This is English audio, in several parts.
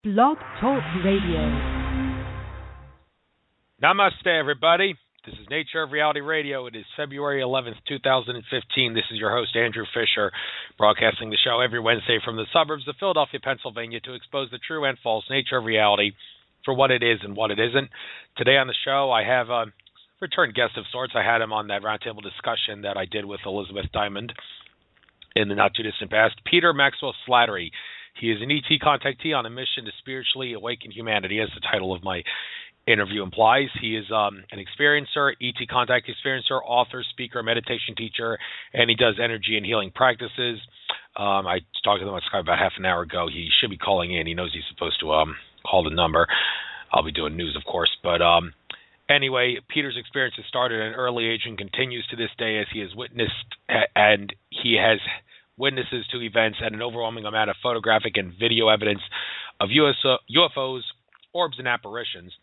Blog Talk Radio. Namaste, everybody. This is Nature of Reality Radio. It is February 11th, 2015. This is your host, Andrew Fisher, broadcasting the show every Wednesday from the suburbs of Philadelphia, Pennsylvania, to expose the true and false nature of reality for what it is and what it isn't. Today on the show, I have a return guest of sorts. I had him on that roundtable discussion that I did with Elizabeth Diamond in the not-too-distant past, Peter Maxwell Slattery. He is an ET contactee on a mission to spiritually awaken humanity, as the title of my interview implies. He is an experiencer, ET contact experiencer, author, speaker, meditation teacher, and he does energy and healing practices. I talked to him on Skype about half an hour ago. He should be calling in. He knows he's supposed to call the number. I'll be doing news, of course. But anyway, Peter's experience has started at an early age and continues to this day as he has witnessed, and he has witnesses to events and an overwhelming amount of photographic and video evidence of UFOs, orbs, and apparitions.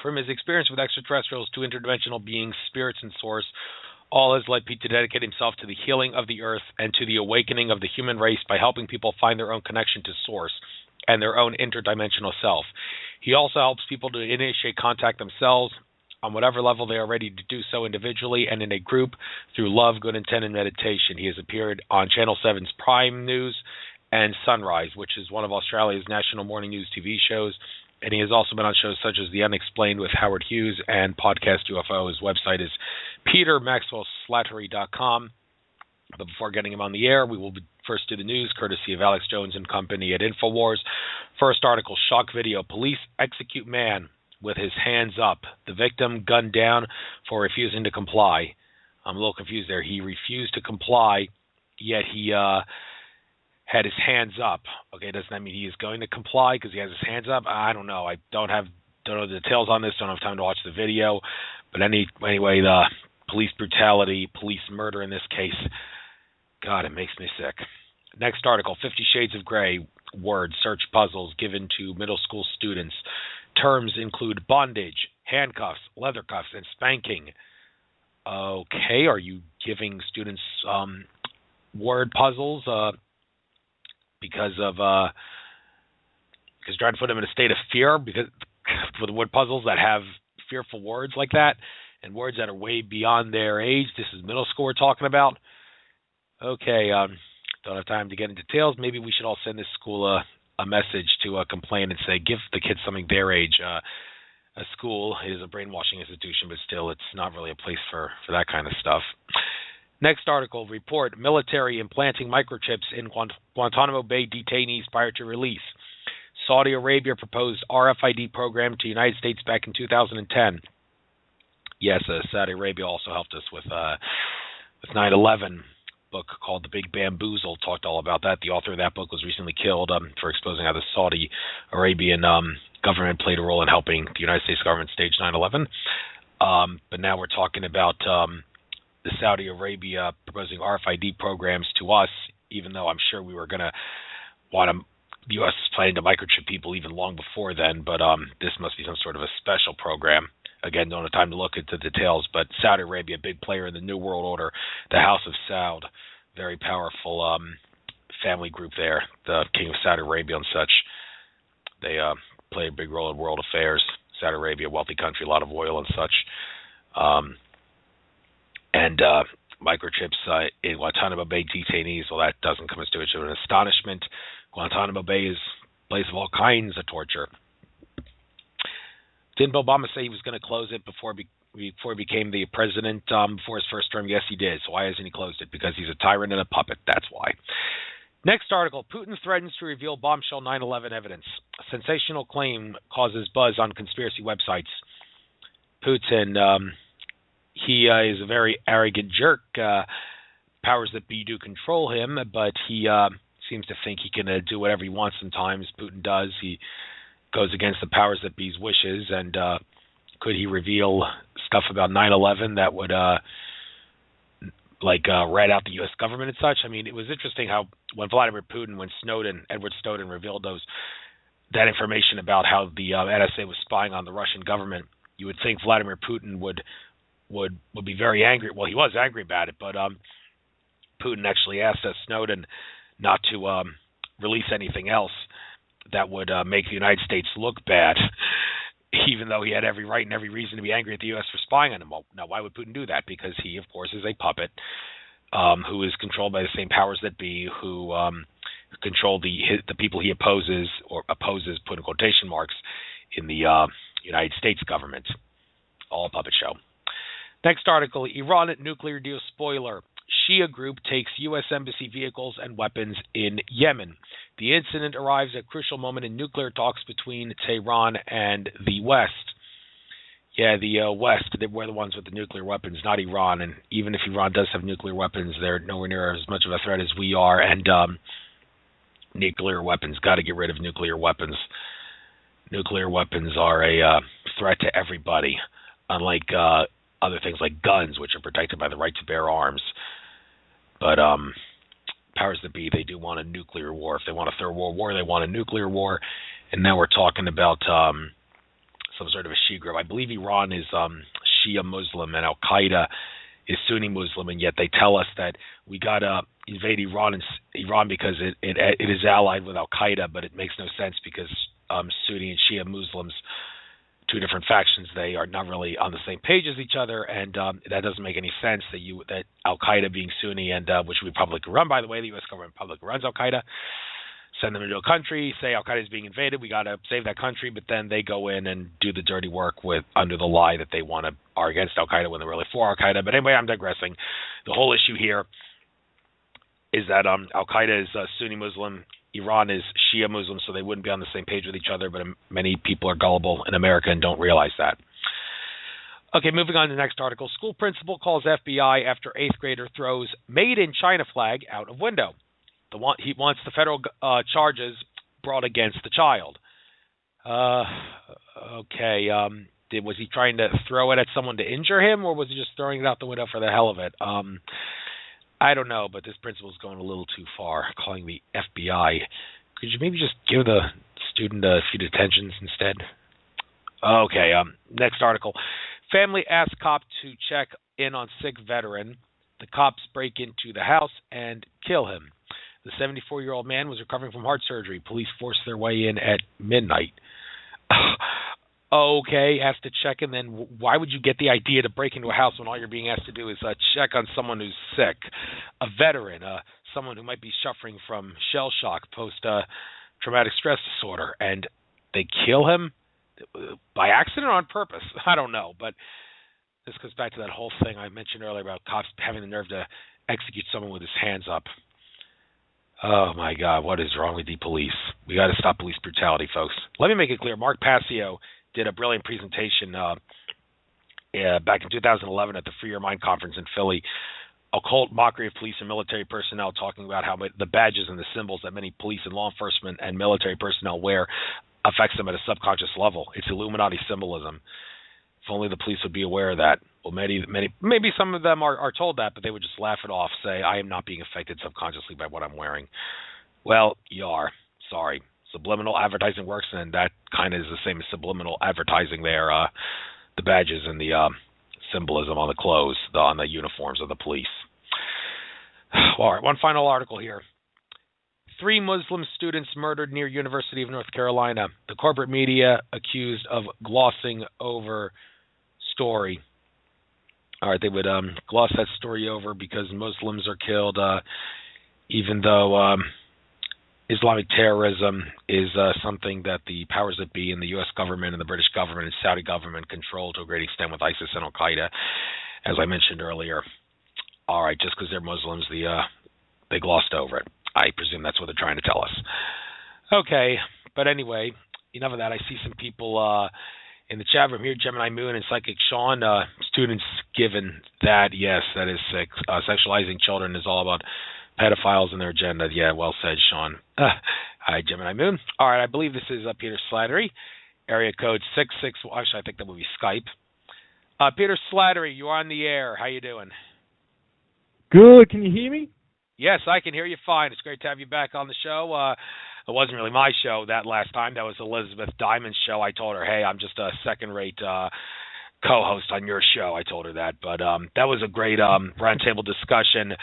From his experience with extraterrestrials to interdimensional beings, spirits, and source, all has led Pete to dedicate himself to the healing of the earth and to the awakening of the human race by helping people find their own connection to source and their own interdimensional self. He also helps people to initiate contact themselves on whatever level they are ready to do so individually and in a group through love, good intent, and meditation. He has appeared on Channel 7's Prime News and Sunrise, which is one of Australia's national morning news TV shows, and he has also been on shows such as The Unexplained with Howard Hughes and Podcast UFO. His website is petermaxwellslattery.com. But before getting him on the air, we will first do the news, courtesy of Alex Jones and Company at InfoWars. First article, shock video. Police execute man with his hands up. The victim gunned down for refusing to comply. I'm a little confused there. He refused to comply, yet he had his hands up. Okay, doesn't that mean he is going to comply because he has his hands up? I don't know. I don't know the details on this. Don't have time to watch the video. But anyway, the police brutality, police murder in this case, God, it makes me sick. Next article, 50 Shades of Grey, word search puzzles given to middle school students. Terms include bondage, handcuffs, leather cuffs, and spanking. Okay, are you giving students word puzzles because trying to put them in a state of fear because for the word puzzles that have fearful words like that and words that are way beyond their age? This is middle school we're talking about. Okay, don't have time to get into details. Maybe we should all send this school a message to complain and say, give the kids something their age. A school is a brainwashing institution, but still, it's not really a place for that kind of stuff. Next article, report, military implanting microchips in Guantanamo Bay detainees prior to release. Saudi Arabia proposed RFID program to United States back in 2010. Yes, Saudi Arabia also helped us with 9/11. Book called The Big Bamboozle talked all about that. The author of that book was recently killed for exposing how the Saudi Arabian government played a role in helping the United States government stage 9/11. But now we're talking about the Saudi Arabia proposing RFID programs to us, even though I'm sure we were going to want the U.S. planning to microchip people even long before then. But this must be some sort of a special program. Again, don't have time to look into the details, but Saudi Arabia, a big player in the New World Order, the House of Saud, very powerful family group there, the King of Saudi Arabia and such. They play a big role in world affairs. Saudi Arabia, wealthy country, a lot of oil and such. And microchips in Guantanamo Bay detainees, well, that doesn't come as to an astonishment. Guantanamo Bay is a place of all kinds of torture. Didn't Obama say he was going to close it before he became the president before his first term? Yes, he did. So why hasn't he closed it? Because he's a tyrant and a puppet. That's why. Next article, Putin threatens to reveal bombshell 9/11 evidence. A sensational claim causes buzz on conspiracy websites. Putin, he is a very arrogant jerk. Powers that be do control him, but he seems to think he can do whatever he wants sometimes. Putin does. He goes against the powers that be's wishes, and could he reveal stuff about 9/11 that would rat out the U.S. government and such? I mean, it was interesting how when Edward Snowden revealed that information about how the NSA was spying on the Russian government, you would think Vladimir Putin would be very angry. Well, he was angry about it, but Putin actually asked Snowden not to release anything else that would make the United States look bad, even though he had every right and every reason to be angry at the U.S. for spying on him. Well, now, why would Putin do that? Because he, of course, is a puppet who is controlled by the same powers that be, who control the people he opposes, put in quotation marks, in the United States government. All a puppet show. Next article, Iran nuclear deal spoiler. Shia group takes U.S. embassy vehicles and weapons in Yemen. The incident arrives at a crucial moment in nuclear talks between Tehran and the West. Yeah, the West, we're the ones with the nuclear weapons, not Iran. And even if Iran does have nuclear weapons, they're nowhere near as much of a threat as we are. And nuclear weapons, got to get rid of nuclear weapons. Nuclear weapons are a threat to everybody, unlike other things like guns, which are protected by the right to bear arms. But powers that be, they do want a nuclear war. If they want a third world war, they want a nuclear war. And now we're talking about some sort of a Shia group. I believe Iran is Shia Muslim and Al-Qaeda is Sunni Muslim, and yet they tell us that we got to invade Iran because it is allied with Al-Qaeda, but it makes no sense because Sunni and Shia Muslims, two different factions, they are not really on the same page as each other, and that doesn't make any sense that Al-Qaeda being Sunni, and which we publicly run, by the way, the U.S. government publicly runs Al-Qaeda, send them into a country, say Al-Qaeda is being invaded, we got to save that country, but then they go in and do the dirty work under the lie that they are against Al-Qaeda when they're really for Al-Qaeda. But anyway, I'm digressing. The whole issue here is that Al-Qaeda is Sunni Muslim, Iran is Shia Muslim, so they wouldn't be on the same page with each other, but many people are gullible in America and don't realize that. Okay, moving on to the next article. School principal calls FBI after 8th grader throws Made in China flag out of window. He wants the federal charges brought against the child. Okay, was he trying to throw it at someone to injure him, or was he just throwing it out the window for the hell of it? I don't know, but this principal's going a little too far, calling the FBI. Could you maybe just give the student a few detentions instead? Okay, next article. Family asks cop to check in on sick veteran. The cops break into the house and kill him. The 74-year-old man was recovering from heart surgery. Police forced their way in at midnight. Okay, asked to check in. Then why would you get the idea to break into a house when all you're being asked to do is check on someone who's sick, a veteran, someone who might be suffering from shell shock, post-traumatic stress disorder, and they kill him by accident or on purpose? I don't know, but this goes back to that whole thing I mentioned earlier about cops having the nerve to execute someone with his hands up. Oh, my God, what is wrong with the police? We got to stop police brutality, folks. Let me make it clear. Mark Passio did a brilliant presentation back in 2011 at the Free Your Mind conference in Philly, occult mockery of police and military personnel, talking about how the badges and the symbols that many police and law enforcement and military personnel wear affects them at a subconscious level. It's Illuminati symbolism. If only the police would be aware of that. Well, maybe some of them are told that, but they would just laugh it off, say, I am not being affected subconsciously by what I'm wearing. Well, you are. Sorry. Subliminal advertising works, and that kind of is the same as subliminal advertising there, the badges and the symbolism on the clothes, on the uniforms of the police. All right, one final article here. 3 Muslim students murdered near University of North Carolina. The corporate media accused of glossing over story. All right, they would gloss that story over because Muslims are killed, even though Islamic terrorism is something that the powers that be in the U.S. government and the British government and Saudi government control to a great extent with ISIS and Al-Qaeda, as I mentioned earlier. All right, just because they're Muslims, they glossed over it. I presume that's what they're trying to tell us. Okay, but anyway, enough of that. I see some people in the chat room here, Gemini Moon and Psychic Sean, students given that, yes, that is sick. Sexualizing children is all about pedophiles and their agenda. Yeah, well said, Sean. Hi, Gemini Moon. All right, I believe this is Peter Slattery, area code 66. Well, actually, I think that would be Skype. Peter Slattery, you are on the air. How you doing? Good. Can you hear me? Yes, I can hear you fine. It's great to have you back on the show. It wasn't really my show that last time. That was Elizabeth Diamond's show. I told her, hey, I'm just a second-rate co-host on your show. I told her that. But that was a great roundtable discussion.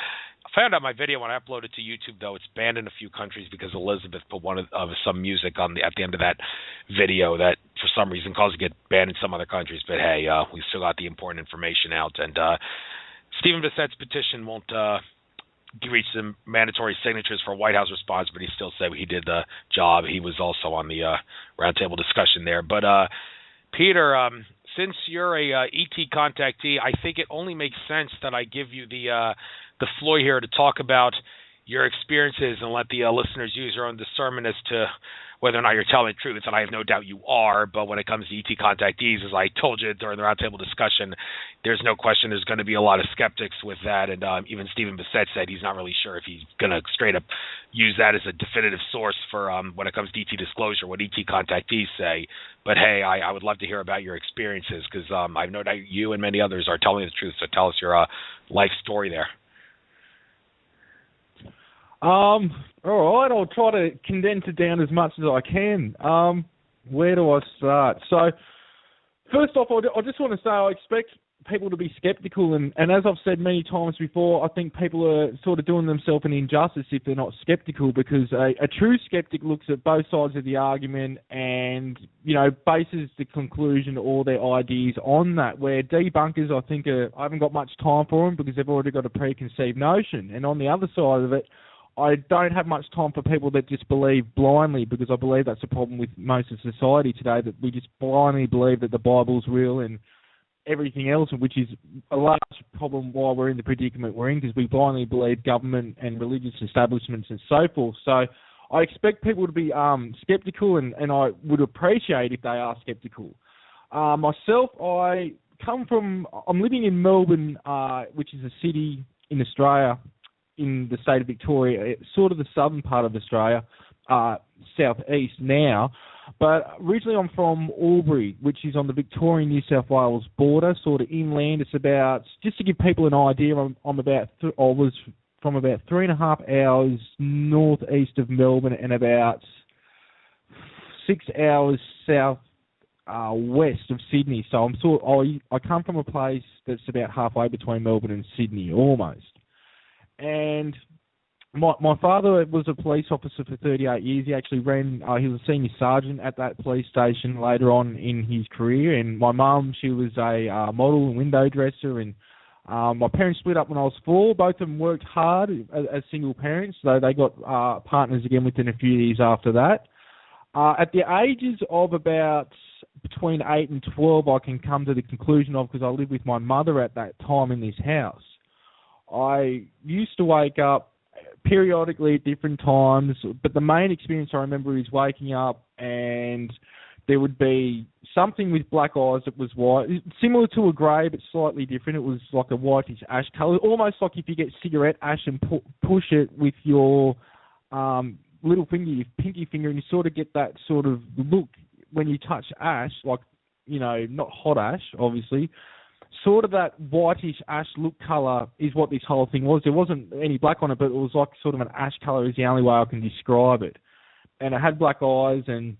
found out my video when I uploaded it to YouTube, though. It's banned in a few countries because Elizabeth put one of some music at the end of that video that for some reason caused it to get banned in some other countries. But hey, we still got the important information out. And Stephen Bissett's petition won't reach the mandatory signatures for a White House response, but he still said he did the job. He was also on the roundtable discussion there. But Peter, since you're a ET contactee, I think it only makes sense that I give you the floor here to talk about your experiences and let the listeners use their own discernment as to whether or not you're telling the truth. And I have no doubt you are, but when it comes to ET contactees, as I told you during the roundtable discussion, there's no question there's going to be a lot of skeptics with that. And even Stephen Bissett said he's not really sure if he's going to straight up use that as a definitive source for when it comes to ET disclosure, what ET contactees say. But hey, I would love to hear about your experiences because I have no doubt you and many others are telling the truth. So tell us your life story there. All right, I'll try to condense it down as much as I can. Where do I start? So, first off, I just want to say I expect people to be skeptical, and as I've said many times before, I think people are sort of doing themselves an injustice if they're not skeptical, because a true skeptic looks at both sides of the argument and, you know, bases the conclusion or their ideas on that, where debunkers, I think, I haven't got much time for them because they've already got a preconceived notion. And on the other side of it, I don't have much time for people that just believe blindly, because I believe that's a problem with most of society today, that we just blindly believe that the Bible's real and everything else, which is a large problem why we're in the predicament we're in, because we blindly believe government and religious establishments and so forth. So I expect people to be skeptical, and I would appreciate if they are skeptical. Myself, I'm living in Melbourne, which is a city in Australia, in the state of Victoria, sort of the southern part of Australia, southeast now. But originally I'm from Orbs, which is on the Victorian-New South Wales border, sort of inland. It's about, just to give people an idea, I was from about 3.5 hours northeast of Melbourne and about 6 hours south west of Sydney. So I come from a place that's about halfway between Melbourne and Sydney, almost. And my father was a police officer for 38 years. He actually he was a senior sergeant at that police station later on in his career. And my mum, she was a model and window dresser. And my parents split up when I was 4. Both of them worked hard as single parents, so they got partners again within a few years after that. At the ages of about between 8 and 12, I can come to the conclusion of, because I lived with my mother at that time in this house, I used to wake up periodically at different times, but the main experience I remember is waking up and there would be something with black eyes that was white, similar to a grey but slightly different. It was like a whitish ash colour, almost like if you get cigarette ash and push it with your little finger, your pinky finger, and you sort of get that sort of look when you touch ash, like, you know, not hot ash, obviously. Sort of that whitish ash look colour is what this whole thing was. There wasn't any black on it, but it was like sort of an ash colour is the only way I can describe it. And it had black eyes, and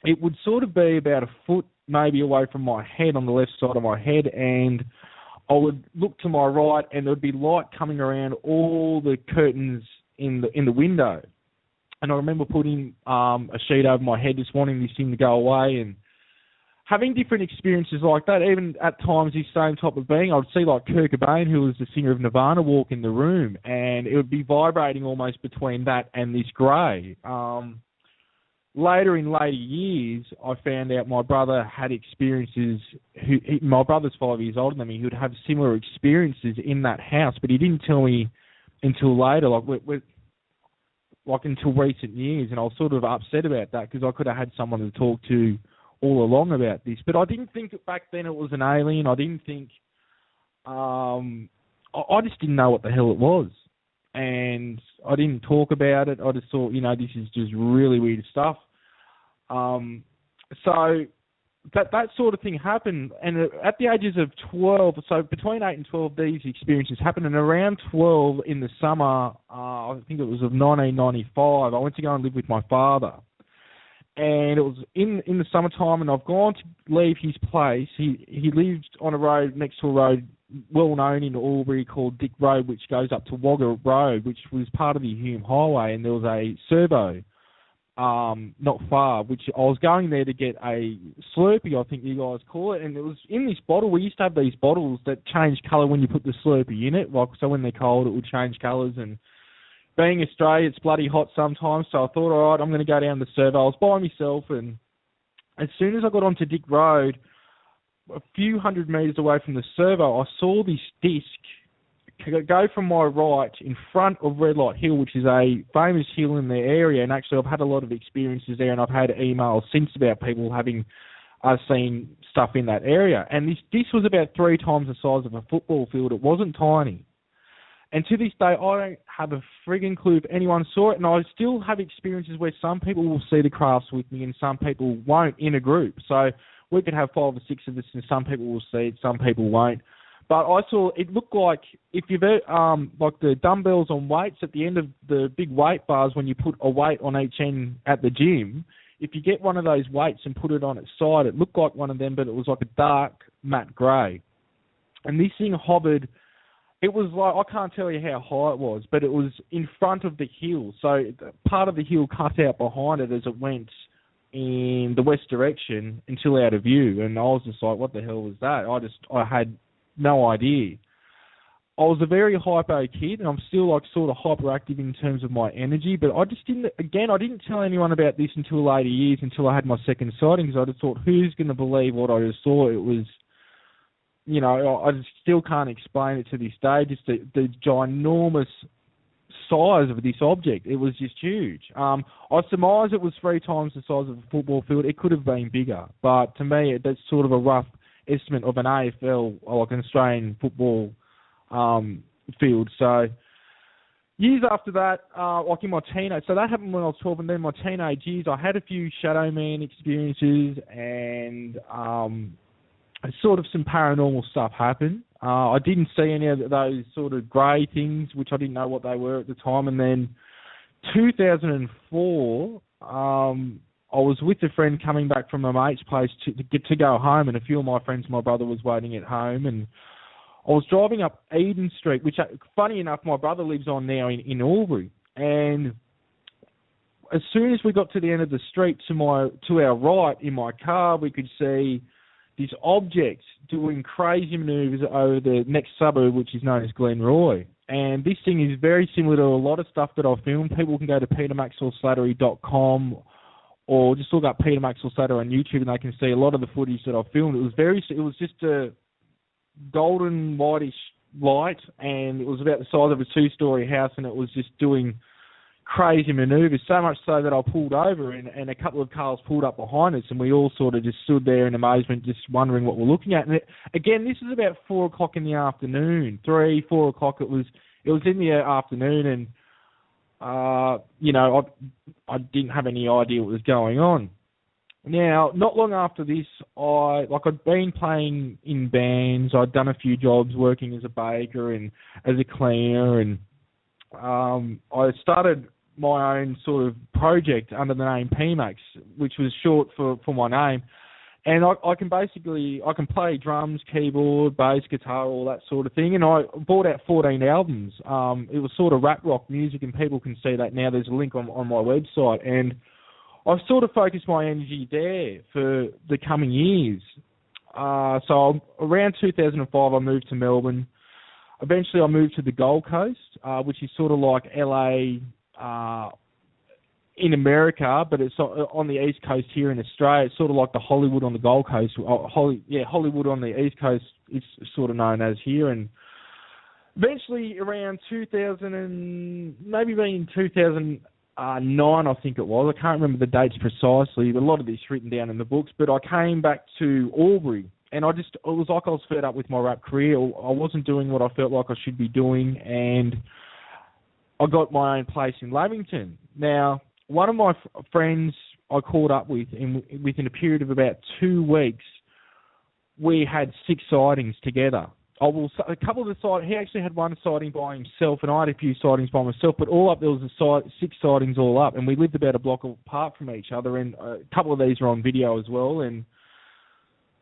it would sort of be about a foot maybe away from my head, on the left side of my head, and I would look to my right and there would be light coming around all the curtains in the window. And I remember putting a sheet over my head, just wanting this thing to go away, and having different experiences like that. Even at times, this same type of being, I would see like Kurt Cobain, who was the singer of Nirvana, walk in the room, and it would be vibrating almost between that and this grey. Later in later years, I found out my brother had experiences. My brother's 5 years older than me. He would have similar experiences in that house, but he didn't tell me until later, like until recent years, and I was sort of upset about that, because I could have had someone to talk to all along about this. But I didn't think back then it was an alien. I didn't think, I just didn't know what the hell it was. And I didn't talk about it. I just thought, you know, this is just really weird stuff. So that sort of thing happened. And at the ages of 12, so between 8 and 12, these experiences happened. And around 12 in the summer, I think it was of 1995, I went to go and live with my father. And it was in the summertime, and I've gone to leave his place. He lived on a road next to a road well known in Albury called Dick Road, which goes up to Wagga Road, which was part of the Hume Highway, and there was a servo not far, which I was going there to get a Slurpee, I think you guys call it, and it was in this bottle. We used to have these bottles that change colour when you put the Slurpee in it, like, so when they're cold it would change colours, and being Australia, it's bloody hot sometimes, so I thought, all right, I'm going to go down the servo. I was by myself, and as soon as I got onto Dick Road, a few hundred metres away from the servo, I saw this disc go from my right in front of Red Light Hill, which is a famous hill in the area, and actually I've had a lot of experiences there, and I've had emails since about people having seen stuff in that area. And this disc was about 3 times the size of a football field. It wasn't tiny. And to this day, I don't have a frigging clue if anyone saw it, and I still have experiences where some people will see the crafts with me and some people won't in a group. So we could have 5 or 6 of us, and some people will see it, some people won't. But I saw, it looked like, if you've like the dumbbells on weights at the end of the big weight bars when you put a weight on each end at the gym, if you get one of those weights and put it on its side, it looked like one of them, but it was like a dark matte grey. And this thing hovered. It was like, I can't tell you how high it was, but it was in front of the hill. So part of the hill cut out behind it as it went in the west direction until out of view. And I was just like, what the hell was that? I had no idea. I was a very hypo kid, and I'm still like sort of hyperactive in terms of my energy, but I just didn't tell anyone about this until later years, until I had my second sighting, because I just thought, who's going to believe what I just saw? It was, you know, I just still can't explain it to this day, just the ginormous size of this object. It was just huge. I surmise it was 3 times the size of a football field. It could have been bigger, but to me, that's sort of a rough estimate of an AFL, or like an Australian football field. So years after that, like in my teenage, so that happened when I was 12, and then my teenage years, I had a few shadow man experiences, and sort of some paranormal stuff happened. I didn't see any of those sort of grey things, which I didn't know what they were at the time. And then 2004, I was with a friend coming back from a mate's place to go home, and a few of my friends, my brother was waiting at home, and I was driving up Eden Street, which, funny enough, my brother lives on now in Albury. And as soon as we got to the end of the street, to our right in my car, we could see this object doing crazy manoeuvres over the next suburb, which is known as Glenroy. And this thing is very similar to a lot of stuff that I've filmed. People can go to petermaxwellslattery.com or just look up Peter Maxwell Slattery on YouTube, and they can see a lot of the footage that I've filmed. It was just a golden whitish light, and it was about the size of a 2-story house, and it was just doing crazy manoeuvres, so much so that I pulled over, and a couple of cars pulled up behind us, and we all sort of just stood there in amazement, just wondering what we're looking at. And again, this is about 4 o'clock in the afternoon, 3, 4 o'clock. It was in the afternoon, and you know, I didn't have any idea what was going on. Now, not long after this, I'd been playing in bands. I'd done a few jobs working as a baker and as a cleaner, and I started my own sort of project under the name PMax, which was short for my name. And I can play drums, keyboard, bass, guitar, all that sort of thing. And I bought out 14 albums. It was sort of rap rock music, and people can see that now. There's a link on my website. And I've sort of focused my energy there for the coming years. So around 2005, I moved to Melbourne. Eventually, I moved to the Gold Coast, which is sort of like LA in America, but it's on the East Coast here in Australia. It's sort of like the Hollywood on the Gold Coast. Hollywood on the East Coast is sort of known as here. And eventually, around 2009, I think it was. I can't remember the dates precisely. A lot of this is written down in the books. But I came back to Albury, and it was like I was fed up with my rap career. I wasn't doing what I felt like I should be doing, and I got my own place in Lavington. Now, one of my friends I caught up with, within a period of about 2 weeks, we had 6 sightings together. A couple of the sightings, he actually had one sighting by himself, and I had a few sightings by myself, but all up there was 6 sightings all up, and we lived about a block apart from each other, and a couple of these are on video as well. And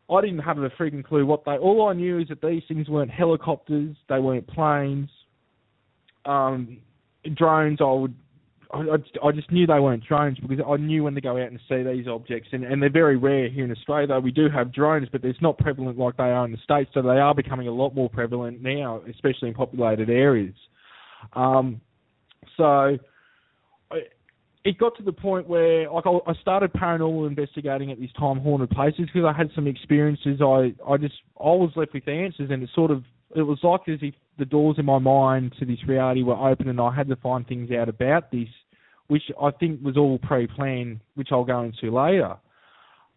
I didn't have a freaking clue what they... All I knew is that these things weren't helicopters, they weren't planes, drones. I just knew they weren't drones because I knew when to go out and see these objects, and they're very rare here in Australia. Though we do have drones, but it's not prevalent like they are in the States, so they are becoming a lot more prevalent now, especially in populated areas. So it got to the point where I started paranormal investigating at these time-haunted places because I had some experiences. I was left with answers, and it was like as if the doors in my mind to this reality were open, and I had to find things out about this, which I think was all pre-planned, which I'll go into later.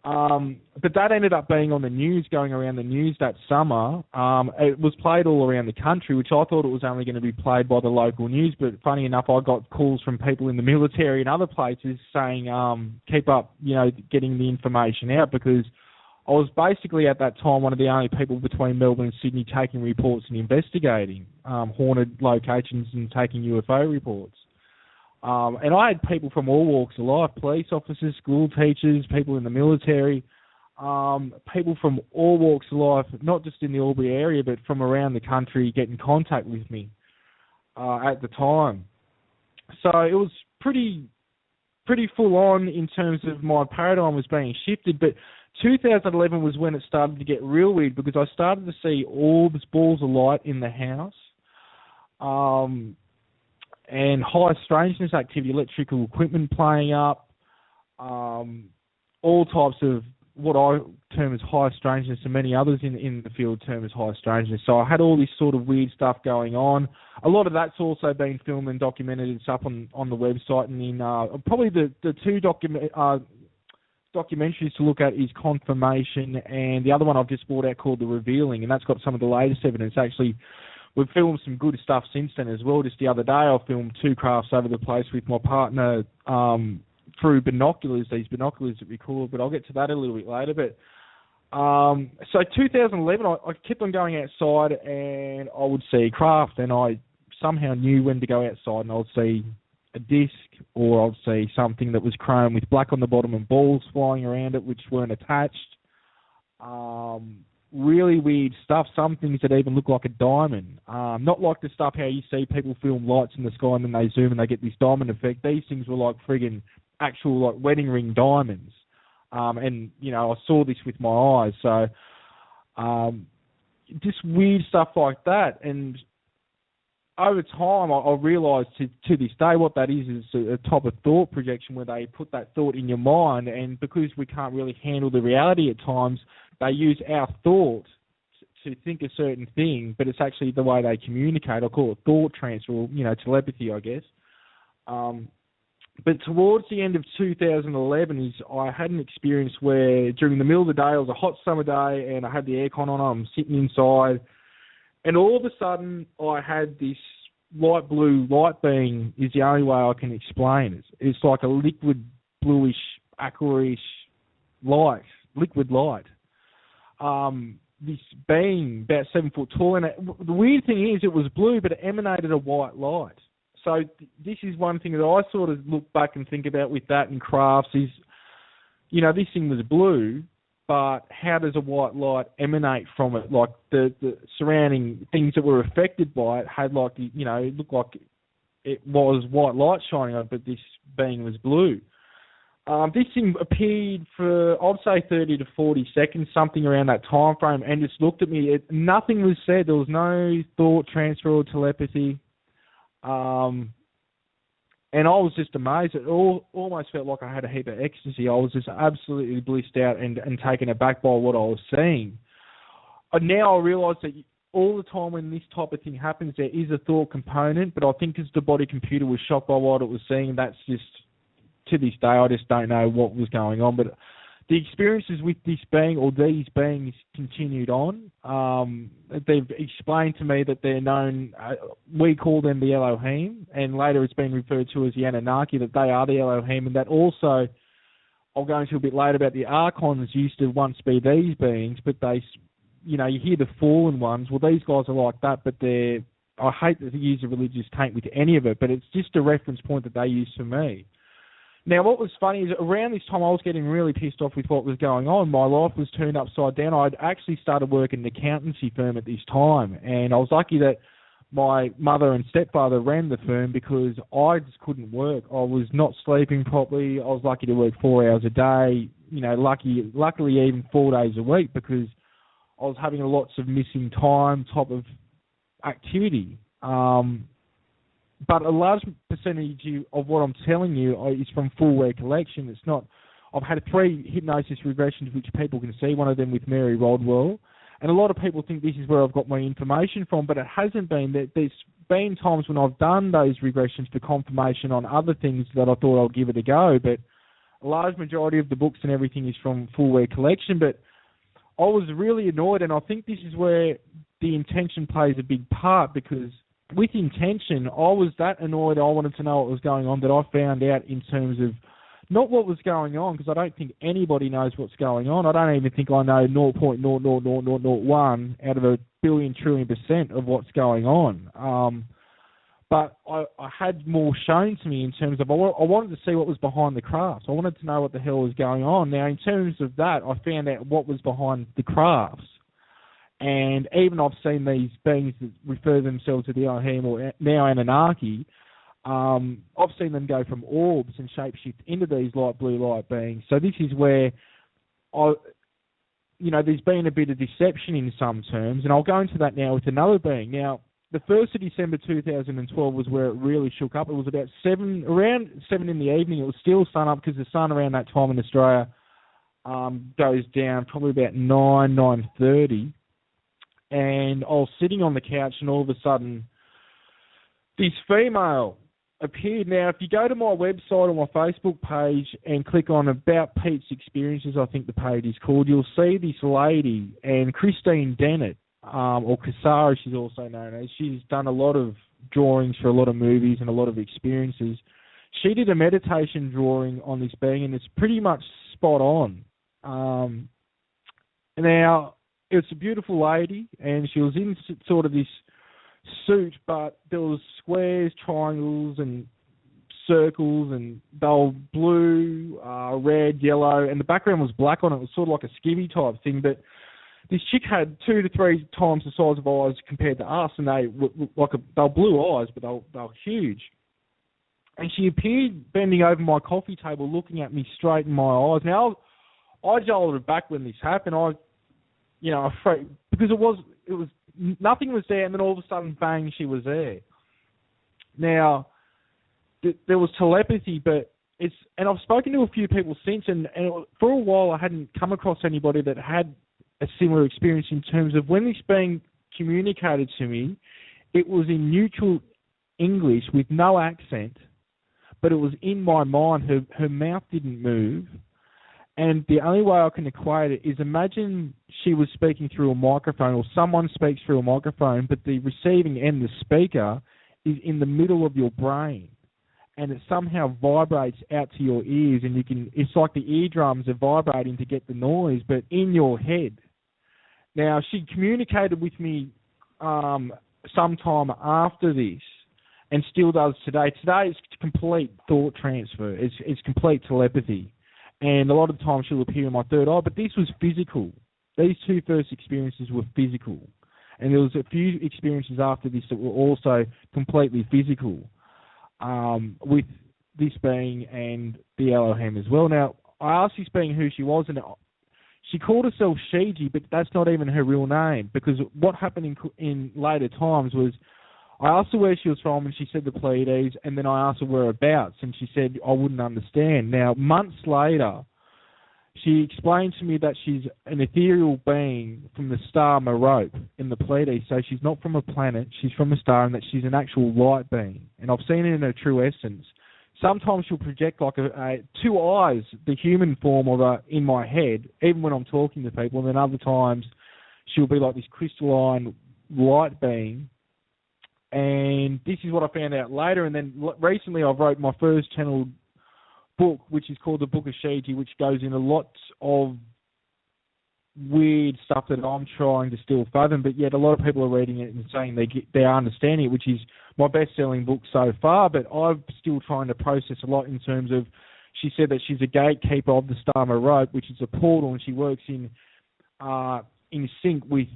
But that ended up being on the news, going around the news that summer. It was played all around the country, which I thought it was only going to be played by the local news. But funny enough, I got calls from people in the military and other places saying, keep up, getting the information out, because I was basically at that time one of the only people between Melbourne and Sydney taking reports and investigating haunted locations and taking UFO reports. And I had people from all walks of life, police officers, school teachers, people in the military, people from all walks of life, not just in the Albury area, but from around the country, get in contact with me at the time. So it was pretty full on in terms of my paradigm was being shifted, but 2011 was when it started to get real weird, because I started to see orbs, balls of light in the house, and high strangeness activity, electrical equipment playing up, all types of what I term as high strangeness, and many others in the field term as high strangeness. So I had all this sort of weird stuff going on. A lot of that's also been filmed and documented. It's up on the website, and in probably the two documentaries to look at is Confirmation, and the other one I've just brought out called The Revealing, and that's got some of the latest evidence. Actually, we've filmed some good stuff since then as well. Just the other day, I filmed 2 crafts over the place with my partner through binoculars, these binoculars that we call, but I'll get to that a little bit later. But so 2011, I kept on going outside, and I would see craft, and I somehow knew when to go outside, and I would see a disc, or I'd see something that was chrome with black on the bottom and balls flying around it which weren't attached. Really weird stuff. Some things that even look like a diamond. Not like the stuff how you see people film lights in the sky and then they zoom and they get this diamond effect. These things were like friggin' actual like wedding ring diamonds. And I saw this with my eyes. So just weird stuff like that. And over time, I realised to this day what that is a type of thought projection where they put that thought in your mind, and because we can't really handle the reality at times, they use our thought to think a certain thing, but it's actually the way they communicate. I call it thought transfer, or, telepathy, I guess. But towards the end of 2011 I had an experience where during the middle of the day, it was a hot summer day, and I had the aircon on, I'm sitting inside, and all of a sudden, I had this light blue light being, is the only way I can explain it. It's like a liquid bluish, aquarish light, liquid light. This being about 7 foot tall, and the weird thing is it was blue, but it emanated a white light. So this is one thing that I sort of look back and think about with that and crafts is, this thing was blue, but how does a white light emanate from it? Like the surrounding things that were affected by it had like, it looked like it was white light shining on it, but this being was blue. This thing appeared for, I'd say, 30 to 40 seconds, something around that time frame, and just looked at me. Nothing was said. There was no thought transfer or telepathy. And I was just amazed. It almost felt like I had a heap of ecstasy. I was just absolutely blissed out and taken aback by what I was seeing. Now I realise that all the time when this type of thing happens, there is a thought component, but I think as the body computer was shocked by what it was seeing, that's just, to this day, I just don't know what was going on. But the experiences with this being, or these beings, continued on. They've explained to me that they're known, we call them the Elohim, and later it's been referred to as the Anunnaki, that they are the Elohim, and that also, I'll go into a bit later about the Archons used to once be these beings, but they, you hear the fallen ones. Well, these guys are like that, but I hate to use a religious taint with any of it, but it's just a reference point that they use for me. Now, what was funny is around this time I was getting really pissed off with what was going on. My life was turned upside down. I'd actually started working in an accountancy firm at this time, and I was lucky that my mother and stepfather ran the firm because I just couldn't work. I was not sleeping properly. I was lucky to work 4 hours a day, luckily even 4 days a week because I was having lots of missing time type of activity. But a large percentage of what I'm telling you is from full recollection. It's not. I've had 3 hypnosis regressions which people can see, one of them with Mary Rodwell. And a lot of people think this is where I've got my information from, but it hasn't been. There's been times when I've done those regressions for confirmation on other things that I thought I'll give it a go, but a large majority of the books and everything is from full recollection. But I was really annoyed, and I think this is where the intention plays a big part, because with intention, I was that annoyed I wanted to know what was going on that I found out in terms of not what was going on, because I don't think anybody knows what's going on. I don't even think I know 0.00001 out of a billion trillion % of what's going on. But I had more shown to me in terms of I wanted to see what was behind the crafts. I wanted to know what the hell was going on. Now, in terms of that, I found out what was behind the crafts. And even I've seen these beings that refer themselves to the Elohim or now Anunnaki, I've seen them go from orbs and shapeshift into these light blue light beings. So this is where there's been a bit of deception in some terms, and I'll go into that now with another being. Now, the 1st of December 2012 was where it really shook up. It was about around 7 in the evening. It was still sun up because the sun around that time in Australia goes down probably about 9:30. And I was sitting on the couch, and all of a sudden, this female appeared. Now, if you go to my website or my Facebook page and click on About Pete's Experiences, I think the page is called, you'll see this lady, and Christine Dennett, or Cassara, she's also known as. She's done a lot of drawings for a lot of movies and a lot of experiences. She did a meditation drawing on this being, and it's pretty much spot on. Now, it was a beautiful lady, and she was in sort of this suit, but there was squares, triangles, and circles, and they were blue, red, yellow, and the background was black on it. It was sort of like a skivvy type thing, but this chick had 2 to 3 times the size of eyes compared to us, and they were blue eyes, but they were huge. And she appeared bending over my coffee table, looking at me straight in my eyes. Now, I jolted back when this happened. Afraid, because it was nothing was there, and then all of a sudden, bang, she was there. Now, there was telepathy, but and I've spoken to a few people since, and for a while I hadn't come across anybody that had a similar experience in terms of when this being communicated to me, it was in neutral English with no accent, but it was in my mind. Her mouth didn't move. And the only way I can equate it is imagine she was speaking through a microphone, or someone speaks through a microphone, but the receiving end, the speaker, is in the middle of your brain. And it somehow vibrates out to your ears, and it's like the eardrums are vibrating to get the noise, but in your head. Now, she communicated with me sometime after this, and still does today. Today it's complete thought transfer. It's complete telepathy. And a lot of the time she'll appear in my third eye, but this was physical. These 2 first experiences were physical. And there was a few experiences after this that were also completely physical, with this being and the Elohim as well. Now, I asked this being who she was, and she called herself Shiji, but that's not even her real name, because what happened in later times was I asked her where she was from, and she said the Pleiades, and then I asked her whereabouts, and she said I wouldn't understand. Now, months later, she explained to me that she's an ethereal being from the star Merope in the Pleiades, so she's not from a planet, she's from a star, and that she's an actual light being. And I've seen it in her true essence. Sometimes she'll project like 2 eyes, the human form of her, in my head, even when I'm talking to people, and then other times she'll be like this crystalline light being. And this is what I found out later. And then recently I wrote my first channeled book, which is called The Book of Shiji, which goes into lots of weird stuff that I'm trying to still fathom, but yet a lot of people are reading it and saying they are understanding it, which is my best-selling book so far. But I'm still trying to process a lot in terms of she said that she's a gatekeeper of the Starmer Rope, which is a portal, and she works in sync with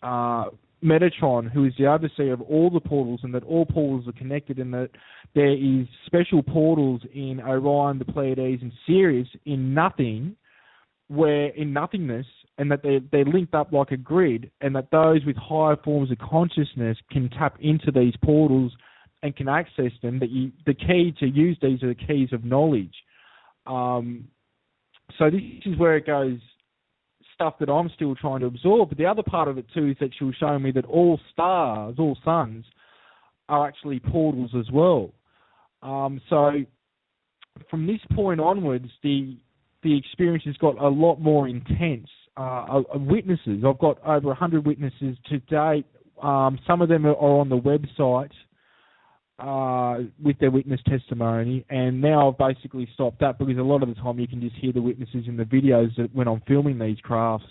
Metatron, who is the overseer of all the portals, and that all portals are connected, and that there is special portals in Orion, the Pleiades, and Sirius in nothingness, and that they're linked up like a grid, and that those with higher forms of consciousness can tap into these portals and can access them. That the key to use these are the keys of knowledge. So this is where it goes, stuff that I'm still trying to absorb. But the other part of it too is that she'll show me that all stars, all suns, are actually portals as well. So from this point onwards, the experience has got a lot more intense. Witnesses, I've got over 100 witnesses to date. Some of them are on the website with their witness testimony, and now I've basically stopped that because a lot of the time you can just hear the witnesses in the videos when I'm filming these crafts.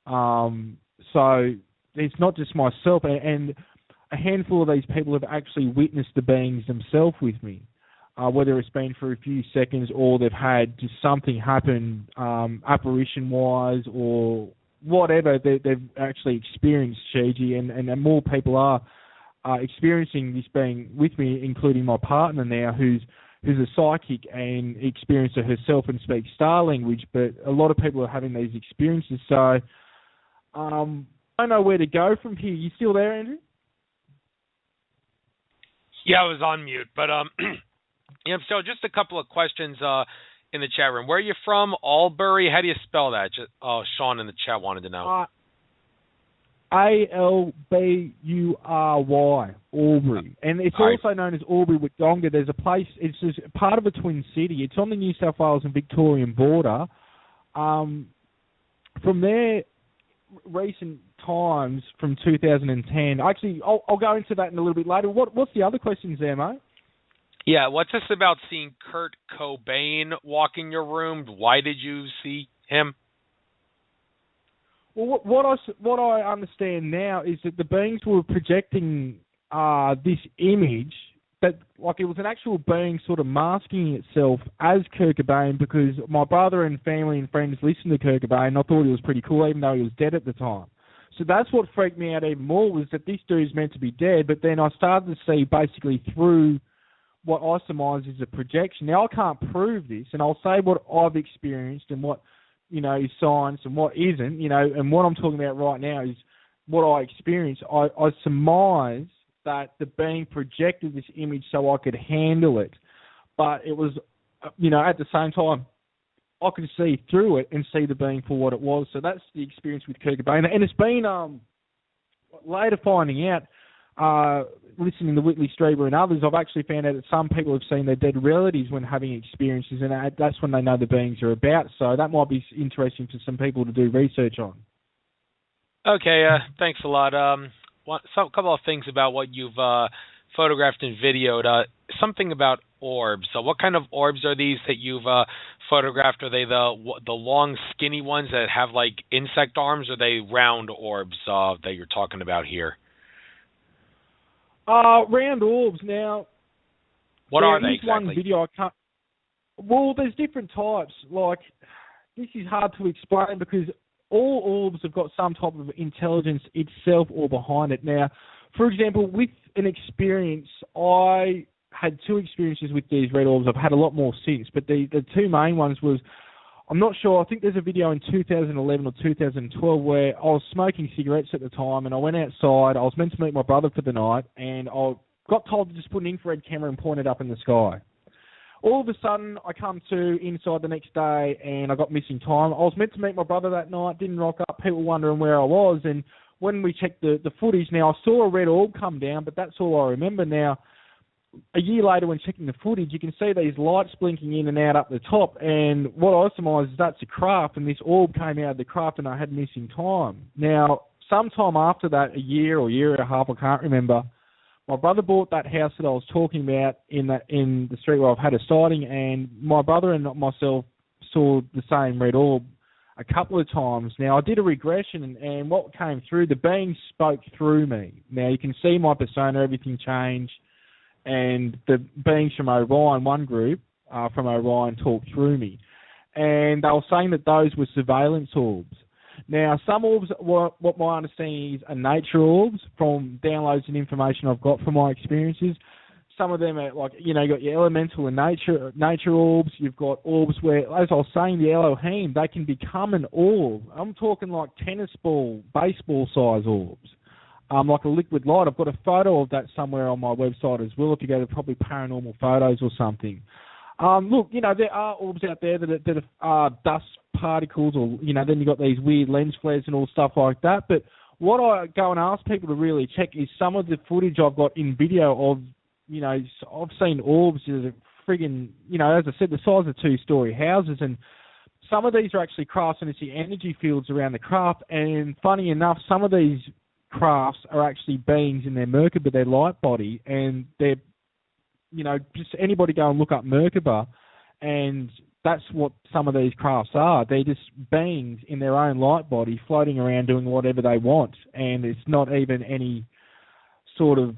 So it's not just myself, and a handful of these people have actually witnessed the beings themselves with me, whether it's been for a few seconds or they've had just something happen apparition-wise or whatever. They've actually experienced Shiji, and more people are experiencing this being with me, including my partner now, who's a psychic and experienced it herself and speaks star language. But a lot of people are having these experiences. So I don't know where to go from here. You still there, Andrew? Yeah, I was on mute, but yeah. So just a couple of questions in the chat room. Where are you from? Albury? How do you spell that? Sean in the chat wanted to know. Albury, Albury, and it's also known as Albury Wodonga. There's a place. It's just part of a twin city. It's on the New South Wales and Victorian border. From there, recent times from 2010. Actually, I'll go into that in a little bit later. What's the other questions there, mate? Yeah, what's this about seeing Kurt Cobain walk in your room? Why did you see him? Well, what I understand now is that the beings were projecting this image that, like, it was an actual being sort of masking itself as Kurt Cobain, because my brother and family and friends listened to Kurt Cobain, and I thought he was pretty cool, even though he was dead at the time. So that's what freaked me out even more, was that this dude's meant to be dead, but then I started to see basically through what I surmise is a projection. Now, I can't prove this, and I'll say what I've experienced and what, is science and what isn't, and what I'm talking about right now is what I experienced. I surmise that the being projected this image so I could handle it, but it was, at the same time, I could see through it and see the being for what it was. So that's the experience with Kurt Cobain, and it's been later finding out, listening to Whitley Strieber and others, I've actually found out that some people have seen their dead relatives when having experiences, and that's when they know the beings are about. So that might be interesting for some people to do research on. Okay, thanks a lot. A couple of things about what you've photographed and videoed. Something about orbs. So what kind of orbs are these that you've photographed? Are they the long, skinny ones that have like insect arms, or are they round orbs that you're talking about here? Round orbs. Now, what are they exactly? One video I can't. Well, there's different types. Like, this is hard to explain because all orbs have got some type of intelligence itself or behind it. Now, for example, with an experience, I had 2 experiences with these red orbs. I've had a lot more since, but the 2 main ones was, I'm not sure, I think there's a video in 2011 or 2012 where I was smoking cigarettes at the time, and I went outside. I was meant to meet my brother for the night, and I got told to just put an infrared camera and point it up in the sky. All of a sudden, I come to inside the next day, and I got missing time. I was meant to meet my brother that night, didn't rock up, people wondering where I was, and when we checked the footage, now I saw a red orb come down, but that's all I remember. Now, a year later, when checking the footage, you can see these lights blinking in and out up the top, and what I surmise is that's a craft, and this orb came out of the craft, and I had missing time. Now, sometime after that, a year or year and a half, I can't remember, my brother bought that house that I was talking about in the street where I've had a sighting, and my brother and myself saw the same red orb a couple of times. Now, I did a regression, and what came through, the being spoke through me. Now, you can see my persona, everything changed. And the beings from Orion, one group, from Orion talk through me. And they were saying that those were surveillance orbs. Now, some orbs, what my understanding is, are nature orbs from downloads and information I've got from my experiences. Some of them are like, you got your elemental and nature orbs. You've got orbs where, as I was saying, the Elohim, they can become an orb. I'm talking like tennis ball, baseball size orbs, like a liquid light. I've got a photo of that somewhere on my website as well. If you go to probably Paranormal Photos or something. Look, there are orbs out there that are dust particles, or then you've got these weird lens flares and all stuff like that. But what I go and ask people to really check is some of the footage I've got in video of. I've seen orbs that are friggin', as I said, the size of 2-story houses, and some of these are actually crafts, and it's the energy fields around the craft. And funny enough, some of these crafts are actually beings in their Merkaba, their light body, and they're, just anybody go and look up Merkaba, and that's what some of these crafts are. They're just beings in their own light body floating around doing whatever they want, and it's not even any sort of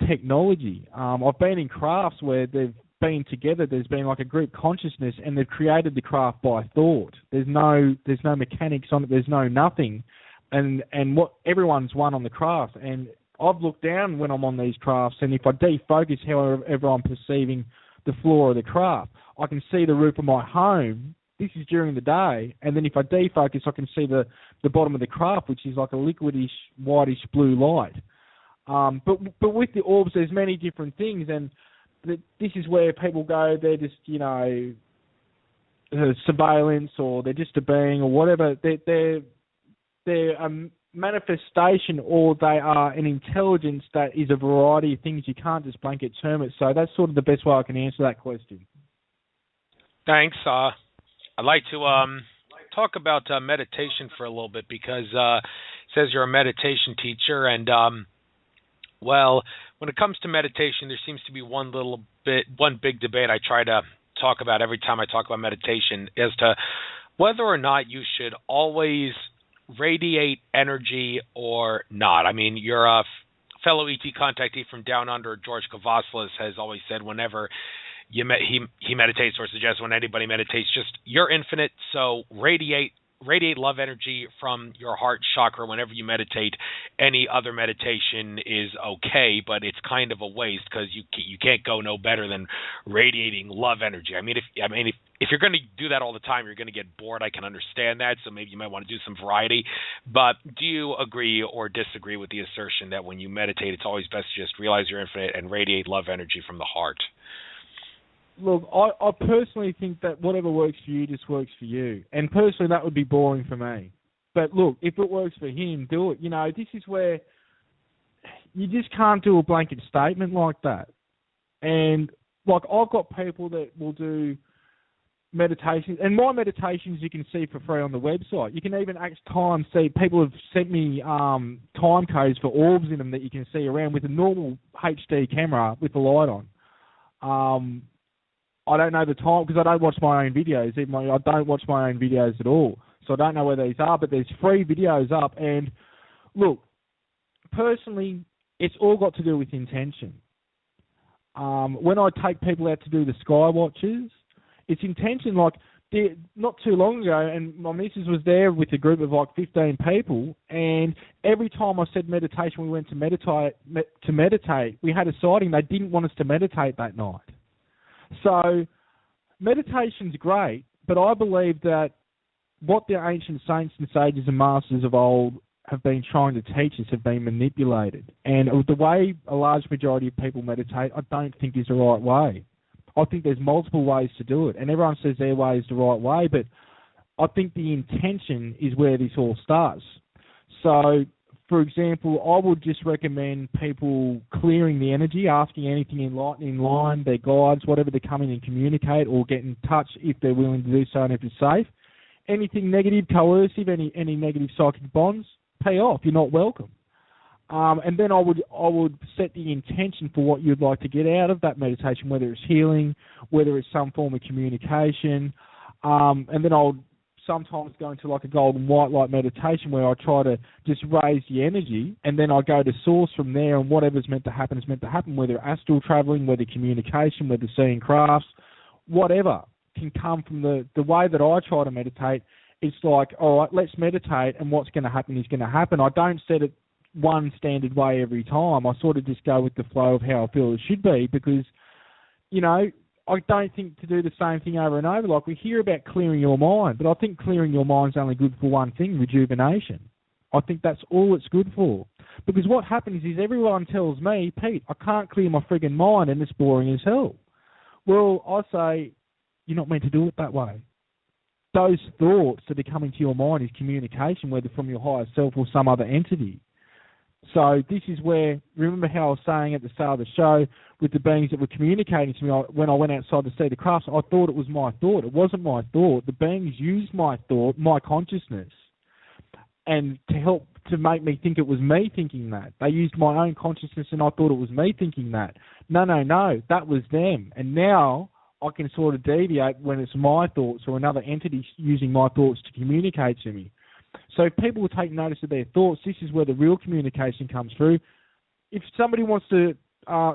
technology. I've been in crafts where they've been together. There's been like a group consciousness, and they've created the craft by thought. There's no mechanics on it. There's no nothing, and what everyone's one on the craft. And I've looked down when I'm on these crafts, and if I defocus however I'm perceiving the floor of the craft, I can see the roof of my home. This is during the day, and then if I defocus, I can see the bottom of the craft, which is like a liquidish, whitish blue light. But with the orbs, there's many different things, and this is where people go, they're just, surveillance, or they're just a being, or whatever. They're a manifestation, or they are an intelligence that is a variety of things. You can't just blanket term it. So that's sort of the best way I can answer that question. Thanks. I'd like to talk about meditation for a little bit, because it says you're a meditation teacher, and well, when it comes to meditation, there seems to be one big debate I try to talk about every time I talk about meditation, as to whether or not you should always radiate energy or not. I mean, your fellow ET contactee from down under, George Kavaslis, has always said whenever he meditates, or suggests when anybody meditates, just you're infinite, so radiate love energy from your heart chakra whenever you meditate. Any other meditation is okay, but it's kind of a waste, because you can't go no better than radiating love energy. I mean, if you're going to do that all the time, you're going to get bored. I can understand that, so maybe you might want to do some variety. But do you agree or disagree with the assertion that when you meditate, it's always best to just realize you're infinite and radiate love energy from the heart? Look, I personally think that whatever works for you just works for you. And personally, that would be boring for me. But look, if it works for him, do it. This is where you just can't do a blanket statement like that. And, like, I've got people that will do meditations. And my meditations you can see for free on the website. You can even see. People have sent me time codes for orbs in them that you can see around with a normal HD camera with the light on. I don't know the time, because I don't watch my own videos. I don't watch my own videos at all, so I don't know where these are, but there's free videos up. And look, personally, it's all got to do with intention. When I take people out to do the sky watches, it's intention. Like, not too long ago, and my missus was there with a group of like 15 people, and every time I said meditation, we went to meditate, we had a sighting. They didn't want us to meditate that night. So meditation's great, but I believe that what the ancient saints and sages and masters of old have been trying to teach us have been manipulated. And the way a large majority of people meditate, I don't think is the right way. I think there's multiple ways to do it, and everyone says their way is the right way, but I think the intention is where this all starts. So, for example, I would just recommend people clearing the energy, asking anything in line, their guides, whatever, to come in and communicate or get in touch if they're willing to do so and if it's safe. Anything negative, coercive, any negative psychic bonds, pay off. You're not welcome. And then I would set the intention for what you'd like to get out of that meditation, whether it's healing, whether it's some form of communication, and then I'll sometimes go into like a golden white light meditation where I try to just raise the energy, and then I go to source from there, and whatever's meant to happen is meant to happen, whether astral traveling, whether communication, whether seeing crafts, whatever can come from the way that I try to meditate. It's like, all right, let's meditate, and what's going to happen is going to happen. I don't set it one standard way every time. I sort of just go with the flow of how I feel it should be, because, you know, I don't think to do the same thing over and over. Like, we hear about clearing your mind, but I think clearing your mind's only good for one thing, rejuvenation. I think that's all it's good for. Because what happens is everyone tells me, Pete, I can't clear my friggin' mind and it's boring as hell. Well, I say, you're not meant to do it that way. Those thoughts that are coming to your mind is communication, whether from your higher self or some other entity. So this is where, remember how I was saying at the start of the show with the beings that were communicating to me when I went outside to see the crafts, I thought it was my thought. It wasn't my thought. The beings used my thought, my consciousness, and to help to make me think it was me thinking that. They used my own consciousness and I thought it was me thinking that. No, that was them. And now I can sort of deviate when it's my thoughts or another entity using my thoughts to communicate to me. So if people will take notice of their thoughts, this is where the real communication comes through. If somebody wants to,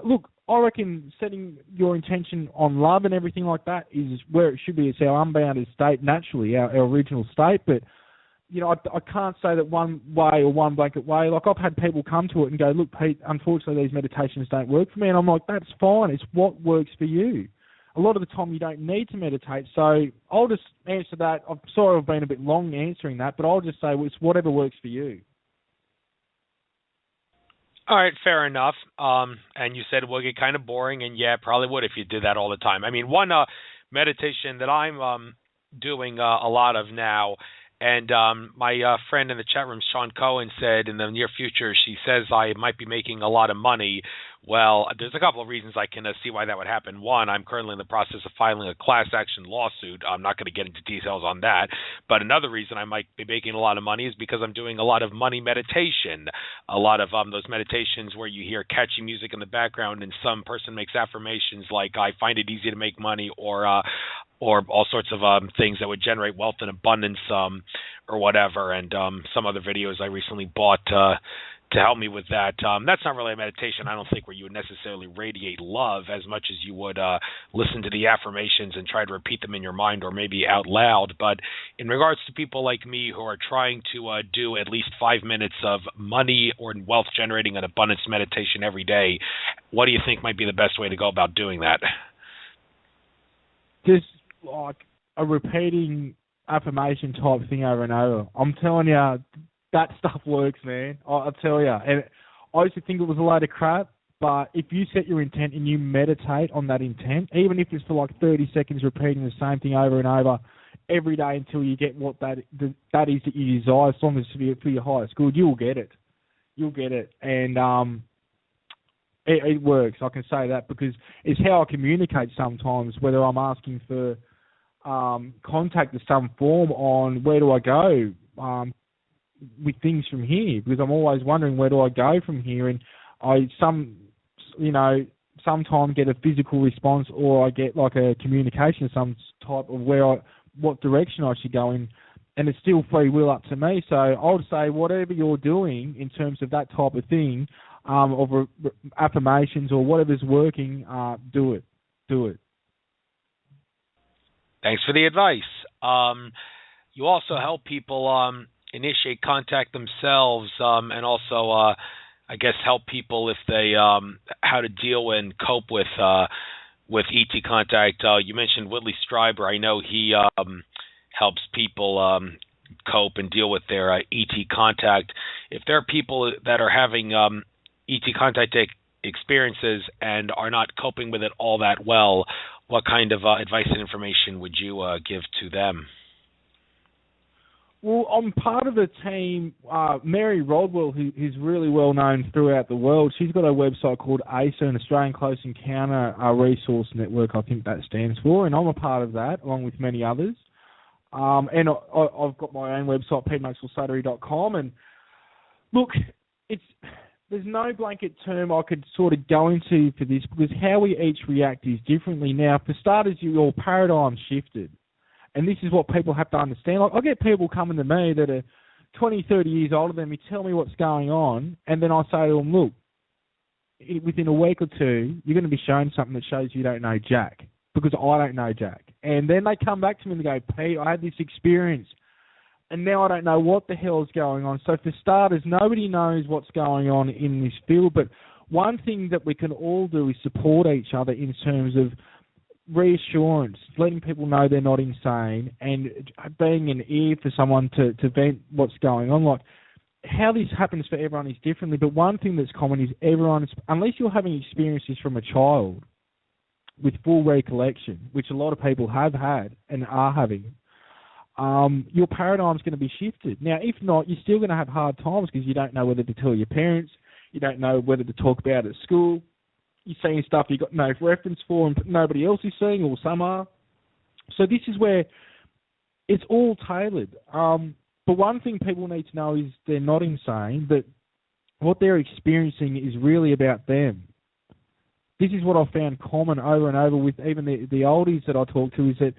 look, I reckon setting your intention on love and everything like that is where it should be. It's our unbounded state, naturally, our original state. But, you know, I can't say that one way or one blanket way. Like, I've had people come to it and go, look, Pete, unfortunately these meditations don't work for me. And I'm like, that's fine. It's what works for you. A lot of the time you don't need to meditate. So I'll just answer that. I'm sorry I've been a bit long answering that, but I'll just say, well, it's whatever works for you. All right, fair enough. And you said it will get kind of boring, and yeah, it probably would if you did that all the time. I mean, one meditation that I'm doing a lot of now, and my friend in the chat room, Sean Cohen, said in the near future, she says I might be making a lot of money. Well, there's a couple of reasons I can see why that would happen. One, I'm currently in the process of filing a class action lawsuit. I'm not going to get into details on that. But another reason I might be making a lot of money is because I'm doing a lot of money meditation. A lot of those meditations where you hear catchy music in the background and some person makes affirmations like, I find it easy to make money, or all sorts of things that would generate wealth and abundance, or whatever. And some other videos I recently bought to help me with that. That's not really a meditation, I don't think, where you would necessarily radiate love as much as you would listen to the affirmations and try to repeat them in your mind or maybe out loud. But in regards to people like me who are trying to do at least 5 minutes of money or wealth generating and abundance meditation every day, what do you think might be the best way to go about doing that? Just like a repeating affirmation type thing over and over. I'm telling you, that stuff works, man. I'll tell you. And I used to think it was a load of crap, but if you set your intent and you meditate on that intent, even if it's for like 30 seconds repeating the same thing over and over every day until you get what that is that you desire, as long as it's for your highest good, you'll get it. You'll get it. And it works, I can say that, because it's how I communicate sometimes, whether I'm asking for contact of some form on where do I go with things from here, because I'm always wondering where do I go from here, and I sometimes get a physical response, or I get like a communication of some type of what direction I should go in, and it's still free will up to me. So I would say whatever you're doing in terms of that type of thing, of affirmations or whatever's working, do it. Thanks for the advice. You also help people initiate contact themselves, and also, I guess, help people if they how to deal and cope with ET contact. You mentioned Whitley Strieber. I know he helps people cope and deal with their ET contact. If there are people that are having ET contact experiences and are not coping with it all that well, what kind of advice and information would you give to them? Well, I'm part of a team, Mary Rodwell, who's really well known throughout the world. She's got a website called ACER, an Australian Close Encounter Resource Network, I think that stands for, and I'm a part of that, along with many others. And I've got my own website, petermaxwellslattery.com, and look, there's no blanket term I could sort of go into for this, because how we each react is differently. Now, for starters, your paradigm shifted. And this is what people have to understand. Like, I get people coming to me that are 20, 30 years older than me, tell me what's going on, and then I say to them, look, within a week or two, you're going to be shown something that shows you don't know jack. because I don't know Jack. And then they come back to me and they go, Pete, I had this experience, and now I don't know what the hell is going on. So for starters, nobody knows what's going on in this field, but one thing that we can all do is support each other in terms of reassurance, letting people know they're not insane, and being an ear for someone to vent what's going on. Like, how this happens for everyone is differently, but one thing that's common is everyone, unless you're having experiences from a child with full recollection, which a lot of people have had and are having, your paradigm's going to be shifted. Now, if not, you're still going to have hard times because you don't know whether to tell your parents, you don't know whether to talk about it at school, you're seeing stuff you've got no reference for and nobody else is seeing, or some are. So this is where it's all tailored. But one thing people need to know is they're not insane, that what they're experiencing is really about them. This is what I've found common over and over with even the oldies that I talk to, is that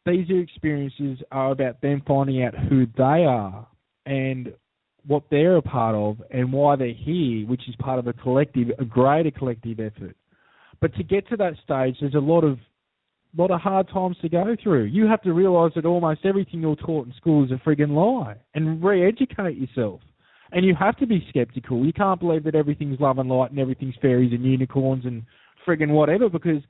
these experiences are about them finding out who they are and what they're a part of and why they're here, which is part of a greater collective effort. But to get to that stage, there's a lot of hard times to go through. You have to realise that almost everything you're taught in school is a friggin' lie, and re-educate yourself. And you have to be sceptical. You can't believe that everything's love and light and everything's fairies and unicorns and friggin' whatever, because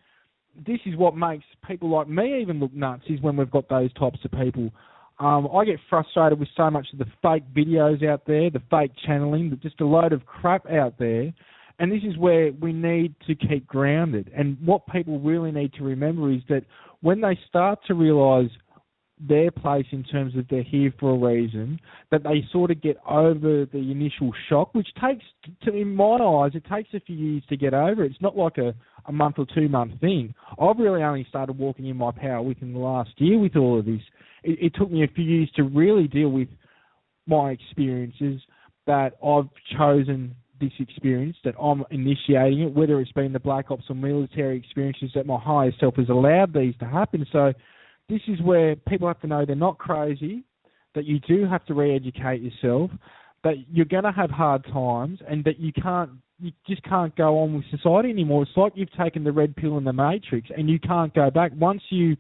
this is what makes people like me even look nuts, is when we've got those types of people. I get frustrated with so much of the fake videos out there, the fake channeling, just a load of crap out there. And this is where we need to keep grounded. And what people really need to remember is that when they start to realise their place in terms of they're here for a reason, that they sort of get over the initial shock, which takes, in my eyes, it takes a few years to get over. It's not like a month or 2 month thing. I've really only started walking in my power within the last year with all of this. It took me a few years to really deal with my experiences, that I've chosen this experience, that I'm initiating it, whether it's been the Black Ops or military experiences, that my higher self has allowed these to happen. So this is where people have to know they're not crazy, that you do have to re-educate yourself, that you're going to have hard times, and that you just can't go on with society anymore. It's like you've taken the red pill in the Matrix and you can't go back. Once you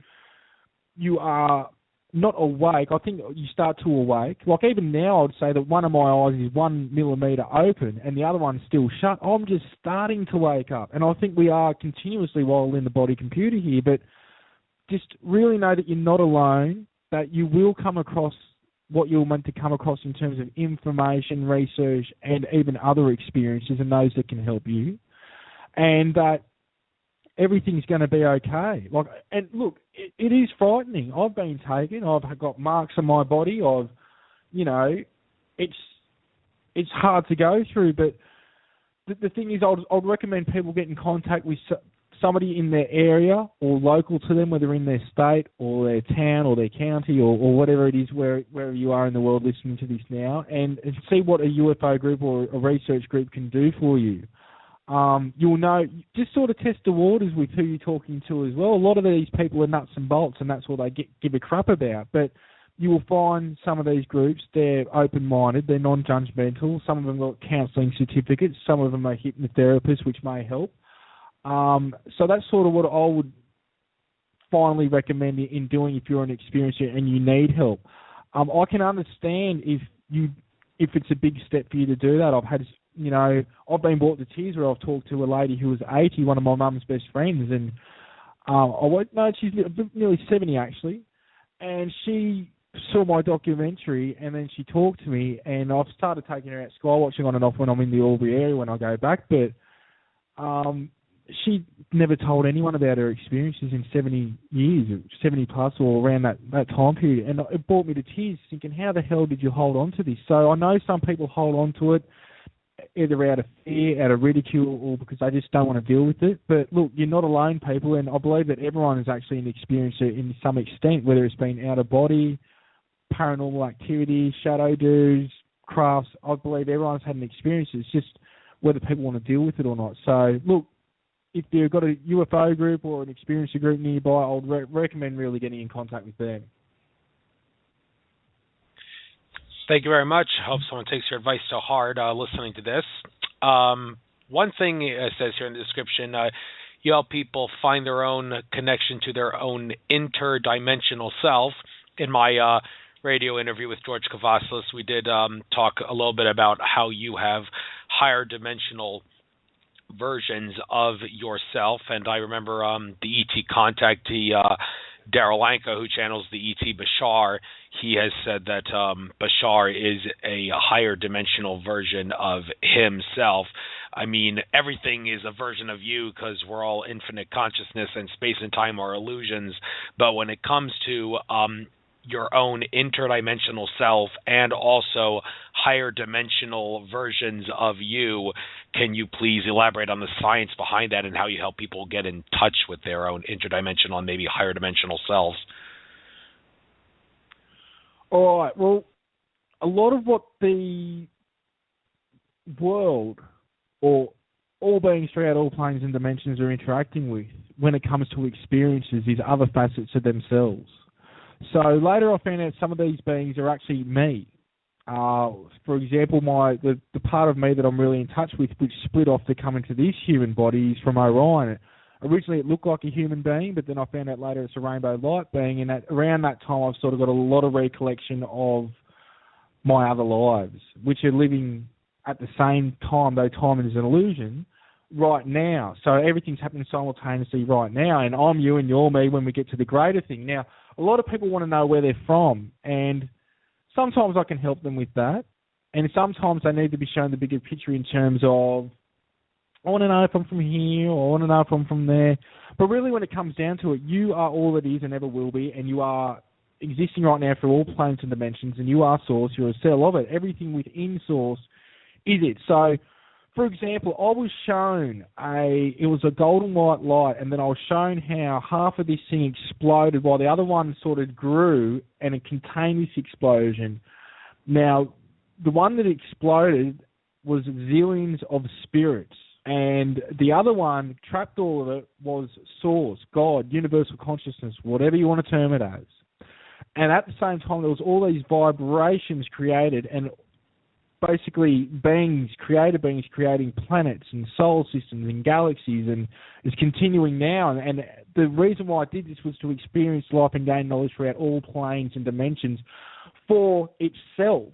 are not awake, I think you start to awake. Like even now, I'd say that one of my eyes is 1 millimetre open and the other one's still shut. I'm just starting to wake up. And I think we are continuously while in the body computer here, but just really know that you're not alone, that you will come across what you're meant to come across in terms of information, research, and even other experiences, and those that can help you, and that everything's going to be okay. Like, and look, it is frightening. I've been taken. I've got marks on my body. It's hard to go through. But the thing is, I'd recommend people get in contact with somebody in their area or local to them, whether in their state or their town or their county or whatever it is, wherever you are in the world listening to this now, and see what a UFO group or a research group can do for you. You'll know, just sort of test the waters with who you're talking to as well. A lot of these people are nuts and bolts, and that's what they give a crap about. But you will find some of these groups, they're open-minded, they're non-judgmental. Some of them got counselling certificates. Some of them are hypnotherapists, which may help. So that's sort of what I would finally recommend in doing if you're an experiencer and you need help. I can understand if it's a big step for you to do that. I've been brought to tears where I've talked to a lady who was 80, one of my mum's best friends, and she's nearly 70 actually, and she saw my documentary and then she talked to me, and I've started taking her out sky watching on and off when I'm in the Albury area when I go back, but she never told anyone about her experiences in 70 years, 70 plus, or around that time period. And it brought me to tears, thinking, how the hell did you hold on to this? So I know some people hold on to it either out of fear, out of ridicule, or because they just don't want to deal with it. But look, you're not alone, people, and I believe that everyone is actually an experiencer in some extent, whether it's been out of body, paranormal activity, shadow dudes, crafts. I believe everyone's had an experience. It's just whether people want to deal with it or not. So look, if you've got a UFO group or an experiencer group nearby, I would recommend really getting in contact with them. Thank you very much. I hope someone takes your advice to heart listening to this. One thing it says here in the description, you help people find their own connection to their own interdimensional self. In my radio interview with George Cavassos, we did talk a little bit about how you have higher dimensional versions of yourself, and I remember the ET Contactee, Daryl Anka, who channels the ET Bashar, he has said that Bashar is a higher dimensional version of himself. I mean, everything is a version of you because we're all infinite consciousness and space and time are illusions, but when it comes to your own interdimensional self and also higher dimensional versions of you, can you please elaborate on the science behind that and how you help people get in touch with their own interdimensional and maybe higher dimensional selves? All right. Well, a lot of what the world or all beings throughout all planes and dimensions are interacting with when it comes to experiences is other facets of themselves. So later I found out some of these beings are actually me. For example, the part of me that I'm really in touch with, which split off to come into this human body, is from Orion. Originally it looked like a human being, but then I found out later it's a rainbow light being, and around that time I've sort of got a lot of recollection of my other lives, which are living at the same time, though time is an illusion, right now. So everything's happening simultaneously right now, and I'm you and you're me when we get to the greater thing. Now, a lot of people want to know where they're from, and sometimes I can help them with that, and sometimes they need to be shown the bigger picture in terms of, I want to know if I'm from here, or I want to know if I'm from there. But really, when it comes down to it, you are all that is and ever will be, and you are existing right now through all planes and dimensions, and you are Source. You're a cell of it. Everything within Source is it. So, for example, I was shown it was a golden white light, and then I was shown how half of this thing exploded while the other one sort of grew, and it contained this explosion. Now, the one that exploded was zillions of spirits, and the other one, trapped all of it, was Source, God, universal consciousness, whatever you want to term it as. And at the same time, there was all these vibrations created, and basically creator beings creating planets and solar systems and galaxies, and is continuing now. And the reason why I did this was to experience life and gain knowledge throughout all planes and dimensions for itself.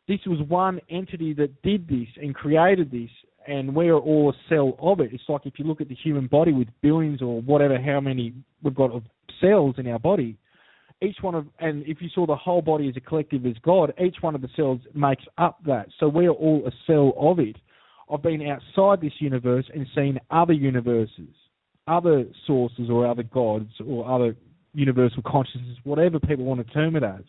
This was one entity that did this and created this, and we're all a cell of it. It's like if you look at the human body with billions or whatever, how many we've got of cells in our body, each one of, and if you saw the whole body as a collective as God, each one of the cells makes up that. So we're all a cell of it. I've been outside this universe and seen other universes, other sources or other gods or other universal consciousness, whatever people want to term it as.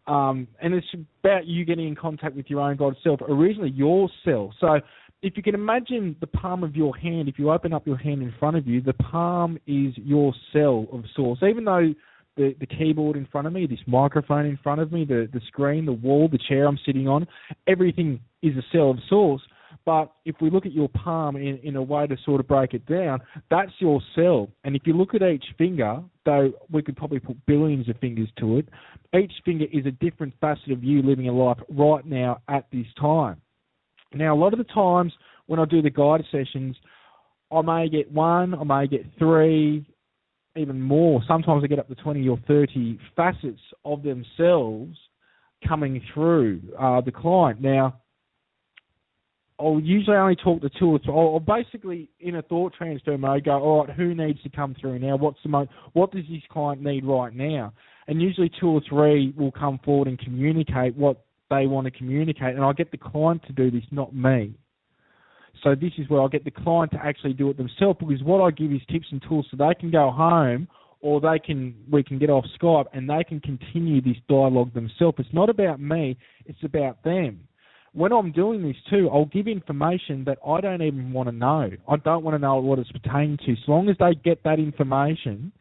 And it's about you getting in contact with your own God self, originally your self. So if you can imagine the palm of your hand, if you open up your hand in front of you, the palm is your cell of Source. Even though the keyboard in front of me, this microphone in front of me, the screen, the wall, the chair I'm sitting on, everything is a cell of Source. But if we look at your palm in a way to sort of break it down, that's your cell. And if you look at each finger, though we could probably put billions of fingers to it, each finger is a different facet of you living a life right now at this time. Now, a lot of the times when I do the guided sessions, I may get one, I may get three, even more. Sometimes I get up to 20 or 30 facets of themselves coming through the client. Now, I'll usually only talk to two or three. I'll basically, in a thought transfer mode, go, all right, who needs to come through now? What does this client need right now? And usually two or three will come forward and communicate what they want to communicate. And I get the client to do this, not me. So this is where I get the client to actually do it themselves, because what I give is tips and tools so they can go home, or we can get off Skype and they can continue this dialogue themselves. It's not about me, it's about them. When I'm doing this too, I'll give information that I don't even want to know. I don't want to know what it's pertaining to. So long as they get that information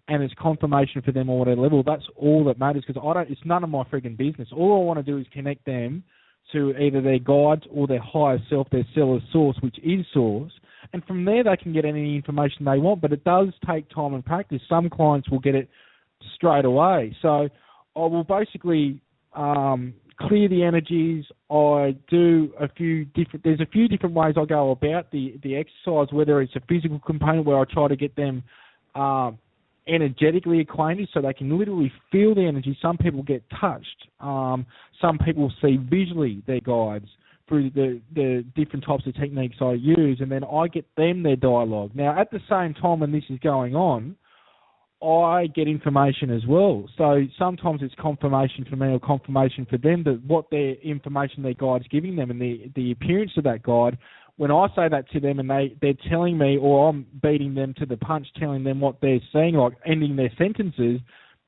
and it's confirmation for them on whatever level, that's all that matters, because it's none of my frigging business. All I want to do is connect them to either their guides or their higher self, their cell of Source, which is Source. And from there, they can get any information they want, but it does take time and practice. Some clients will get it straight away. So I will basically clear the energies. I do there's a few different ways I go about the exercise, whether it's a physical component where I try to get them energetically acquainted so they can literally feel the energy. Some people get touched. Some people see visually their guides through the different types of techniques I use, and then I get them their dialogue. Now, at the same time when this is going on, I get information as well. So sometimes it's confirmation for me or confirmation for them that what their information their guide's giving them and the appearance of that guide. When I say that to them and they're telling me, or I'm beating them to the punch, telling them what they're saying, like ending their sentences,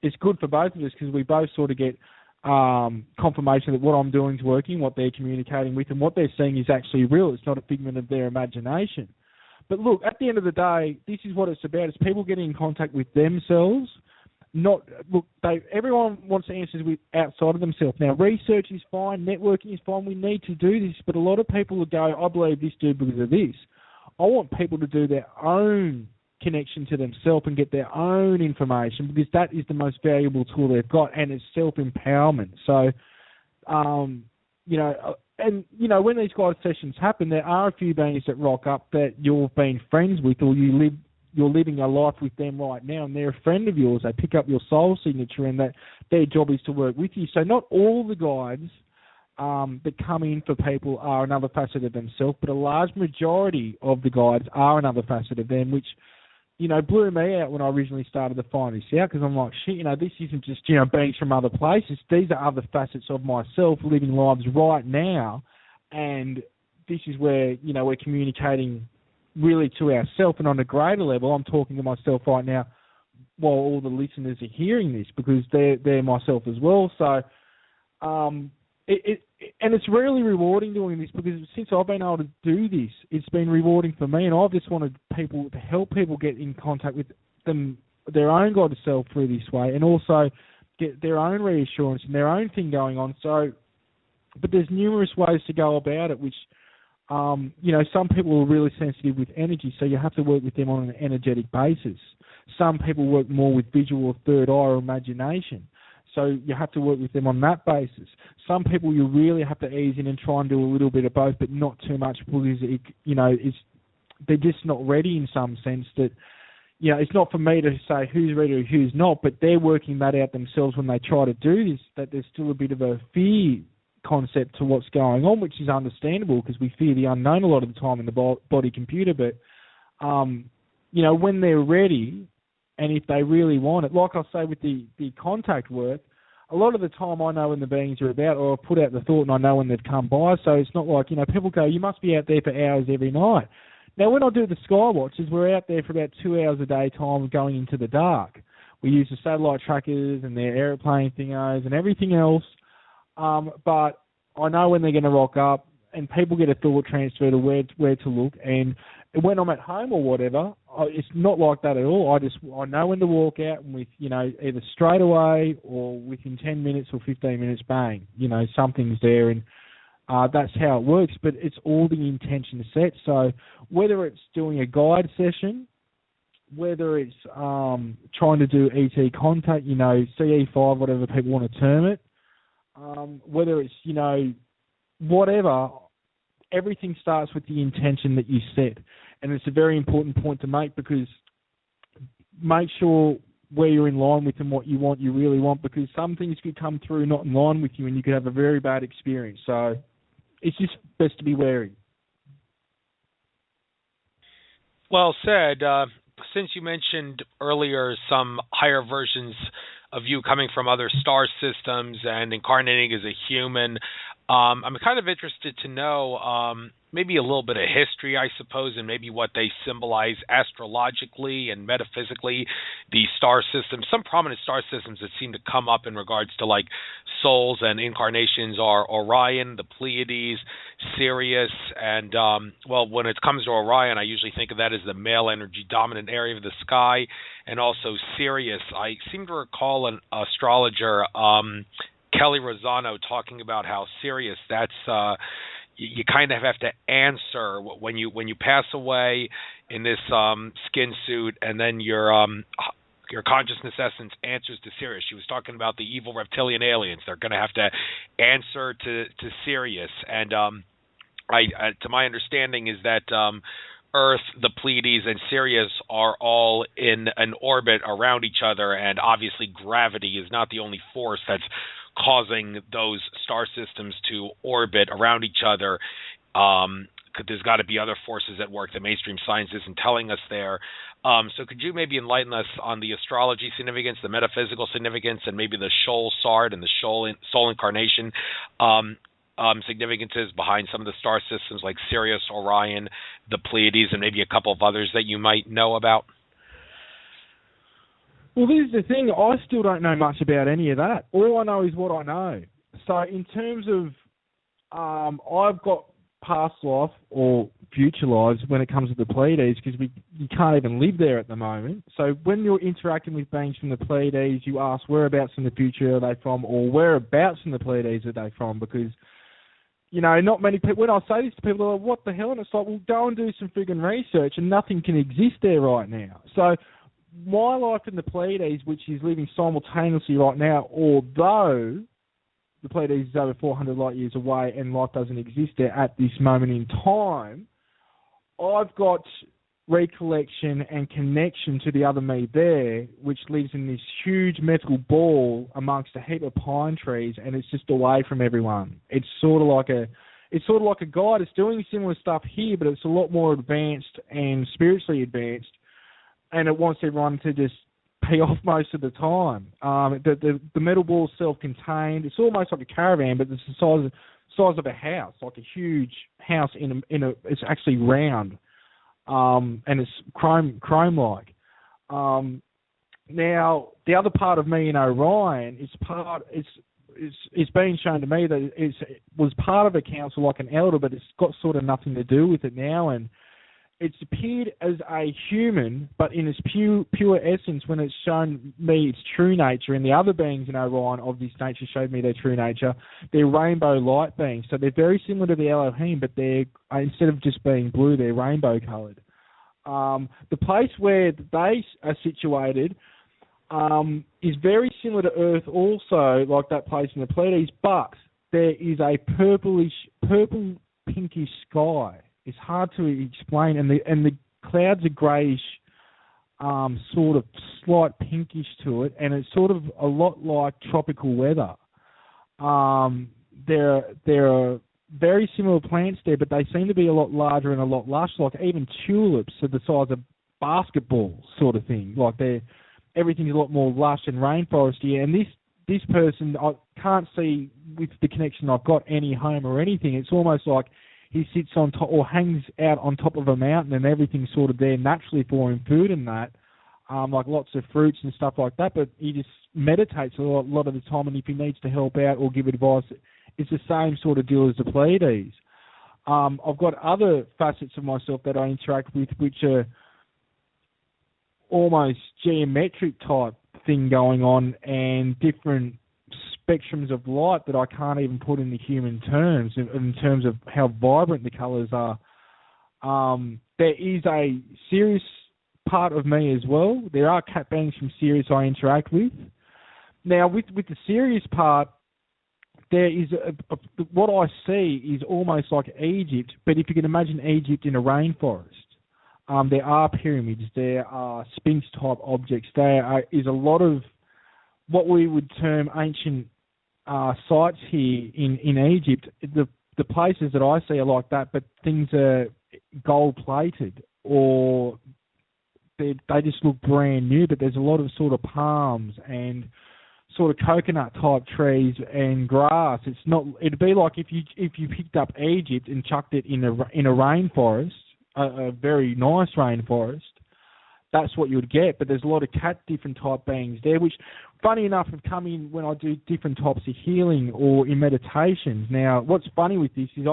it's good for both of us because we both sort of get confirmation that what I'm doing is working, what they're communicating with, and what they're saying is actually real. It's not a figment of their imagination. But look, at the end of the day, this is what it's about. It's people getting in contact with themselves. Everyone wants answers outside of themselves. Now, research is fine, networking is fine. We need to do this, but a lot of people will go, I believe this dude because of this. I want people to do their own connection to themselves and get their own information because that is the most valuable tool they've got, and it's self-empowerment. So, when these guide sessions happen, there are a few beings that rock up that you've been friends with, or you're living a life with them right now, and they're a friend of yours. They pick up your soul signature, and that their job is to work with you. So not all the guides that come in for people are another facet of themselves, but a large majority of the guides are another facet of them, which, blew me out when I originally started to find this out, because I'm like, shit, this isn't just, beings from other places. These are other facets of myself living lives right now, and this is where, we're communicating really to ourselves, and on a greater level, I'm talking to myself right now while all the listeners are hearing this, because they're myself as well. So, and it's really rewarding doing this, because since I've been able to do this, it's been rewarding for me, and I've just wanted people to help people get in contact with their own God self through this way, and also get their own reassurance and their own thing going on. So, but there's numerous ways to go about it, which, some people are really sensitive with energy, so you have to work with them on an energetic basis. Some people work more with visual or third eye or imagination. So you have to work with them on that basis. Some people you really have to ease in and try and do a little bit of both, but not too much, because they're just not ready in some sense. That it's not for me to say who's ready or who's not, but they're working that out themselves when they try to do this. That there's still a bit of a fear concept to what's going on, which is understandable because we fear the unknown a lot of the time in the body computer. But when they're ready, and if they really want it, like I say with the contact work, a lot of the time I know when the beings are about, or I put out the thought and I know when they've come by. So it's not like, people go, you must be out there for hours every night. Now, when I do the sky watches, we're out there for about 2 hours a day time going into the dark. We use the satellite trackers and their aeroplane thingos and everything else. But I know when they're going to rock up, and people get a thought transfer to where to look. And when I'm at home or whatever, it's not like that at all. I know when to walk out, and with, either straight away or within 10 minutes or 15 minutes, bang, something's there, and that's how it works. But it's all the intention set. So whether it's doing a guide session, whether it's trying to do ET contact, CE5, whatever people want to term it, whether it's, whatever, everything starts with the intention that you set. And it's a very important point to make, because make sure where you're in line with and what you want, you really want, because some things could come through not in line with you and you could have a very bad experience. So it's just best to be wary. Well said. Since you mentioned earlier some higher versions of you coming from other star systems and incarnating as a human, I'm kind of interested to know maybe a little bit of history, I suppose, and maybe what they symbolize astrologically and metaphysically, the star systems. Some prominent star systems that seem to come up in regards to like souls and incarnations are Orion, the Pleiades, Sirius, and when it comes to Orion, I usually think of that as the male energy dominant area of the sky, and also Sirius. I seem to recall an astrologer, Kelly Rosano, talking about how Sirius, that's you kind of have to answer when you pass away in this skin suit, and then you're your consciousness essence answers to Sirius. She was talking about the evil reptilian aliens. They're going to have to answer to Sirius. And to my understanding is that Earth, the Pleiades, and Sirius are all in an orbit around each other, and obviously gravity is not the only force that's causing those star systems to orbit around each other. There's got to be other forces at work that mainstream science isn't telling us there. So could you maybe enlighten us on the astrology significance, the metaphysical significance, and maybe the Shoal Sard and the soul incarnation significances behind some of the star systems like Sirius, Orion, the Pleiades, and maybe a couple of others that you might know about? Well, this is the thing. I still don't know much about any of that. All I know is what I know. So in terms of, I've got past life or future lives when it comes to the Pleiades, because you can't even live there at the moment. So when you're interacting with beings from the Pleiades, you ask whereabouts in the future are they from, or whereabouts in the Pleiades are they from, because not many people, when I say this to people, they're like, what the hell? And it's like, well, go and do some friggin' research, and nothing can exist there right now. So my life in the Pleiades, which is living simultaneously right now, although the Pleiades is over 400 light years away and life doesn't exist there at this moment in time, I've got recollection and connection to the other me there, which lives in this huge metal ball amongst a heap of pine trees, and it's just away from everyone. It's sort of like a guide. It's doing similar stuff here, but it's a lot more advanced and spiritually advanced, and it wants everyone to just pay off most of the time. The metal ball is self-contained. It's almost like a caravan, but it's the size of a house, like a huge house in a. It's actually round. And it's chrome-like. Now, the other part of me in Orion it's been shown to me that it was part of a council like an elder, but it's got sort of nothing to do with it now, and it's appeared as a human, but in its pure essence, when it's shown me its true nature, and the other beings in Orion of this nature showed me their true nature, they're rainbow light beings. So they're very similar to the Elohim, but they're, instead of just being blue, they're rainbow coloured. The place where they are situated is very similar to Earth also, like that place in the Pleiades, but there is a purple pinkish sky. It's hard to explain, and the clouds are greyish, sort of slight pinkish to it, and it's sort of a lot like tropical weather. There are very similar plants there, but they seem to be a lot larger and a lot lush. Like even tulips are the size of basketballs, sort of thing. Like everything's a lot more lush and rainforesty. And this person, I can't see with the connection I've got any home or anything. It's almost like he sits on top or hangs out on top of a mountain, and everything's sort of there naturally for him, food and that, like lots of fruits and stuff like that. But he just meditates a lot of the time, and if he needs to help out or give advice, it's the same sort of deal as the Pleiades. I've got other facets of myself that I interact with, which are almost geometric type thing going on, and different spectrums of light that I can't even put into human terms in terms of how vibrant the colours are. There is a Sirius part of me as well. There are cat beings from Sirius I interact with. Now, with the Sirius part, there is what I see is almost like Egypt, but if you can imagine Egypt in a rainforest. There are pyramids, there are Sphinx-type objects, there is a lot of what we would term ancient sites here in Egypt. The places that I see are like that, but things are gold-plated, or they just look brand new, but there's a lot of sort of palms and sort of coconut-type trees and grass. It'd be like if you picked up Egypt and chucked it in a rainforest, a very nice rainforest, that's what you would get. But there's a lot of different type beings there, which, funny enough, have come in when I do different types of healing or in meditations. Now, what's funny with this is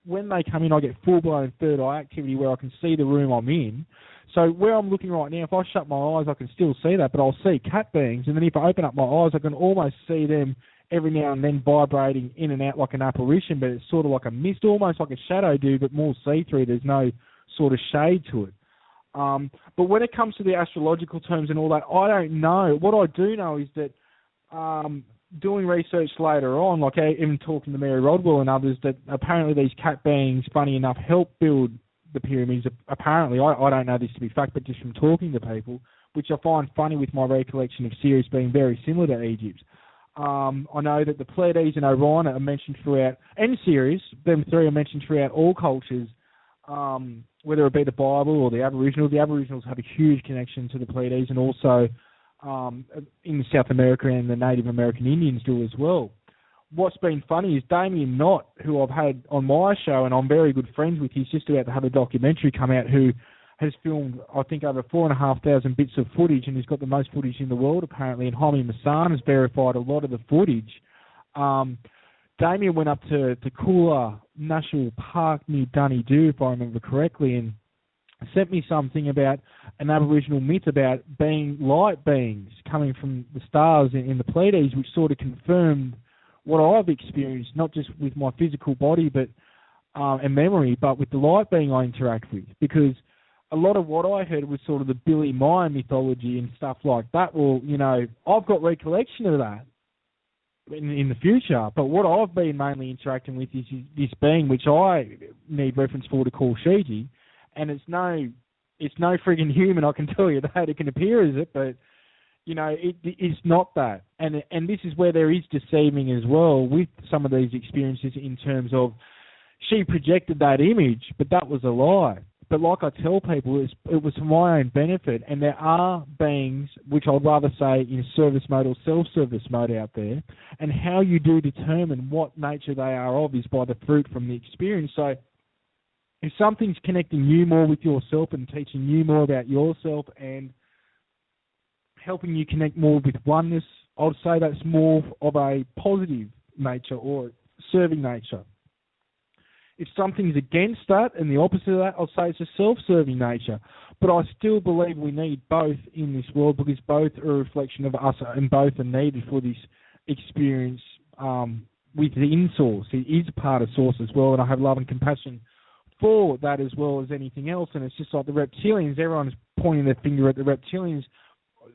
when they come in, I get full-blown third eye activity where I can see the room I'm in. So where I'm looking right now, if I shut my eyes, I can still see that, but I'll see cat beings. And then if I open up my eyes, I can almost see them every now and then vibrating in and out like an apparition, but it's sort of like a mist, almost like a shadow do, but more see-through. There's no sort of shade to it. But when it comes to the astrological terms and all that, I don't know. What I do know is that doing research later on, like even talking to Mary Rodwell and others, that apparently these cat beings, funny enough, helped build the pyramids. Apparently, I don't know this to be fact, but just from talking to people, which I find funny with my recollection of Sirius being very similar to Egypt. I know that the Pleiades and Orion are mentioned throughout, and Sirius, them three are mentioned throughout all cultures, whether it be the Bible or the Aboriginals. The Aboriginals have a huge connection to the Pleiades, and also in South America and the Native American Indians do as well. What's been funny is Damien Knott, who I've had on my show and I'm very good friends with, he's just about to have a documentary come out, who has filmed, I think, over 4,500 bits of footage, and he's got the most footage in the world, apparently, and Jaime Maussan has verified a lot of the footage. Damien went up to Kula National Park near Dunedoo, if I remember correctly, and sent me something about an Aboriginal myth about being light beings coming from the stars in the Pleiades, which sort of confirmed what I've experienced, not just with my physical body but and memory, but with the light being I interact with. Because a lot of what I heard was sort of the Billy Maya mythology and stuff like that. Well, you know, I've got recollection of that in the future, but what I've been mainly interacting with is this being, which I need reference for to call Shiji, and it's no friggin' human, I can tell you that. It can appear as it, but you know, it's not that. And this is where there is deceiving as well with some of these experiences, in terms of she projected that image, but that was a lie. But like I tell people, it was for my own benefit, and there are beings, which I'd rather say in service mode or self-service mode out there, and how you do determine what nature they are of is by the fruit from the experience. So if something's connecting you more with yourself and teaching you more about yourself and helping you connect more with oneness, I'd say that's more of a positive nature or serving nature. If something's against that and the opposite of that, I'll say it's a self-serving nature. But I still believe we need both in this world, because both are a reflection of us and both are needed for this experience with the in-source. It is part of source as well, and I have love and compassion for that as well as anything else. And it's just like the reptilians, everyone's pointing their finger at the reptilians.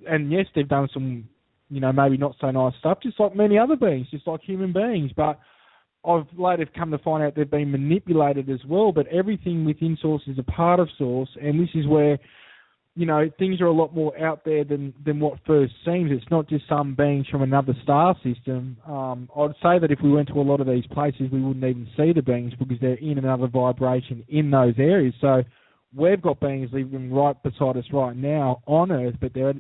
And yes, they've done some, you know, maybe not so nice stuff, just like many other beings, just like human beings. But I've later come to find out they've been manipulated as well. But everything within Source is a part of Source, and this is where, you know, things are a lot more out there than what first seems. It's not just some beings from another star system. I'd say that if we went to a lot of these places, we wouldn't even see the beings, because they're in another vibration in those areas. So we've got beings living right beside us right now on Earth, but they're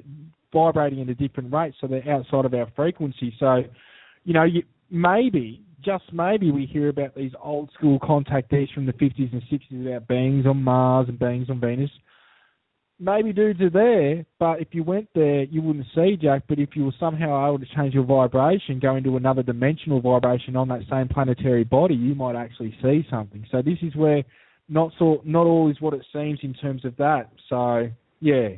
vibrating at a different rate, so they're outside of our frequency. So, you know, maybe, just maybe, we hear about these old school contactees from the 50s and 60s about beings on Mars and beings on Venus. Maybe dudes are there, but if you went there, you wouldn't see Jack. But if you were somehow able to change your vibration, go into another dimensional vibration on that same planetary body, you might actually see something. So this is where not all is what it seems in terms of that. So, yeah.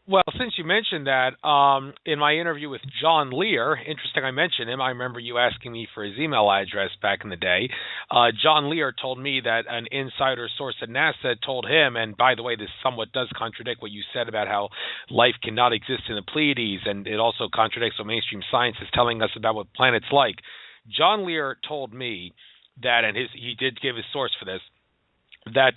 Well, since you mentioned that, in my interview with John Lear, interesting I mentioned him, I remember you asking me for his email address back in the day. John Lear told me that an insider source at NASA told him, and by the way, this somewhat does contradict what you said about how life cannot exist in the Pleiades, and it also contradicts what mainstream science is telling us about what planets like. John Lear told me that, and he did give his source for this, that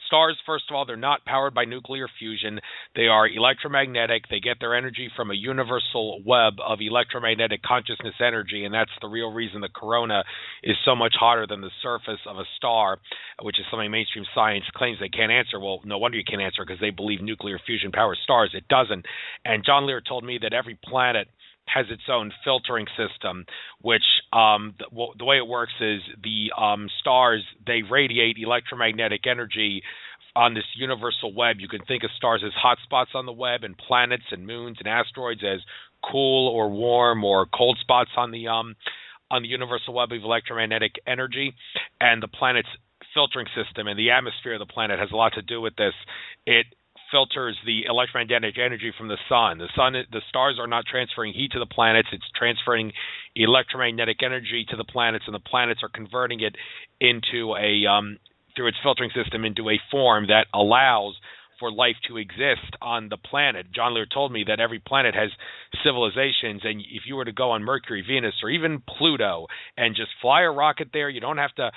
stars, first of all, they're not powered by nuclear fusion. They are electromagnetic. They get their energy from a universal web of electromagnetic consciousness energy, and that's the real reason the corona is so much hotter than the surface of a star, which is something mainstream science claims they can't answer. Well, no wonder you can't answer, because they believe nuclear fusion powers stars. It doesn't. And John Lear told me that every planet has its own filtering system, which the way it works is the stars, they radiate electromagnetic energy on this universal web. You can think of stars as hot spots on the web, and planets and moons and asteroids as cool or warm or cold spots on the universal web of electromagnetic energy. And the planet's filtering system and the atmosphere of the planet has a lot to do with this. It filters the electromagnetic energy from the sun. The stars are not transferring heat to the planets. It's transferring electromagnetic energy to the planets, and the planets are converting it into a through its filtering system into a form that allows for life to exist on the planet. John Lear told me that every planet has civilizations, and if you were to go on Mercury, Venus, or even Pluto and just fly a rocket there, you don't have to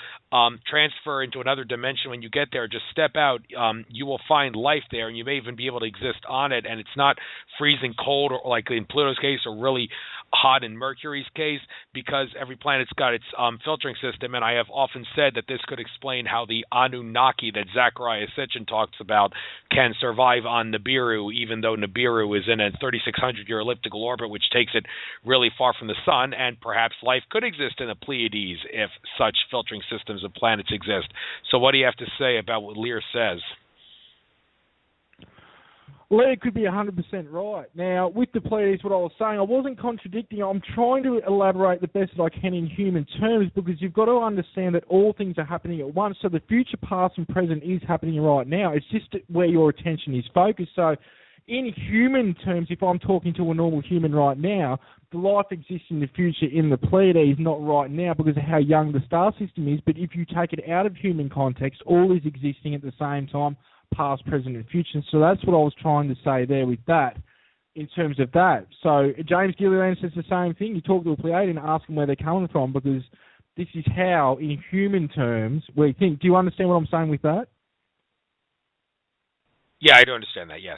transfer into another dimension when you get there. Just step out. You will find life there, and you may even be able to exist on it, and it's not freezing cold, or like in Pluto's case, or really hot in Mercury's case, because every planet's got its filtering system. And I have often said that this could explain how the Anunnaki that Zecharia Sitchin talks about can survive on Nibiru, even though Nibiru is in a 3,600-year elliptical orbit, which takes it really far from the sun, and perhaps life could exist in the Pleiades if such filtering systems of planets exist. So what do you have to say about what Lear says? Lear could be 100% right. Now, with the Pleiades, what I was saying, I wasn't contradicting. I'm trying to elaborate the best that I can in human terms, because you've got to understand that all things are happening at once. So the future, past, and present is happening right now. It's just where your attention is focused. So in human terms, if I'm talking to a normal human right now, the life exists in the future in the Pleiades, not right now because of how young the star system is. But if you take it out of human context, all is existing at the same time, past, present, and future. So that's what I was trying to say there with that, in terms of that. So James Gilliland says the same thing. You talk to a Pleiadian and ask them where they're coming from, because this is how, in human terms, we think. Do you understand what I'm saying with that? Yeah, I do understand that, yes.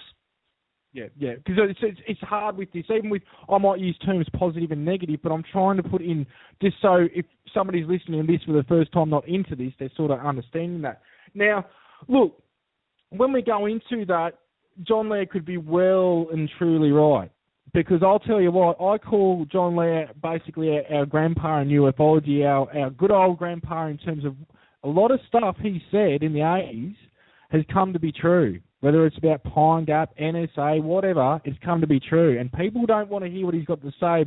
Yeah, because it's hard with this. Even with, I might use terms positive and negative, but I'm trying to put in, just so if somebody's listening to this for the first time, not into this, they're sort of understanding that. Now, look, when we go into that, John Lear could be well and truly right, because I'll tell you what, I call John Lear basically our grandpa in ufology, our good old grandpa, in terms of a lot of stuff he said in the 80s has come to be true. Whether it's about Pine Gap, NSA, whatever, it's come to be true. And people don't want to hear what he's got to say,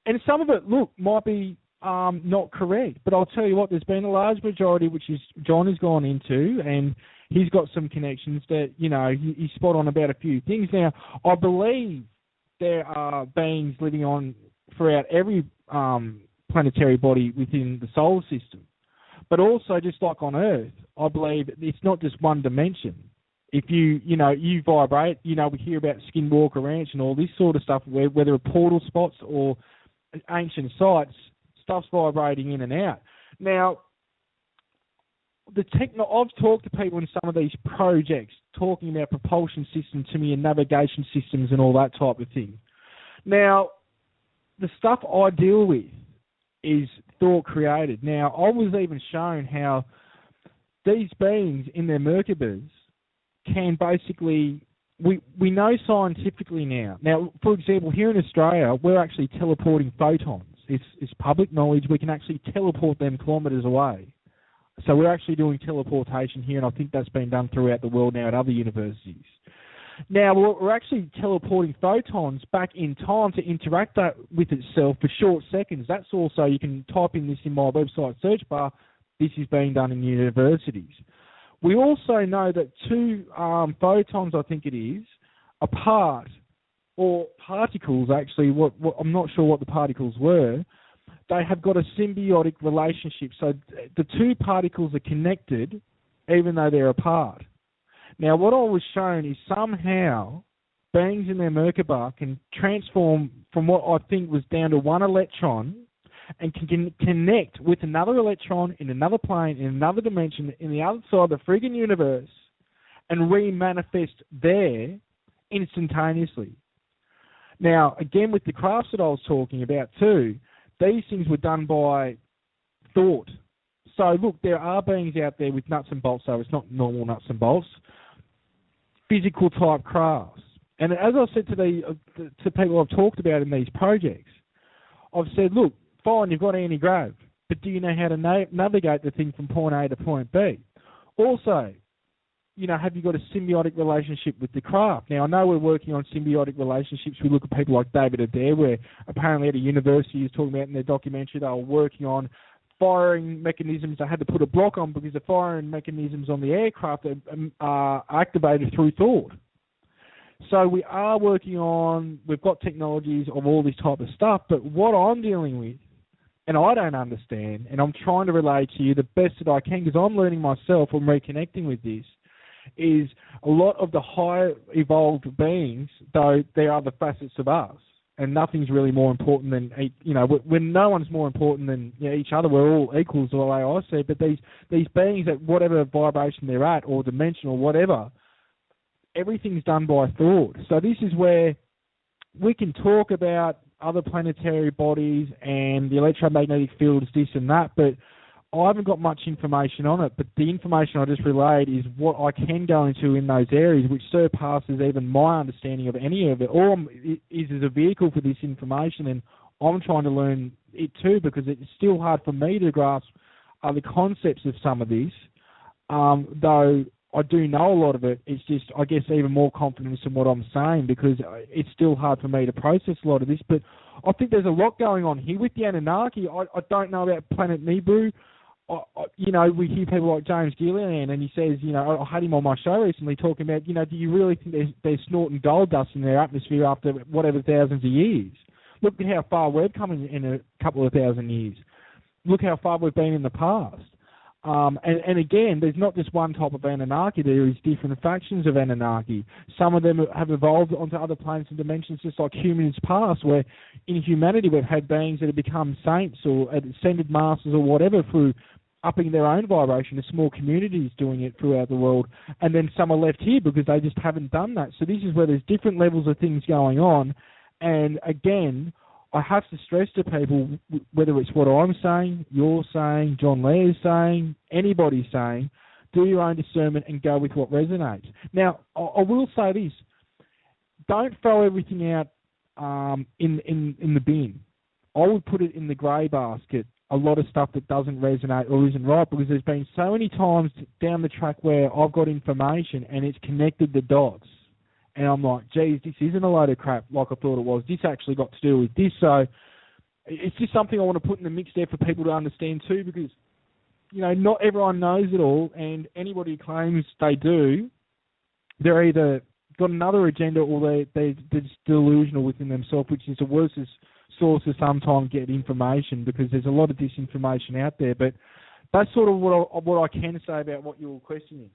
and some of it, look, might be not correct. But I'll tell you what, there's been a large majority, which is John has gone into, and he's got some connections that, he's spot on about a few things. Now, I believe there are beings living on throughout every planetary body within the solar system. But also, just like on Earth, I believe it's not just one dimension. If you vibrate, we hear about Skinwalker Ranch and all this sort of stuff, whether it's portal spots or ancient sites, stuff's vibrating in and out. Now, I've talked to people in some of these projects talking about propulsion systems to me and navigation systems and all that type of thing. Now, the stuff I deal with is thought created. Now, I was even shown how these beings in their Merkabahs can basically, we know scientifically now. Now, for example, here in Australia, we're actually teleporting photons. It's public knowledge. We can actually teleport them kilometres away. So we're actually doing teleportation here, and I think that's been done throughout the world now at other universities. Now, we're actually teleporting photons back in time to interact with itself for short seconds. That's also, you can type in this in my website search bar, this is being done in universities. We also know that two photons, I think it is, apart, or particles actually, what I'm not sure what the particles were, they have got a symbiotic relationship. So the two particles are connected even though they're apart. Now, what I was shown is somehow beings in their Merkabah can transform from what I think was down to one electron and can connect with another electron in another plane, in another dimension, in the other side of the friggin' universe, and re-manifest there instantaneously. Now, again, with the crafts that I was talking about too, these things were done by thought. So, look, there are beings out there with nuts and bolts, so it's not normal nuts and bolts, physical type crafts. And as I said to people I've talked about in these projects, I've said, look, fine, you've got anti-grav, but do you know how to navigate the thing from point A to point B? Also, have you got a symbiotic relationship with the craft? Now, I know we're working on symbiotic relationships. We look at people like David Adair, where apparently at a university he was talking about in their documentary, they were working on firing mechanisms. They had to put a block on because the firing mechanisms on the aircraft are activated through thought. So we are working on, we've got technologies of all this type of stuff, but what I'm dealing with and I don't understand, and I'm trying to relate to you the best that I can, because I'm learning myself and reconnecting with this, is a lot of the higher evolved beings, though they are the facets of us, and nothing's really more important than, when no one's more important than each other, we're all equals the way I see it, but these beings at whatever vibration they're at, or dimension or whatever, everything's done by thought. So this is where we can talk about other planetary bodies and the electromagnetic fields, this and that, but I haven't got much information on it. But the information I just relayed is what I can go into in those areas, which surpasses even my understanding of any of it. All is a vehicle for this information, and I'm trying to learn it too, because it's still hard for me to grasp the concepts of some of this, though I do know a lot of it. It's just, I guess, even more confidence in what I'm saying, because it's still hard for me to process a lot of this. But I think there's a lot going on here with the Anunnaki. I don't know about Planet Nibiru. We hear people like James Gillian, and he says, I had him on my show recently talking about, do you really think they're snorting gold dust in their atmosphere after whatever thousands of years? Look at how far we've come in a couple of thousand years. Look how far we've been in the past. And again, there's not just one type of Anunnaki. There is different factions of Anunnaki. Some of them have evolved onto other planes and dimensions, just like humans past, where in humanity we've had beings that have become saints or ascended masters or whatever through upping their own vibration. There's small communities doing it throughout the world. And then some are left here because they just haven't done that. So this is where there's different levels of things going on. And again, I have to stress to people, whether it's what I'm saying, you're saying, John Lee is saying, anybody's saying, do your own discernment and go with what resonates. Now, I will say this: don't throw everything out in the bin. I would put it in the grey basket, a lot of stuff that doesn't resonate or isn't right, because there's been so many times down the track where I've got information and it's connected the dots. And I'm like, geez, this isn't a load of crap like I thought it was. This actually got to do with this. So it's just something I want to put in the mix there for people to understand too, because, not everyone knows it all, and anybody who claims they do, they're either got another agenda or they're just delusional within themselves, which is the worst source to sometimes get information, because there's a lot of disinformation out there. But that's sort of what I can say about what you were questioning.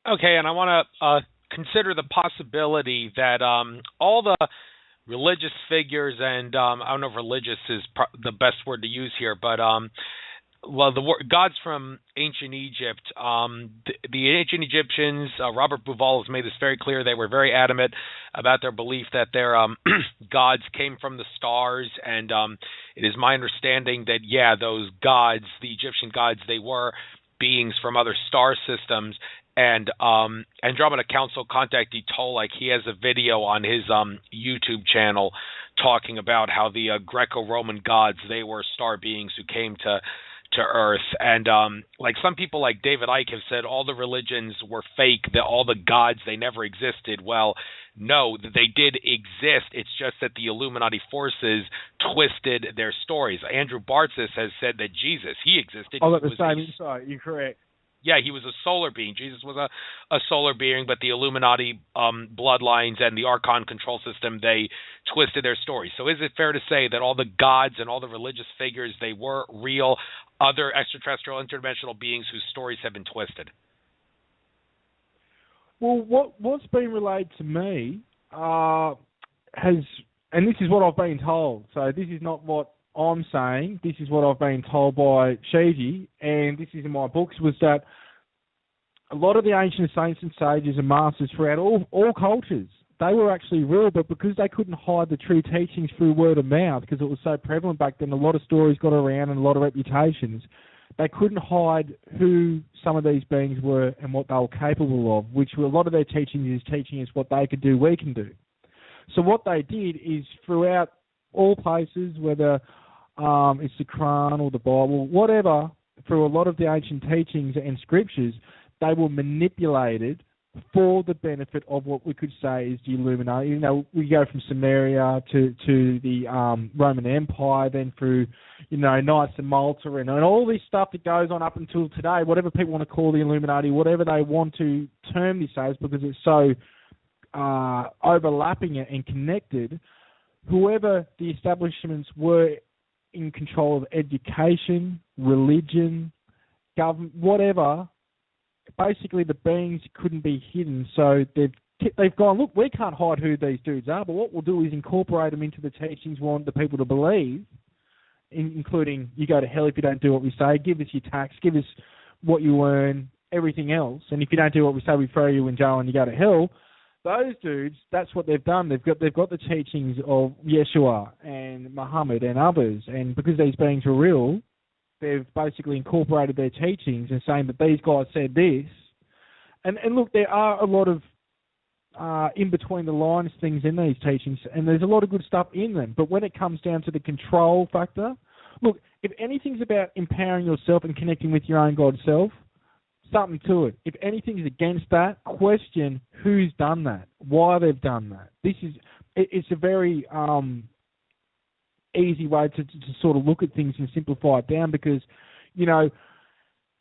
Okay, and I want to consider the possibility that all the religious figures, and I don't know if religious is the best word to use here, but the gods from ancient Egypt, the ancient Egyptians, Robert Bauval has made this very clear. They were very adamant about their belief that their gods came from the stars, and it is my understanding that, those gods, the Egyptian gods, they were beings from other star systems. And Andromeda Council Contactee Tolek, he has a video on his YouTube channel talking about how the Greco-Roman gods, they were star beings who came to Earth. And like some people like David Icke have said, all the religions were fake, that all the gods, they never existed. Well, no, they did exist. It's just that the Illuminati forces twisted their stories. Andrew Bartzis has said that Jesus, he existed. I've got the same insight. You're correct. Yeah, he was a solar being. Jesus was a solar being, but the Illuminati bloodlines and the Archon control system, they twisted their story. So is it fair to say that all the gods and all the religious figures, they were real, other extraterrestrial, interdimensional beings whose stories have been twisted? Well, what's been relayed to me has, and this is what I've been told, so this is not what I'm saying, this is what I've been told by Shiji, and this is in my books, was that a lot of the ancient saints and sages and masters throughout all cultures, they were actually real, but because they couldn't hide the true teachings through word of mouth, because it was so prevalent back then, a lot of stories got around and a lot of reputations, they couldn't hide who some of these beings were and what they were capable of, which a lot of their teachings is teaching us what they could do, we can do. So what they did is throughout all places, whether it's the Quran or the Bible, whatever, through a lot of the ancient teachings and scriptures, they were manipulated for the benefit of what we could say is the Illuminati. We go from Sumeria to the Roman Empire, then through, Knights of Malta and all this stuff that goes on up until today, whatever people want to call the Illuminati, whatever they want to term this as, because it's so overlapping and connected. Whoever the establishments were in control of education, religion, government, whatever. Basically, the beings couldn't be hidden, so they've gone, look, we can't hide who these dudes are, but what we'll do is incorporate them into the teachings we want the people to believe, including you go to hell if you don't do what we say, give us your tax, give us what you earn, everything else, and if you don't do what we say, we throw you in jail and you go to hell. Those dudes, that's what they've done. They've got the teachings of Yeshua and Muhammad and others, and because these beings are real, they've basically incorporated their teachings and saying that these guys said this. And look, there are a lot of in between the lines things in these teachings, and there's a lot of good stuff in them. But when it comes down to the control factor, look, if anything's about empowering yourself and connecting with your own God self, something to it. If anything's against that, question who's done that, why they've done that. It's a very easy way to sort of look at things and simplify it down, because, you know,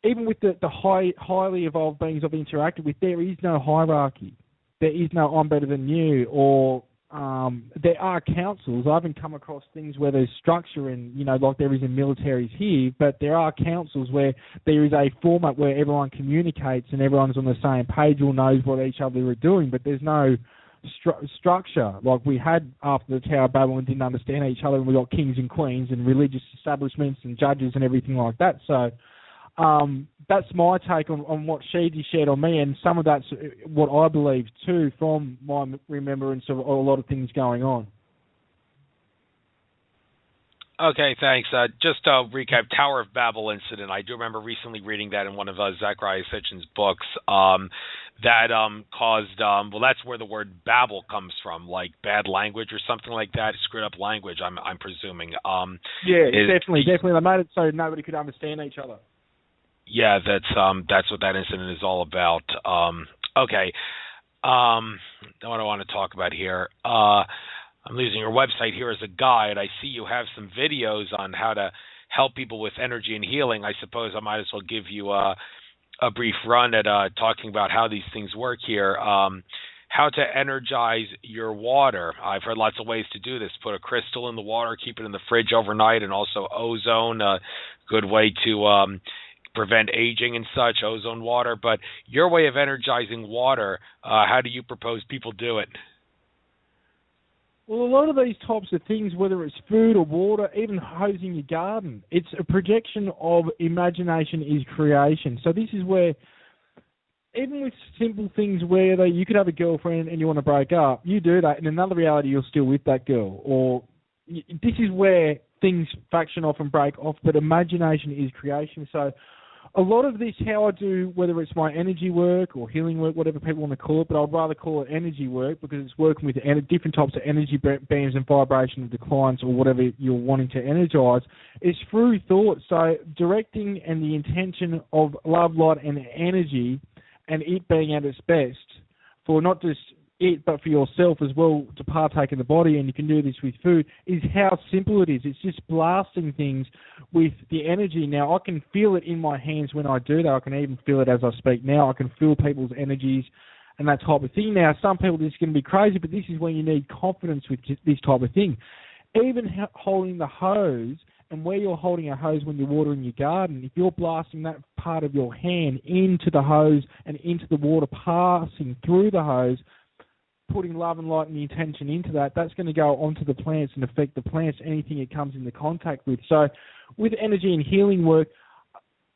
even with the highly evolved beings I've interacted with, there is no hierarchy. There is no I'm better than you, or there are councils. I haven't come across things where there's structure and, you know, like there is in militaries here, but there are councils where there is a format where everyone communicates and everyone's on the same page, all knows what each other are doing, but there's no structure like we had after the Tower of Babel and didn't understand each other, and we got kings and queens and religious establishments and judges and everything like that. So that's my take on what she shared on me, and some of that's what I believe too from my remembrance of a lot of things going on. Okay, thanks. Just to recap, Tower of Babel incident. I do remember recently reading that in one of Zachariah Sitchin's books. That caused. Well, that's where the word Babel comes from, like bad language or something like that, screwed up language. I'm presuming. Definitely. They made it so nobody could understand each other. Yeah, that's what that incident is all about. Okay. What I want to talk about here. I'm using your website here as a guide. I see you have some videos on how to help people with energy and healing. I suppose I might as well give you a brief run at talking about how these things work here. How to energize your water. I've heard lots of ways to do this. Put a crystal in the water, keep it in the fridge overnight, and also ozone, a good way to prevent aging and such, ozone water. But your way of energizing water, how do you propose people do it? Well, a lot of these types of things, whether it's food or water, even hosing your garden, it's a projection of imagination is creation. So this is where, even with simple things where you could have a girlfriend and you want to break up, you do that, in another reality you're still with that girl. Or this is where things faction off and break off, but imagination is creation. So a lot of this, how I do, whether it's my energy work or healing work, whatever people want to call it, but I'd rather call it energy work because it's working with different types of energy beams and vibration of the clients or whatever you're wanting to energize, is through thought. So directing and the intention of love, light, and energy, and it being at its best for not just it, but for yourself as well to partake in the body, and you can do this with food, is how simple it is. It's just blasting things with the energy. Now, I can feel it in my hands when I do that. I can even feel it as I speak now. I can feel people's energies and that type of thing. Now, some people, this is going to be crazy, but this is when you need confidence with this type of thing. Even holding the hose, and where you're holding a hose when you're watering your garden, if you're blasting that part of your hand into the hose and into the water passing through the hose, putting love and light and the intention into that, that's going to go onto the plants and affect the plants, anything it comes into contact with. So with energy and healing work,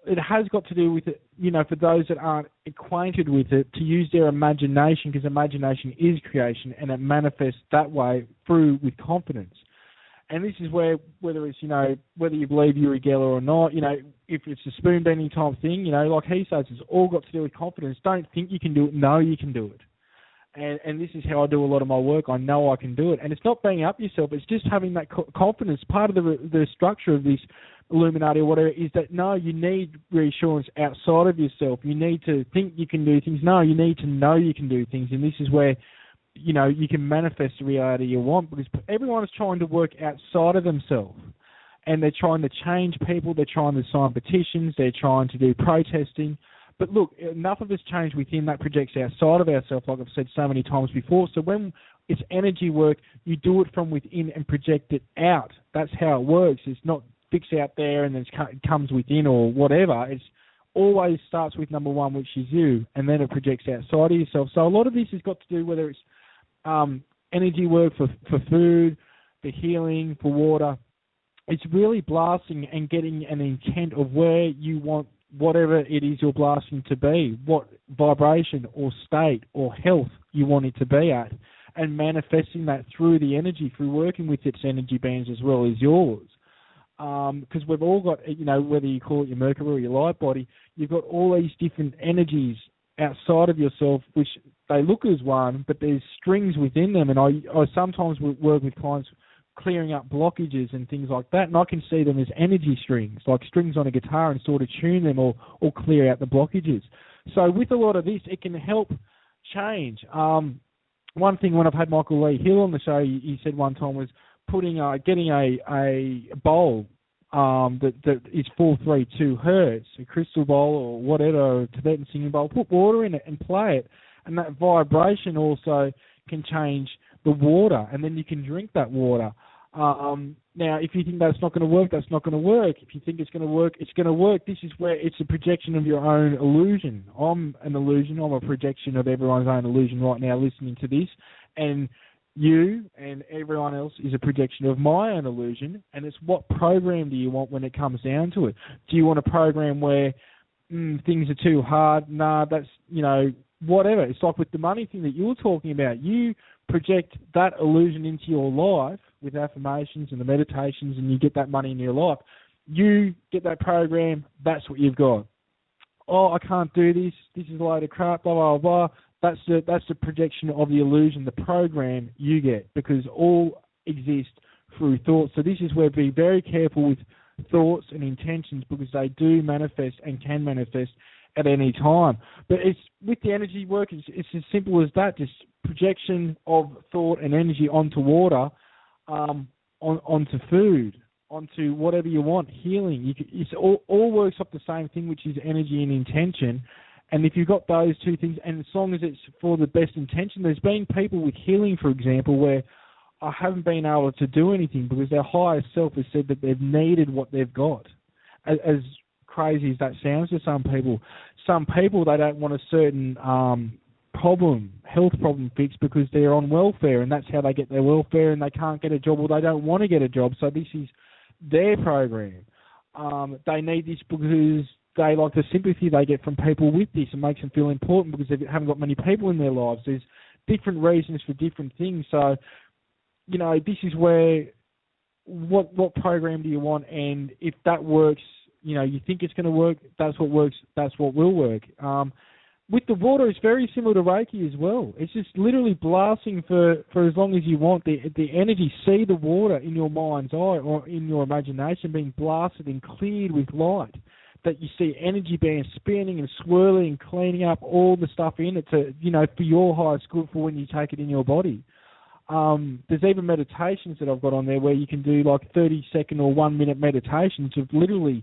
it has got to do with it, you know, for those that aren't acquainted with it, to use their imagination, because imagination is creation and it manifests that way through with confidence. And this is where, whether it's, you know, whether you believe Uri Geller or not, you know, if it's a spoon bending type thing, you know, like he says, it's all got to do with confidence. Don't think you can do it. No, you can do it. And this is how I do a lot of my work. I know I can do it. And it's not being up yourself. It's just having that confidence. Part of the structure of this Illuminati or whatever is that, no, you need reassurance outside of yourself. You need to think you can do things. No, you need to know you can do things. And this is where, you know, you can manifest the reality you want, because everyone is trying to work outside of themselves. And they're trying to change people. They're trying to sign petitions. They're trying to do protesting. But look, enough of us change within that projects outside of ourselves, like I've said so many times before. So when It's energy work. You do it from within and project it out. That's how it works. It's not fixed out there and then it comes within or whatever. It's always starts with number one, which is you, and then it projects outside of yourself. So a lot of this has got to do whether it's energy work for food, for healing, for water. It's really blasting and getting an intent of where you want whatever it is you're blasting to be, what vibration or state or health you want it to be at, and manifesting that through the energy, through working with its energy bands as well as yours. Because we've all got, whether you call it your Mercury or your light body, you've got all these different energies outside of yourself, which they look as one, but there's strings within them. And I sometimes work with clients clearing up blockages and things like that, and I can see them as energy strings, like strings on a guitar, and sort of tune them or clear out the blockages. So with a lot of this, it can help change. One thing when I've had Michael Lee Hill on the show, he said one time was getting a bowl that is 432 hertz, a crystal bowl or whatever, a Tibetan singing bowl, put water in it and play it, and that vibration also can change the water, and then you can drink that water. Now, if you think that's not going to work, that's not going to work. If you think it's going to work, it's going to work. This is where it's a projection of your own illusion. I'm an illusion. I'm a projection of everyone's own illusion right now listening to this. And you and everyone else is a projection of my own illusion. And it's what program do you want when it comes down to it? Do you want a program where things are too hard? Nah, that's, whatever. It's like with the money thing that you were talking about. You project that illusion into your life with affirmations and the meditations, and you get that money in your life. You get that program, that's what you've got. Oh, I can't do this. This is a load of crap, blah, blah, blah. That's the projection of the illusion, the program you get, because all exist through thoughts. So this is where be very careful with thoughts and intentions, because they do manifest and can manifest at any time. But it's with the energy work, it's as simple as that, just projection of thought and energy onto water, onto food, onto whatever you want, healing. It's all works off the same thing, which is energy and intention. And if you've got those two things, and as long as it's for the best intention, there's been people with healing, for example, where I haven't been able to do anything because their higher self has said that they've needed what they've got. As crazy as that sounds to some people, they don't want a certain health problem fixed because they're on welfare, and that's how they get their welfare, and they can't get a job or they don't want to get a job. So this is their program. They need this because they like the sympathy they get from people with this. It makes them feel important because they haven't got many people in their lives. There's different reasons for different things. So, this is where what program do you want? And if that works, you think it's going to work, that's what works, that's what will work. With the water, it's very similar to Reiki as well. It's just literally blasting for as long as you want. The energy, see the water in your mind's eye or in your imagination being blasted and cleared with light. That you see energy bands spinning and swirling and cleaning up all the stuff in it to, for your highest good for when you take it in your body. There's even meditations that I've got on there where you can do like 30-second or 1-minute meditations of literally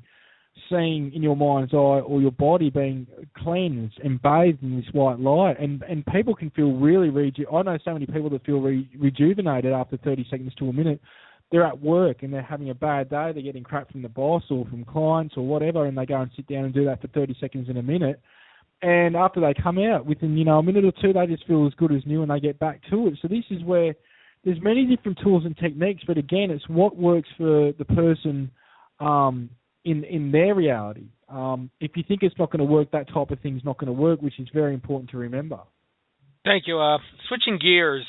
seeing in your mind's eye or your body being cleansed and bathed in this white light, and people can feel really I know so many people that feel rejuvenated after 30 seconds to a minute. They're at work and they're having a bad day, they're getting crap from the boss or from clients or whatever, and they go and sit down and do that for 30 seconds in a minute, and after they come out, within a minute or two, they just feel as good as new and they get back to it. So this is where there's many different tools and techniques, but again, it's what works for the person in their reality. If you think it's not going to work, that type of thing's not going to work, which is very important to remember. Thank you. Switching gears,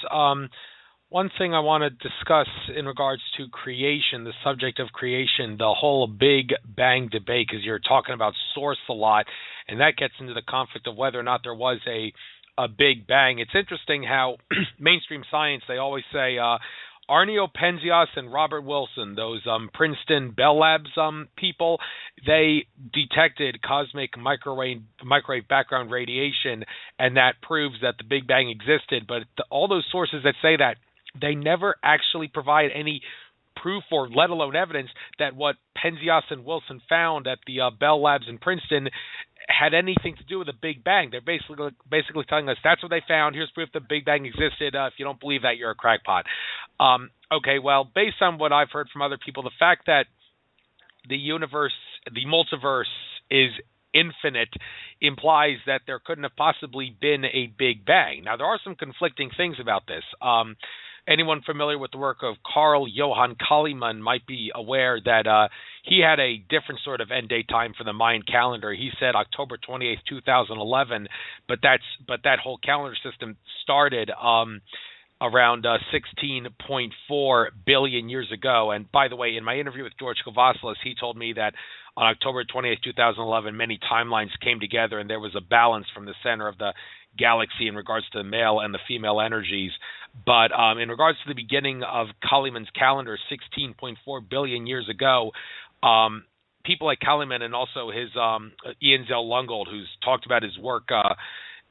one thing I want to discuss in regards to creation, the subject of creation, the whole Big Bang debate, because you're talking about source a lot, and that gets into the conflict of whether or not there was a Big Bang. It's interesting how mainstream science, they always say Arnio Penzias and Robert Wilson, those Princeton Bell Labs people, they detected cosmic microwave background radiation, and that proves that the Big Bang existed. But all those sources that say that, they never actually provide any proof or let alone evidence that what Penzias and Wilson found at the Bell Labs in Princeton had anything to do with the Big Bang. They're basically telling us that's what they found. Here's proof the Big Bang existed. If you don't believe that, you're a crackpot. Okay, well, based on what I've heard from other people, the fact that the universe, the multiverse, is infinite implies that there couldn't have possibly been a Big Bang. Now, there are some conflicting things about this. Anyone familiar with the work of Carl Johann Kalimann might be aware that he had a different sort of end date time for the Mayan calendar. He said October 28th, 2011, but that whole calendar system started around 16.4 billion years ago. And by the way, in my interview with George Kavaslis, he told me that on October 28th, 2011, many timelines came together and there was a balance from the center of the galaxy in regards to the male and the female energies. But in regards to the beginning of Kalimann's calendar, 16.4 billion years ago, people like Kalimann and also his Ian Zell-Lungold, who's talked about his work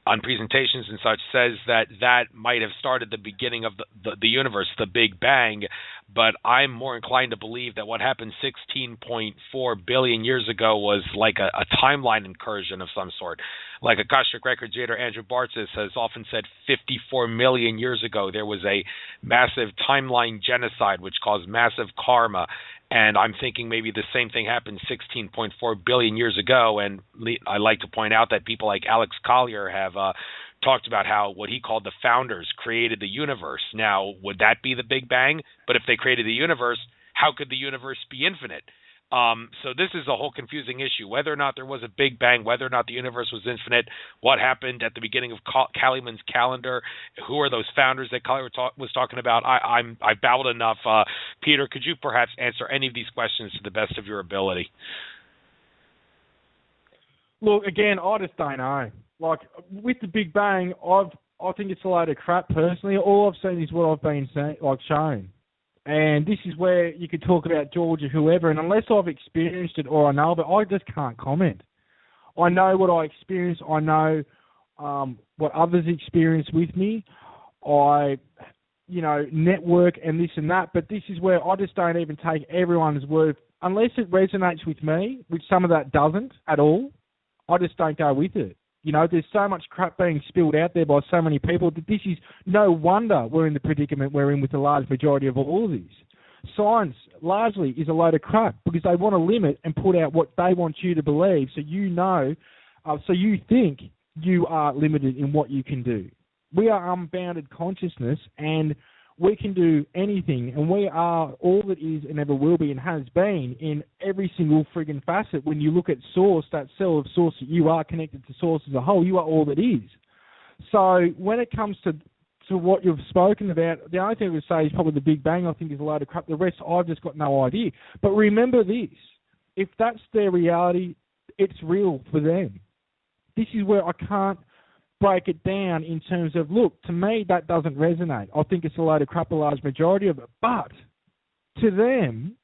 on presentations and such, says that might have started the beginning of the universe, the Big Bang. But I'm more inclined to believe that what happened 16.4 billion years ago was like a timeline incursion of some sort. Like Akashic Records creator Andrew Bartzis has often said 54 million years ago there was a massive timeline genocide which caused massive karma. And I'm thinking maybe the same thing happened 16.4 billion years ago. And I like to point out that people like Alex Collier have talked about how what he called the founders created the universe. Now, would that be the Big Bang? But if they created the universe, how could the universe be infinite? So this is a whole confusing issue. Whether or not there was a Big Bang, whether or not the universe was infinite, what happened at the beginning of Kalimann's calendar, who are those founders that Collier was talking about? I babbled enough. Peter, could you perhaps answer any of these questions to the best of your ability? Look, again, I just don't know. Like, with the Big Bang, I think it's a load of crap personally. All I've seen is what I've been shown. And this is where you could talk about George or whoever, and unless I've experienced it or I know of it, I just can't comment. I know what I experienced. I know what others experience with me. I, network and this and that, but this is where I just don't even take everyone's word. Unless it resonates with me, which some of that doesn't at all, I just don't go with it. There's so much crap being spilled out there by so many people that this is no wonder we're in the predicament we're in with the large majority of all of these. Science largely is a load of crap because they want to limit and put out what they want you to believe so so you think you are limited in what you can do. We are unbounded consciousness and we can do anything, and we are all that is and ever will be and has been in every single friggin' facet. When you look at source, that cell of source that you are connected to source as a whole, you are all that is. So when it comes to what you've spoken about, the only thing I would say is probably the Big Bang, I think, is a load of crap. The rest, I've just got no idea. But remember this, if that's their reality, it's real for them. This is where I can't break it down in terms of, look, to me, that doesn't resonate. I think it's a load of crap, a large majority of it. But to them,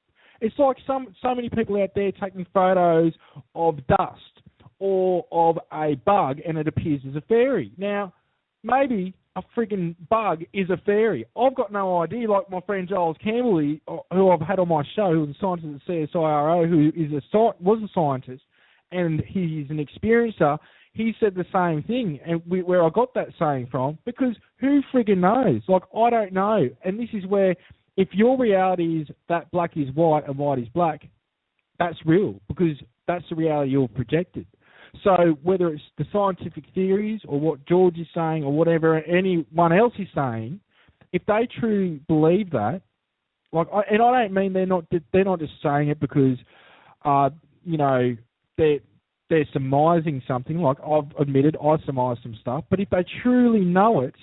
it's like so many people out there taking photos of dust or of a bug and it appears as a fairy. Now, maybe a friggin' bug is a fairy. I've got no idea, like my friend Giles Campbell, who I've had on my show, who was a scientist at CSIRO, who was a scientist, and he's an experiencer. He said the same thing, and where I got that saying from, because who friggin' knows? Like, I don't know. And this is where, if your reality is that black is white and white is black, that's real, because that's the reality you've projected. So whether it's the scientific theories or what George is saying or whatever anyone else is saying, if they truly believe that, and I don't mean they're not just saying it because, they're surmising something. Like I've admitted, I surmise some stuff. But if they truly know it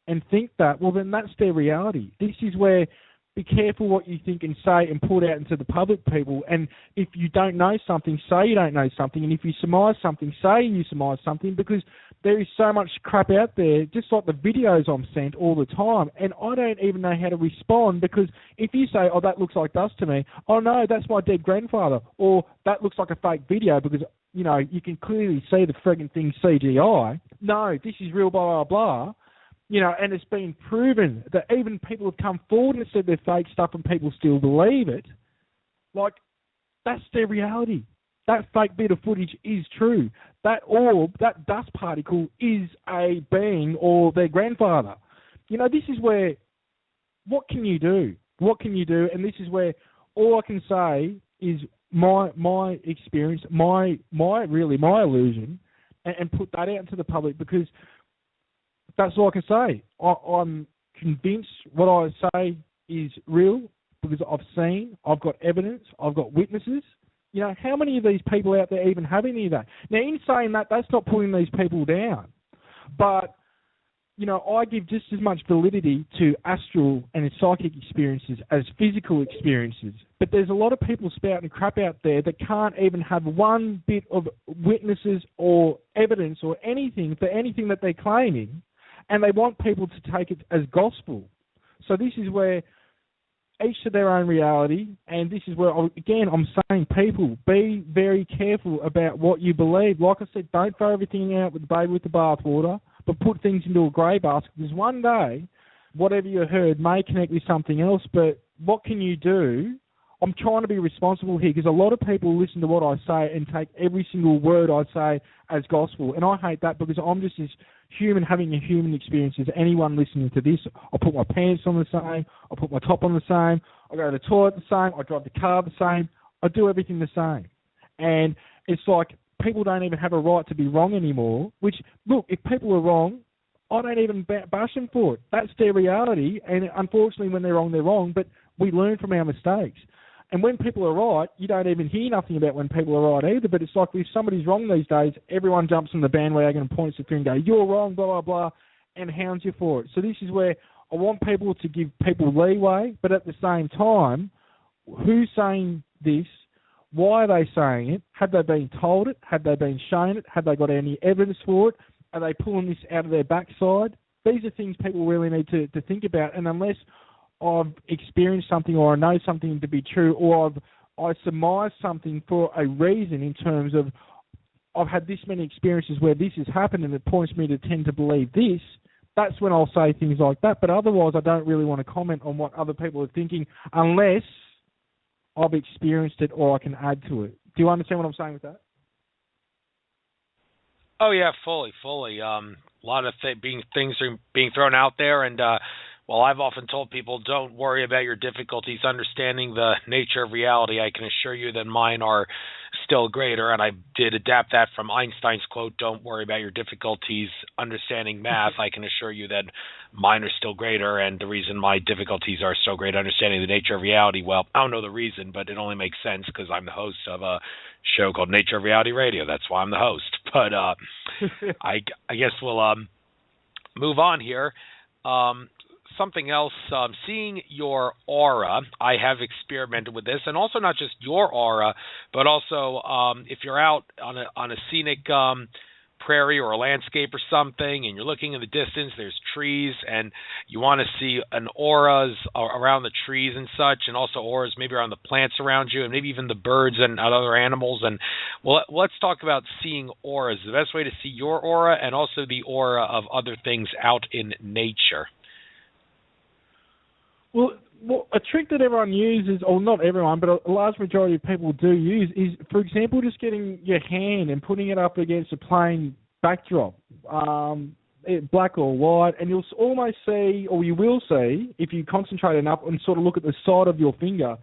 and think that, well, then that's their reality. This is where be careful what you think and say and put out into the public, people. And if you don't know something, say you don't know something. And if you surmise something, say you surmise something, because there is so much crap out there, just like the videos I'm sent all the time. And I don't even know how to respond, because if you say, oh, that looks like dust to me, oh, no, that's my dead grandfather. Or that looks like a fake video because, you can clearly see the frigging thing CGI. No, this is real, blah, blah, blah. And it's been proven that even people have come forward and said they're fake stuff and people still believe it. Like, that's their reality. that fake bit of footage is true. That orb, that dust particle is a being or their grandfather. This is where, what can you do? What can you do? And this is where all I can say is my experience, my illusion, and put that out into the public, because that's all I can say. I'm convinced what I say is real because I've seen, I've got evidence, I've got witnesses. How many of these people out there even have any of that? Now, in saying that, that's not putting these people down. But, I give just as much validity to astral and psychic experiences as physical experiences. But there's a lot of people spouting crap out there that can't even have one bit of witnesses or evidence or anything for anything that they're claiming, and they want people to take it as gospel. So this is where each to their own reality, and this is where, again, I'm saying, people, be very careful about what you believe. Like I said, don't throw everything out with the baby with the bathwater, but put things into a grey basket, because one day, whatever you heard may connect with something else, but what can you do? I'm trying to be responsible here, because a lot of people listen to what I say and take every single word I say as gospel, and I hate that, because I'm just as human, having a human experience as anyone listening to this. I put my pants on the same, I put my top on the same, I go to the toilet the same, I drive the car the same, I do everything the same. And it's like people don't even have a right to be wrong anymore, which, look, if people are wrong, I don't even bash them for it. That's their reality, and unfortunately when they're wrong, but we learn from our mistakes. And when people are right, you don't even hear nothing about when people are right either. But it's like if somebody's wrong these days, everyone jumps on the bandwagon and points the finger and goes, you're wrong, blah, blah, blah, and hounds you for it. So this is where I want people to give people leeway, but at the same time, who's saying this? Why are they saying it? Have they been told it? Have they been shown it? Have they got any evidence for it? Are they pulling this out of their backside? These are things people really need to think about. And unless I've experienced something or I know something to be true, or I surmise something for a reason, in terms of I've had this many experiences where this has happened and it points me to tend to believe this, that's when I'll say things like that. But otherwise, I don't really want to comment on what other people are thinking unless I've experienced it or I can add to it. Do you understand what I'm saying with that? Oh, yeah, fully. A lot of things are being thrown out there, and while I've often told people, don't worry about your difficulties understanding the nature of reality, I can assure you that mine are still greater, and I did adapt that from Einstein's quote, don't worry about your difficulties understanding math. I can assure you that mine are still greater, and the reason my difficulties are so great understanding the nature of reality, well, I don't know the reason, but it only makes sense because I'm the host of a show called Nature of Reality Radio. That's why I'm the host. But I guess we'll move on here. Something else, seeing your aura, I have experimented with this, and also not just your aura, but also if you're out on a scenic prairie or a landscape or something, and you're looking in the distance, there's trees, and you want to see an auras around the trees and such, and also auras maybe around the plants around you, and maybe even the birds and other animals. And well, let's talk about seeing auras. The best way to see your aura and also the aura of other things out in nature. Well, a trick that everyone uses, or not everyone, but a large majority of people do use, is, for example, just getting your hand and putting it up against a plain backdrop, black or white, and you'll almost see, or you will see, if you concentrate enough and sort of look at the side of your finger,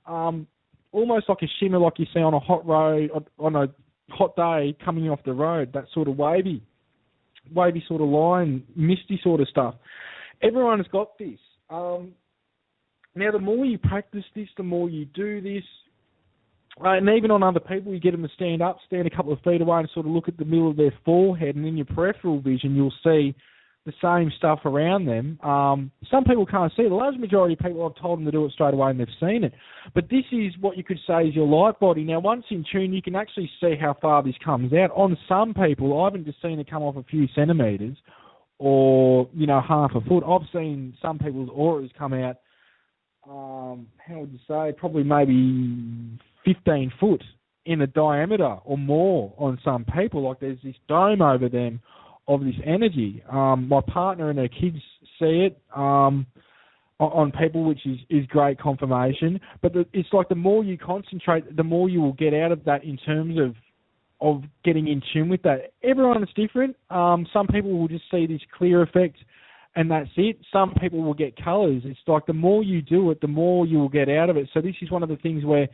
almost like a shimmer like you see on a hot road, on a hot day coming off the road, that sort of wavy sort of line, misty sort of stuff. Everyone's got this. Now, the more you practice this, the more you do this, and even on other people, you get them to stand up, stand a couple of feet away and sort of look at the middle of their forehead, and in your peripheral vision, you'll see the same stuff around them. Some people can't see it. The large majority of people, I've told them to do it straight away and they've seen it. But this is what you could say is your light body. Now, once in tune, you can actually see how far this comes out. On some people, I haven't just seen it come off a few centimetres or, half a foot. I've seen some people's auras come out, how would you say, probably maybe 15 foot in a diameter or more on some people. Like there's this dome over them of this energy. My partner and her kids see it. on people, which is great confirmation. But it's like the more you concentrate, the more you will get out of that in terms of getting in tune with that. Everyone is different. Some people will just see this clear effect and that's it. Some people will get colours. It's like the more you do it, the more you will get out of it. So this is one of the things where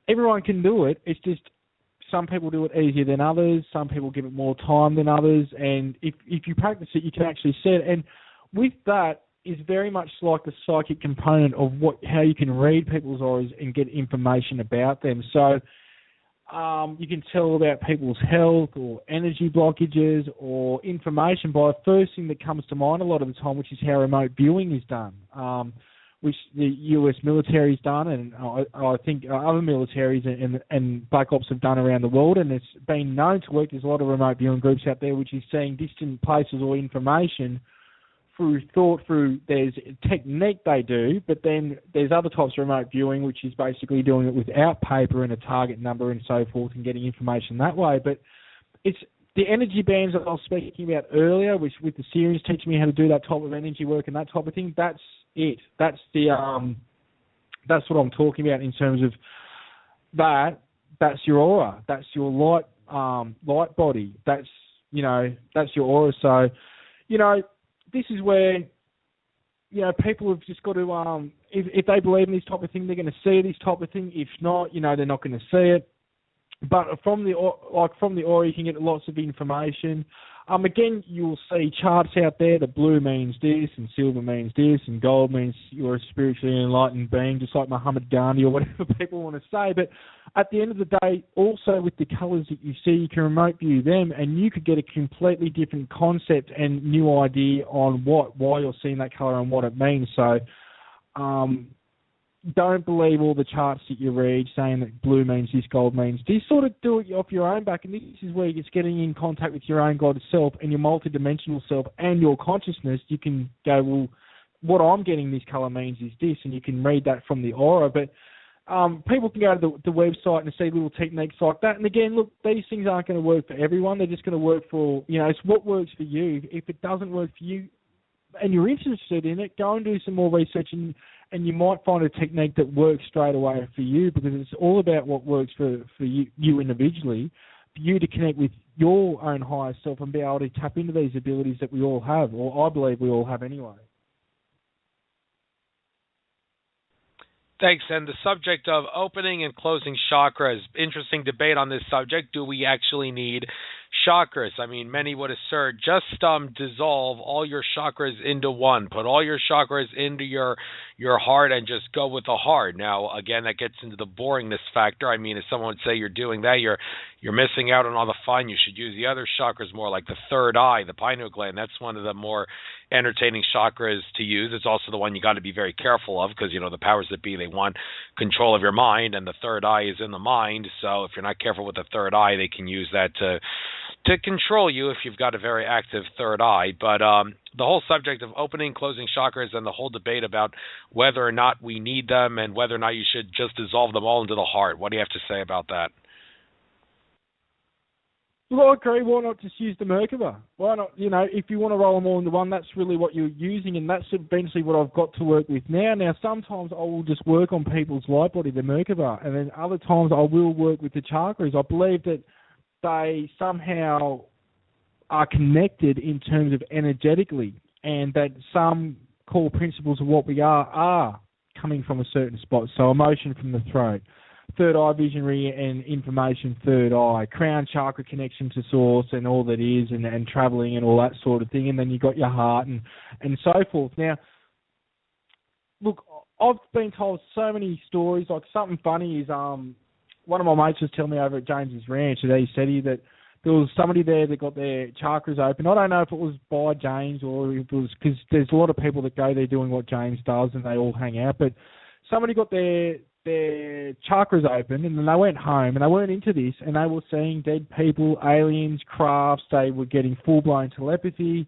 everyone can do it. It's just some people do it easier than others. Some people give it more time than others. And if you practice it, you can actually see it. And with that is very much like the psychic component of how you can read people's auras and get information about them. So you can tell about people's health or energy blockages or information by the first thing that comes to mind a lot of the time, which is how remote viewing is done, which the US military's done, and I think other militaries and black ops have done around the world, and it's been known to work. There's a lot of remote viewing groups out there which is seeing distant places or information there's a technique they do, but then there's other types of remote viewing, which is basically doing it without paper and a target number and so forth and getting information that way. But it's the energy bands that I was speaking about earlier, which with the series teaching me how to do that type of energy work and that type of thing, that's it. That's what I'm talking about in terms of that. That's your aura. That's your light body. That's your aura. So, this is where, people have just got to, if they believe in this type of thing, they're going to see this type of thing. If not, they're not going to see it. But from the aura, you can get lots of information. Again, you'll see charts out there. The blue means this, and silver means this, and gold means you're a spiritually enlightened being, just like Muhammad Gandhi or whatever people want to say. But at the end of the day, also with the colours that you see, you can remote view them, and you could get a completely different concept and new idea on why you're seeing that colour and what it means. So, don't believe all the charts that you read saying that blue means this, gold means this. Sort of do it off your own back, and this is where it's getting in contact with your own God self and your multidimensional self and your consciousness. You can go, well, what I'm getting this colour means is this, and you can read that from the aura. But people can go to the website and see little techniques like that. And again, look, these things aren't going to work for everyone. They're just going to work for, it's what works for you. If it doesn't work for you and you're interested in it, go and do some more research, and you might find a technique that works straight away for you, because it's all about what works for you individually, for you to connect with your own higher self and be able to tap into these abilities that we all have, or I believe we all have anyway. Thanks. And the subject of opening and closing chakras, interesting debate on this subject. Do we actually need chakras? I mean, many would assert just dissolve all your chakras into one. Put all your chakras into your heart and just go with the heart. Now, again, that gets into the boringness factor. I mean, if someone would say you're doing that, you're missing out on all the fun. You should use the other chakras more, like the third eye, the pineal gland. That's one of the more entertaining chakras to use. It's also the one you got to be very careful of, because, the powers that be, they want control of your mind, and the third eye is in the mind. So if you're not careful with the third eye, they can use that to control you if you've got a very active third eye. But the whole subject of opening, closing chakras, and the whole debate about whether or not we need them and whether or not you should just dissolve them all into the heart. What do you have to say about that? Well, I agree. Why not just use the Merkaba? Why not, if you want to roll them all into one, that's really what you're using, and that's eventually what I've got to work with now. Now, sometimes I will just work on people's light body, the Merkaba, and then other times I will work with the chakras. I believe that they somehow are connected in terms of energetically, and that some core principles of what we are coming from a certain spot. So emotion from the throat, third eye visionary and information, third eye, crown chakra connection to source and all that is, and travelling and all that sort of thing. And then you got your heart and so forth. Now, look, I've been told so many stories. Like, something funny is one of my mates was telling me over at James's ranch that he said that there was somebody there that got their chakras open. I don't know if it was by James or if it was, because there's a lot of people that go there doing what James does and they all hang out, but somebody got their chakras open, and then they went home and they weren't into this, and they were seeing dead people, aliens, crafts. They were getting full-blown telepathy,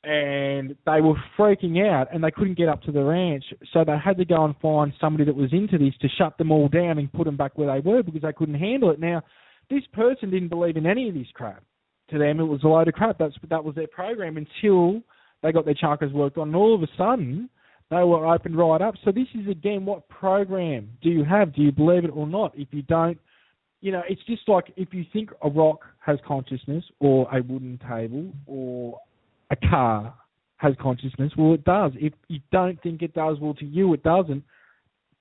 and they were freaking out, and they couldn't get up to the ranch, so they had to go and find somebody that was into this to shut them all down and put them back where they were, because they couldn't handle it. Now, this person didn't believe in any of this crap. To them, it was a load of crap. That was their program until they got their chakras worked on, and all of a sudden, They were opened right up. So this is, again, what program do you have? Do you believe it or not? If you don't, it's just like if you think a rock has consciousness or a wooden table or a car has consciousness, well, it does. If you don't think it does, well, to you it doesn't.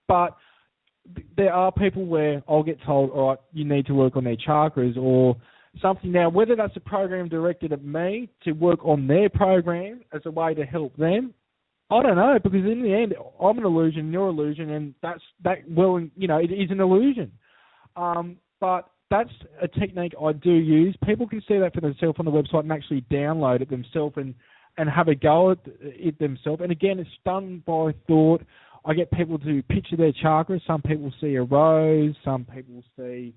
But there are people where I'll get told, all right, you need to work on their chakras or something. Now, whether that's a program directed at me to work on their program as a way to help them, I don't know, because in the end, I'm an illusion, you're an illusion, and it is an illusion. But that's a technique I do use. People can see that for themselves on the website and actually download it themselves and have a go at it themselves. And again, it's done by thought. I get people to picture their chakras. Some people see a rose, some people see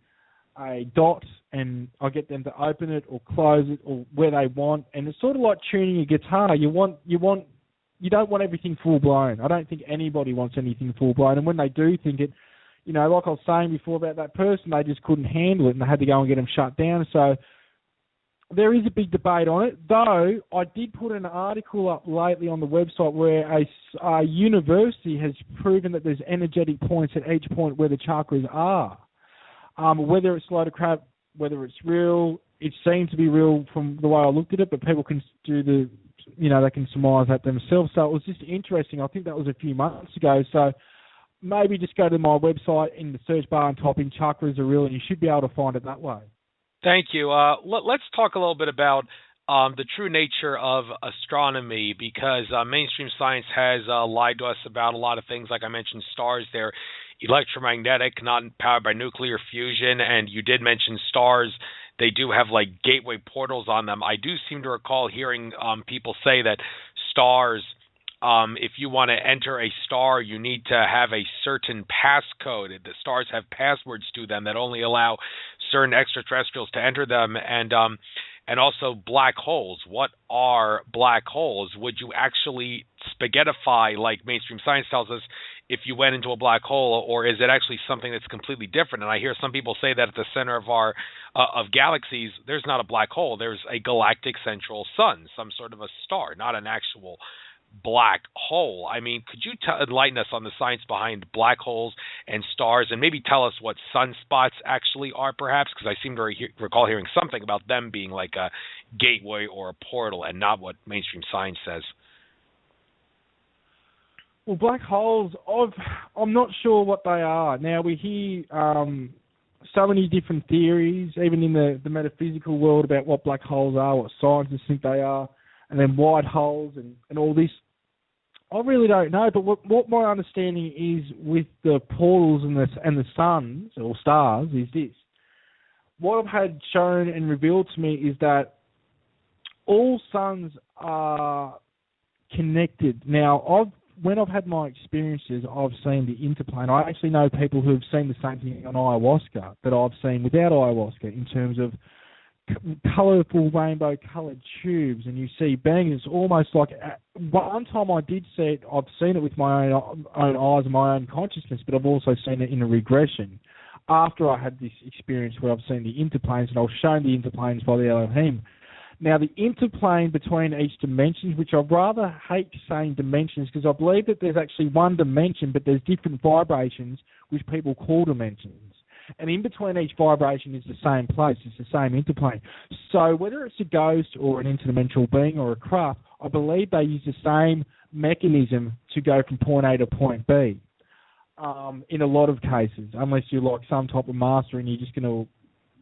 a dot, and I get them to open it or close it or where they want. And it's sort of like tuning a guitar. You don't want everything full blown. I don't think anybody wants anything full blown. And when they do think it, like I was saying before about that person, they just couldn't handle it and they had to go and get them shut down. So there is a big debate on it, though I did put an article up lately on the website where a university has proven that there's energetic points at each point where the chakras are. Whether it's load of crap, whether it's real, it seemed to be real from the way I looked at it, but people can do they can surmise that themselves. So it was just interesting. I think that was a few months ago. So maybe just go to my website in the search bar and type in chakras are real, and you should be able to find it that way. Thank you. Let's talk a little bit about the true nature of astronomy, because mainstream science has lied to us about a lot of things. Like I mentioned, stars, they're electromagnetic, not powered by nuclear fusion, and you did mention stars. They do have like gateway portals on them. I do seem to recall hearing people say that stars, if you want to enter a star, you need to have a certain passcode. The stars have passwords to them that only allow certain extraterrestrials to enter them. And also black holes. What are black holes? Would you actually spaghettify, like mainstream science tells us, if you went into a black hole, or is it actually something that's completely different? And I hear some people say that at the center of our of galaxies, there's not a black hole. There's a galactic central sun, some sort of a star, not an actual black hole. I mean, could you enlighten us on the science behind black holes and stars, and maybe tell us what sunspots actually are, perhaps? Because I seem to recall hearing something about them being like a gateway or a portal, and not what mainstream science says. Well, black holes, I'm not sure what they are. Now, we hear so many different theories, even in the metaphysical world, about what black holes are, what scientists think they are, and then white holes and all this. I really don't know, but what my understanding is with the portals and the suns, or stars, is this. What I've had shown and revealed to me is that all suns are connected. Now, when I've had my experiences, I've seen the interplay. And I actually know people who have seen the same thing on ayahuasca that I've seen without ayahuasca, in terms of colourful rainbow-coloured tubes, and you see beings. It's almost like one time I did see it. I've seen it with my own eyes and my own consciousness, but I've also seen it in a regression after I had this experience where I've seen the interplanes, and I was shown the interplanes by the Elohim. Now, the interplane between each dimension, which I rather hate saying dimensions, because I believe that there's actually one dimension, but there's different vibrations, which people call dimensions. And in between each vibration is the same place. It's the same interplane. So whether it's a ghost or an interdimensional being or a craft, I believe they use the same mechanism to go from point A to point B in a lot of cases, unless you're like some type of master and you're just going to,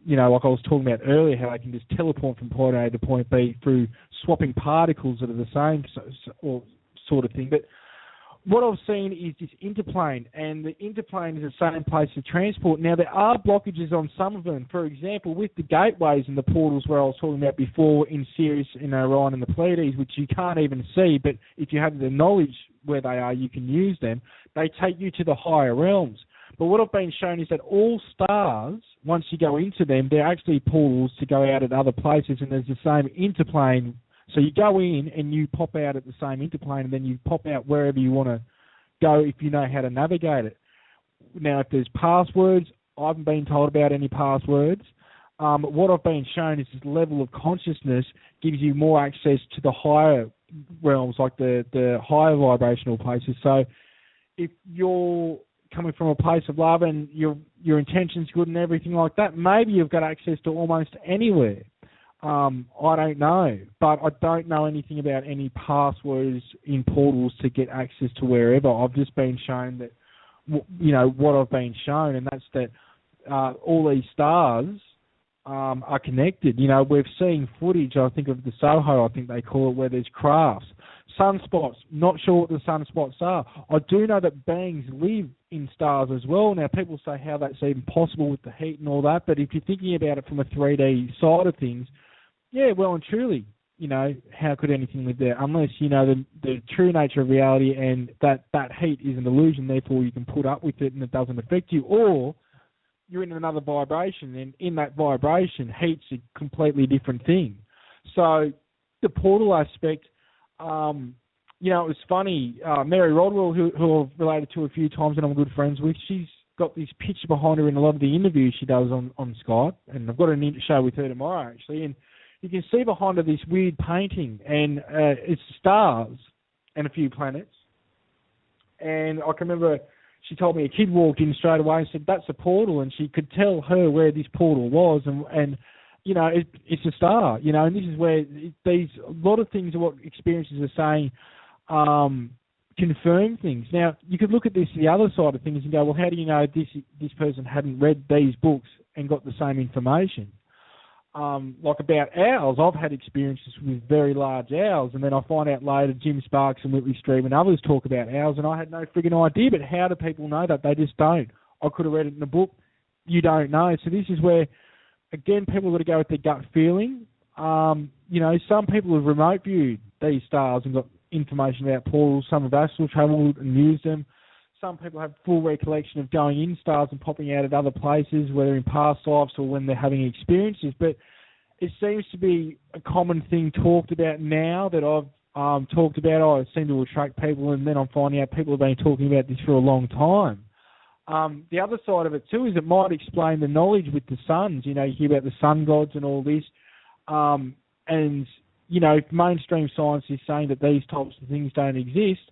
like I was talking about earlier, how they can just teleport from point A to point B through swapping particles that are the same sort of thing. But what I've seen is this interplane, and the interplane is the same place to transport. Now, there are blockages on some of them. For example, with the gateways and the portals where I was talking about before in Sirius, in Orion and the Pleiades, which you can't even see, but if you have the knowledge where they are, you can use them. They take you to the higher realms. But what I've been shown is that all stars, once you go into them, they're actually portals to go out at other places, and there's the same interplane. So you go in and you pop out at the same interplane, and then you pop out wherever you want to go if you know how to navigate it. Now, if there's passwords, I haven't been told about any passwords. What I've been shown is this level of consciousness gives you more access to the higher realms, like the higher vibrational places. So if you're coming from a place of love and your intention's good and everything like that, maybe you've got access to almost anywhere. I don't know, but I don't know anything about any passwords in portals to get access to wherever. I've just been shown that, what I've been shown, and that's that all these stars are connected. We've seen footage, I think, of the Soho, I think they call it, where there's crafts. Sunspots, not sure what the sunspots are. I do know that beings live in stars as well. Now, people say how that's even possible with the heat and all that, but if you're thinking about it from a 3D side of things, yeah, well and truly, how could anything live there? Unless you know the true nature of reality and that heat is an illusion, therefore you can put up with it and it doesn't affect you, or you're in another vibration, and in that vibration, heat's a completely different thing. So the portal aspect, it was funny. Mary Rodwell, who I've related to a few times and I'm good friends with, she's got this picture behind her in a lot of the interviews she does on Skype, and I've got an show with her tomorrow, actually, and you can see behind her this weird painting, and it's stars and a few planets. And I can remember she told me a kid walked in straight away and said, that's a portal, and she could tell her where this portal was, and it's a star, and this is where a lot of things of what experiences are saying confirm things. Now, you could look at this the other side of things and go, well, how do you know this person hadn't read these books and got the same information? Like about owls, I've had experiences with very large owls, and then I find out later Jim Sparks and Whitley Stream and others talk about owls, and I had no friggin' idea, but how do people know that? They just don't. I could have read it in a book. You don't know. So this is where, again, people got to go with their gut feeling. Some people have remote viewed these stars and got information about portals. Some have astral traveled and used them. Some people have full recollection of going in stars and popping out at other places, whether in past lives or when they're having experiences. But it seems to be a common thing talked about now that I've talked about. I seem to attract people, and then I'm finding out people have been talking about this for a long time. The other side of it too is it might explain the knowledge with the suns. You hear about the sun gods and all this. If mainstream science is saying that these types of things don't exist,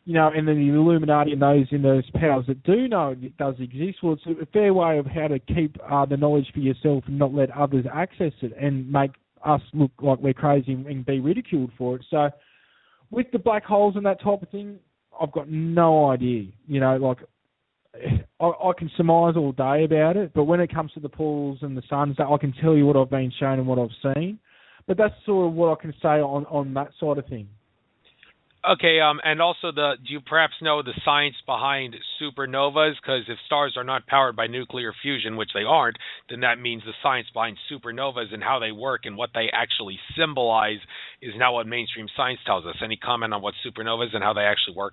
and then the Illuminati and those in those powers that do know it does exist, well, it's a fair way of how to keep the knowledge for yourself and not let others access it and make us look like we're crazy and be ridiculed for it. So with the black holes and that type of thing, I've got no idea. I can surmise all day about it, but when it comes to the portals and the suns, I can tell you what I've been shown and what I've seen. But that's sort of what I can say on that side of things. Okay, and also, do you perhaps know the science behind supernovas? Because if stars are not powered by nuclear fusion, which they aren't, then that means the science behind supernovas and how they work and what they actually symbolize is now what mainstream science tells us. Any comment on what supernovas and how they actually work?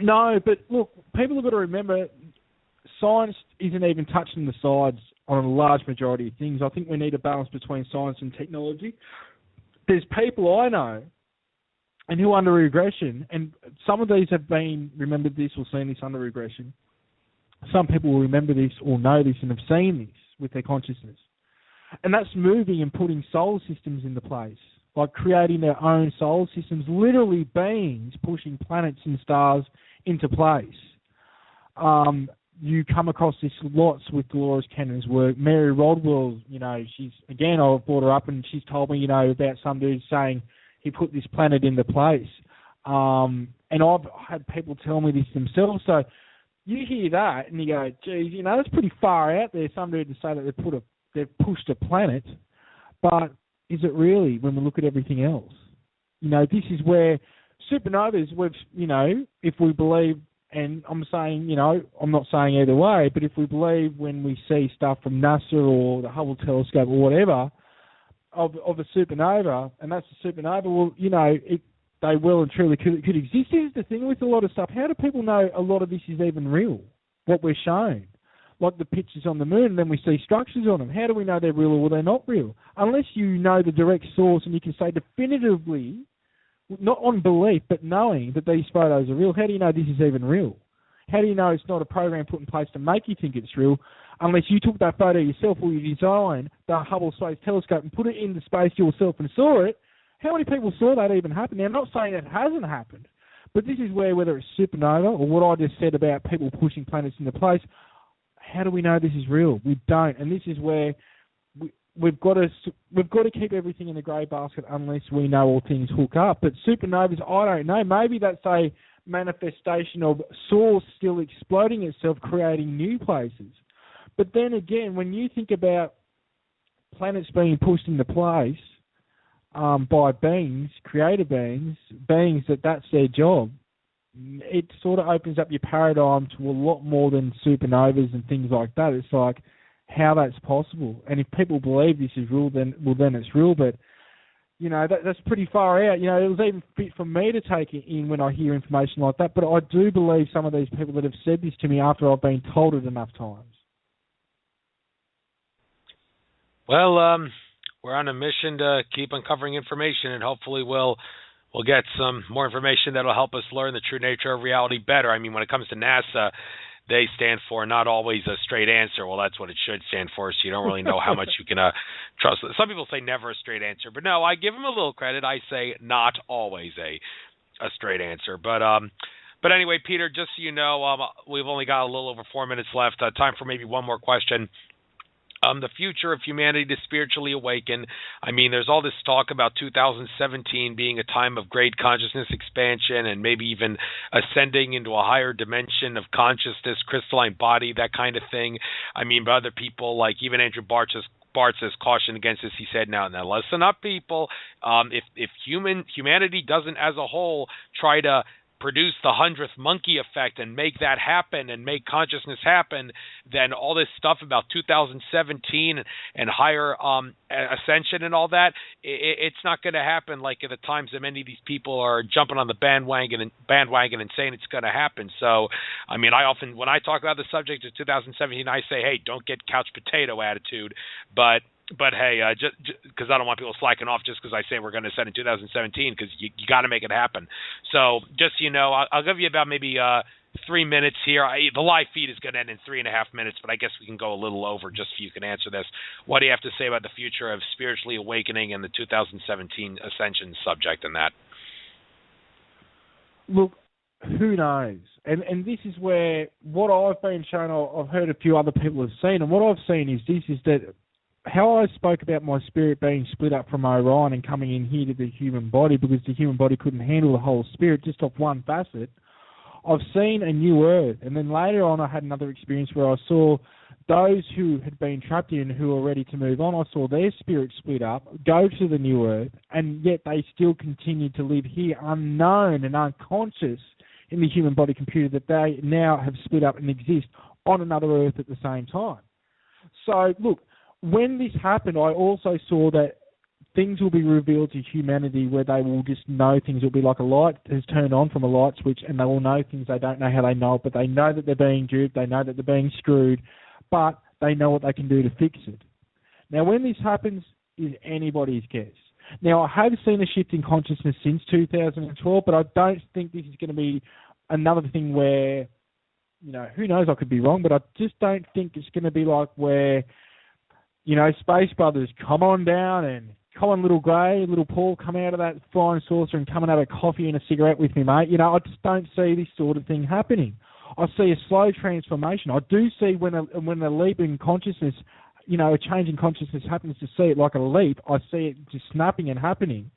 No, but look, people have got to remember, science isn't even touching the sides on a large majority of things. I think we need a balance between science and technology. There's people I know and who are under regression, and some of these have been remembered this or seen this under regression. Some people will remember this or know this and have seen this with their consciousness. And that's moving and putting solar systems into place, like creating their own solar systems, literally beings pushing planets and stars into place. You come across this lots with Dolores Cannon's work. Mary Rodwell, she's, again, I've brought her up and she's told me, about some dude saying he put this planet into place. And I've had people tell me this themselves. So you hear that and you go, geez, that's pretty far out there. Some dude to say that they've pushed a planet, but is it really when we look at everything else? This is where supernovas, if we believe, and I'm saying, I'm not saying either way, but if we believe when we see stuff from NASA or the Hubble telescope or whatever of a supernova, and that's a supernova, well, they well and truly could exist. Here's the thing with a lot of stuff. How do people know a lot of this is even real, what we're shown? Like the pictures on the moon, and then we see structures on them. How do we know they're real or they're not real? Unless you know the direct source and you can say definitively, not on belief, but knowing that these photos are real. How do you know this is even real? How do you know it's not a program put in place to make you think it's real, unless you took that photo yourself or you designed the Hubble Space Telescope and put it into space yourself and saw it, How many people saw that even happen? Now, I'm not saying it hasn't happened, but this is where, whether it's supernova or what I just said about people pushing planets into place, how do we know this is real? We don't, and this is where we've got to keep everything in the grey basket unless we know all things hook up. But supernovas, I don't know. Maybe that's a manifestation of source still exploding itself, creating new places. But then again, when you think about planets being pushed into place by beings, creator beings that's their job, it sort of opens up your paradigm to a lot more than supernovas and things like that. It's like how that's possible. And if people believe this is real, then it's real. But, you know, that's pretty far out. You know, it was even fit for me to take it in when I hear information like that. But I do believe some of these people that have said this to me after I've been told it enough times. Well, we're on a mission to keep uncovering information, and hopefully we'll get some more information that'll help us learn the true nature of reality better. I mean, when it comes to NASA, they stand for not always a straight answer. Well, that's what it should stand for, so you don't really know how much you can trust. Some people say never a straight answer, but no, I give them a little credit. I say not always a straight answer. But anyway, Peter, just so you know, we've only got a little over 4 minutes left. Time for maybe one more question. The future of humanity to spiritually awaken. I mean, there's all this talk about 2017 being a time of great consciousnness expansion and maybe even ascending into a higher dimension of consciousness, crystalline body, that kind of thing. I mean, but other people, like even Andrew Bartz has cautioned against this. He said, now listen up, people. If humanity doesn't as a whole try to produce the 100th monkey effect and make that happen and make consciousness happen, then all this stuff about 2017 and higher ascension and all that, it's not going to happen like at the times that many of these people are jumping on the bandwagon and saying it's going to happen. So, I mean, when I talk about the subject of 2017, I say, hey, don't get couch potato attitude, but hey, just because I don't want people slacking off just because I say we're going to set in 2017, because you got to make it happen. So just so you know, I'll give you about maybe 3 minutes here. The live feed is going to end in 3.5 minutes, but I guess we can go a little over just so you can answer this. What do you have to say about the future of spiritually awakening and the 2017 ascension subject and that? Look, who knows? And this is where what I've been shown, I've heard a few other people have seen, and what I've seen is that how I spoke about my spirit being split up from Orion and coming in here to the human body because the human body couldn't handle the whole spirit just off one facet. I've seen a new earth, and then later on I had another experience where I saw those who had been trapped in, who were ready to move on, I saw their spirit split up, go to the new earth, and yet they still continued to live here unknown and unconscious in the human body computer, that they now have split up and exist on another earth at the same time. So, look, when this happened, I also saw that things will be revealed to humanity where they will just know things. It will be like a light has turned on from a light switch, and they will know things. They don't know how they know it, but they know that they're being duped. They know that they're being screwed, but they know what they can do to fix it. Now, when this happens is anybody's guess. Now, I have seen a shift in consciousness since 2012, but I don't think this is going to be another thing where, you know, who knows, I could be wrong, but I just don't think it's going to be like where, you know, Space Brothers, come on down, and come on, little Grey, little Paul, come out of that flying saucer and come and have a coffee and a cigarette with me, mate. You know, I just don't see this sort of thing happening. I see a slow transformation. I do see when a leap in consciousness, you know, a change in consciousness happens, to see it like a leap. I see it just snapping and happening.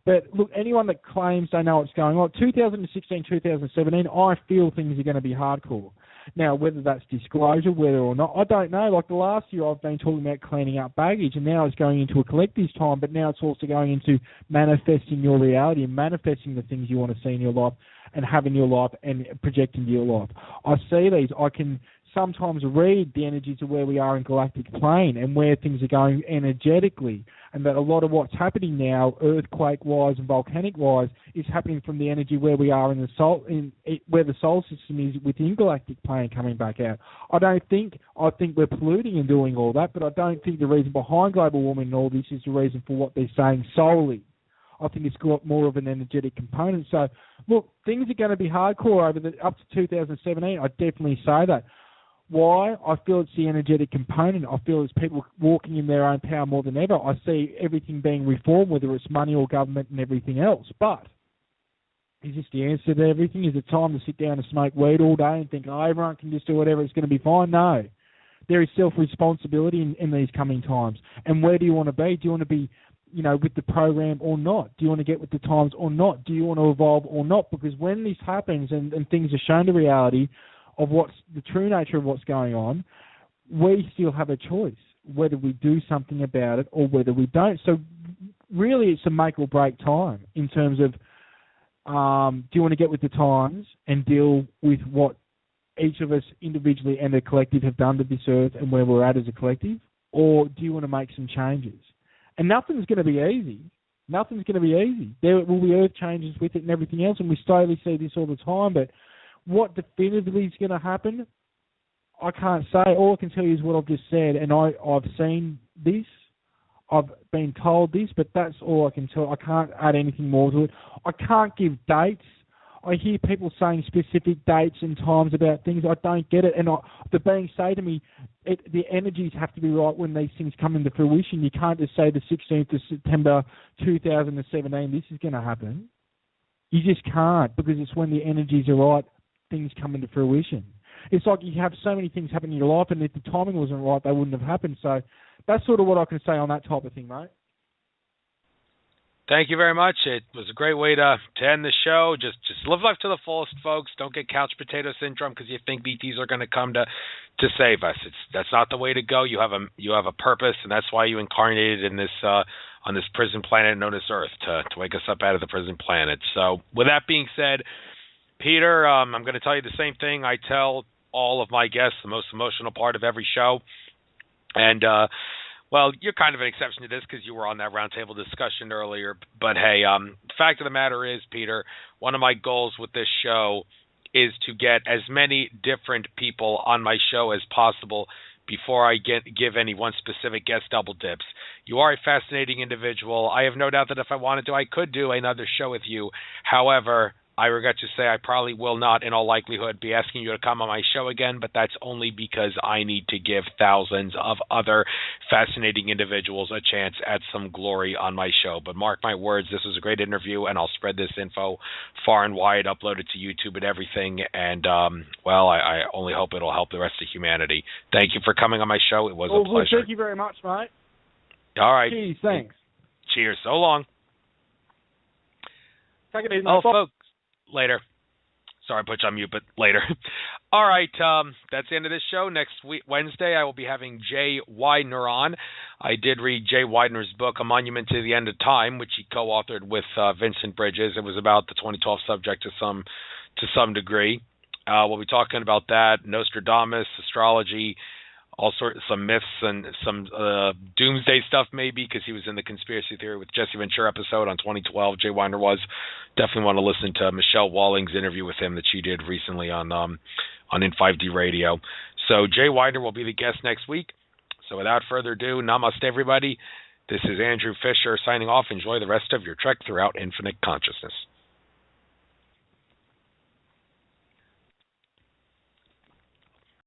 But look, anyone that claims they know what's going on, 2016, 2017, I feel things are going to be hardcore. Now, whether that's disclosure, whether or not, I don't know. Like the last year, I've been talking about cleaning up baggage, and now it's going into a collective time, but now it's also going into manifesting your reality and manifesting the things you want to see in your life and have in your life and project into your life. I see these. I can sometimes read the energies of where we are in galactic plane and where things are going energetically, and that a lot of what's happening now, earthquake-wise and volcanic-wise, is happening from the energy where we are in the where the solar system is within galactic plane coming back out. I think we're polluting and doing all that, but I don't think the reason behind global warming and all this is the reason for what they're saying solely. I think it's got more of an energetic component. So, look, things are going to be hardcore up to 2017. I definitely say that. Why? I feel it's the energetic component. I feel it's people walking in their own power more than ever. I see everything being reformed, whether it's money or government and everything else. But is this the answer to everything? Is it time to sit down and smoke weed all day and think, oh, everyone can just do whatever, it's going to be fine? No. There is self-responsibility in these coming times. And where do you want to be? Do you want to be, with the program or not? Do you want to get with the times or not? Do you want to evolve or not? Because when this happens and things are shown the reality of what's the true nature of what's going on, we still have a choice whether we do something about it or whether we don't. So really it's a make or break time in terms of do you want to get with the times and deal with what each of us individually and a collective have done to this earth and where we're at as a collective, or do you want to make some changes? And nothing's going to be easy. Nothing's going to be easy. There will be earth changes with it and everything else, and we slowly see this all the time, but what definitively is going to happen, I can't say. All I can tell you is what I've just said, and I've seen this. I've been told this, but that's all I can tell. I can't add anything more to it. I can't give dates. I hear people saying specific dates and times about things. I don't get it. And they're being said to me, the energies have to be right when these things come into fruition. You can't just say the 16th of September 2017, this is going to happen. You just can't, because it's when the energies are right, things come into fruition. It's like you have so many things happen in your life, and if the timing wasn't right, they wouldn't have happened. So that's sort of what I can say on that type of thing, mate. Thank you very much. It was a great way to end the show. Just live life to the fullest, folks. Don't get couch potato syndrome because you think BTs are going to come to save us. That's not the way to go. You have a purpose, and that's why you incarnated in this on this prison planet known as Earth to wake us up out of the prison planet. So with that being said, Peter, I'm going to tell you the same thing I tell all of my guests, the most emotional part of every show. And, well, you're kind of an exception to this because you were on that roundtable discussion earlier. But, hey, the fact of the matter is, Peter, one of my goals with this show is to get as many different people on my show as possible before I give any one specific guest double dips. You are a fascinating individual. I have no doubt that if I wanted to, I could do another show with you. However, I regret to say I probably will not, in all likelihood, be asking you to come on my show again, but that's only because I need to give thousands of other fascinating individuals a chance at some glory on my show. But mark my words, this was a great interview, and I'll spread this info far and wide, upload it to YouTube and everything, and, well, I only hope it'll help the rest of humanity. Thank you for coming on my show. It was a pleasure. Thank you very much, mate. All right. Cheers, thanks. Cheers. So long. Take it easy, mate. Folks. Later. Sorry, I put you on mute, but later. All right, that's the end of this show. Next week, Wednesday, I will be having Jay Widener on. I did read Jay Widener's book, A Monument to the End of Time, which he co-authored with Vincent Bridges. It was about the 2012 subject to some degree. We'll be talking about that, Nostradamus, astrology, all sorts, some myths and some doomsday stuff maybe, because he was in the Conspiracy Theory with Jesse Ventura episode on 2012. Jay Weiner was. Definitely want to listen to Michelle Walling's interview with him that she did recently on In 5D Radio. So Jay Weiner will be the guest next week. So without further ado, namaste everybody. This is Andrew Fisher signing off. Enjoy the rest of your trek throughout infinite consciousness.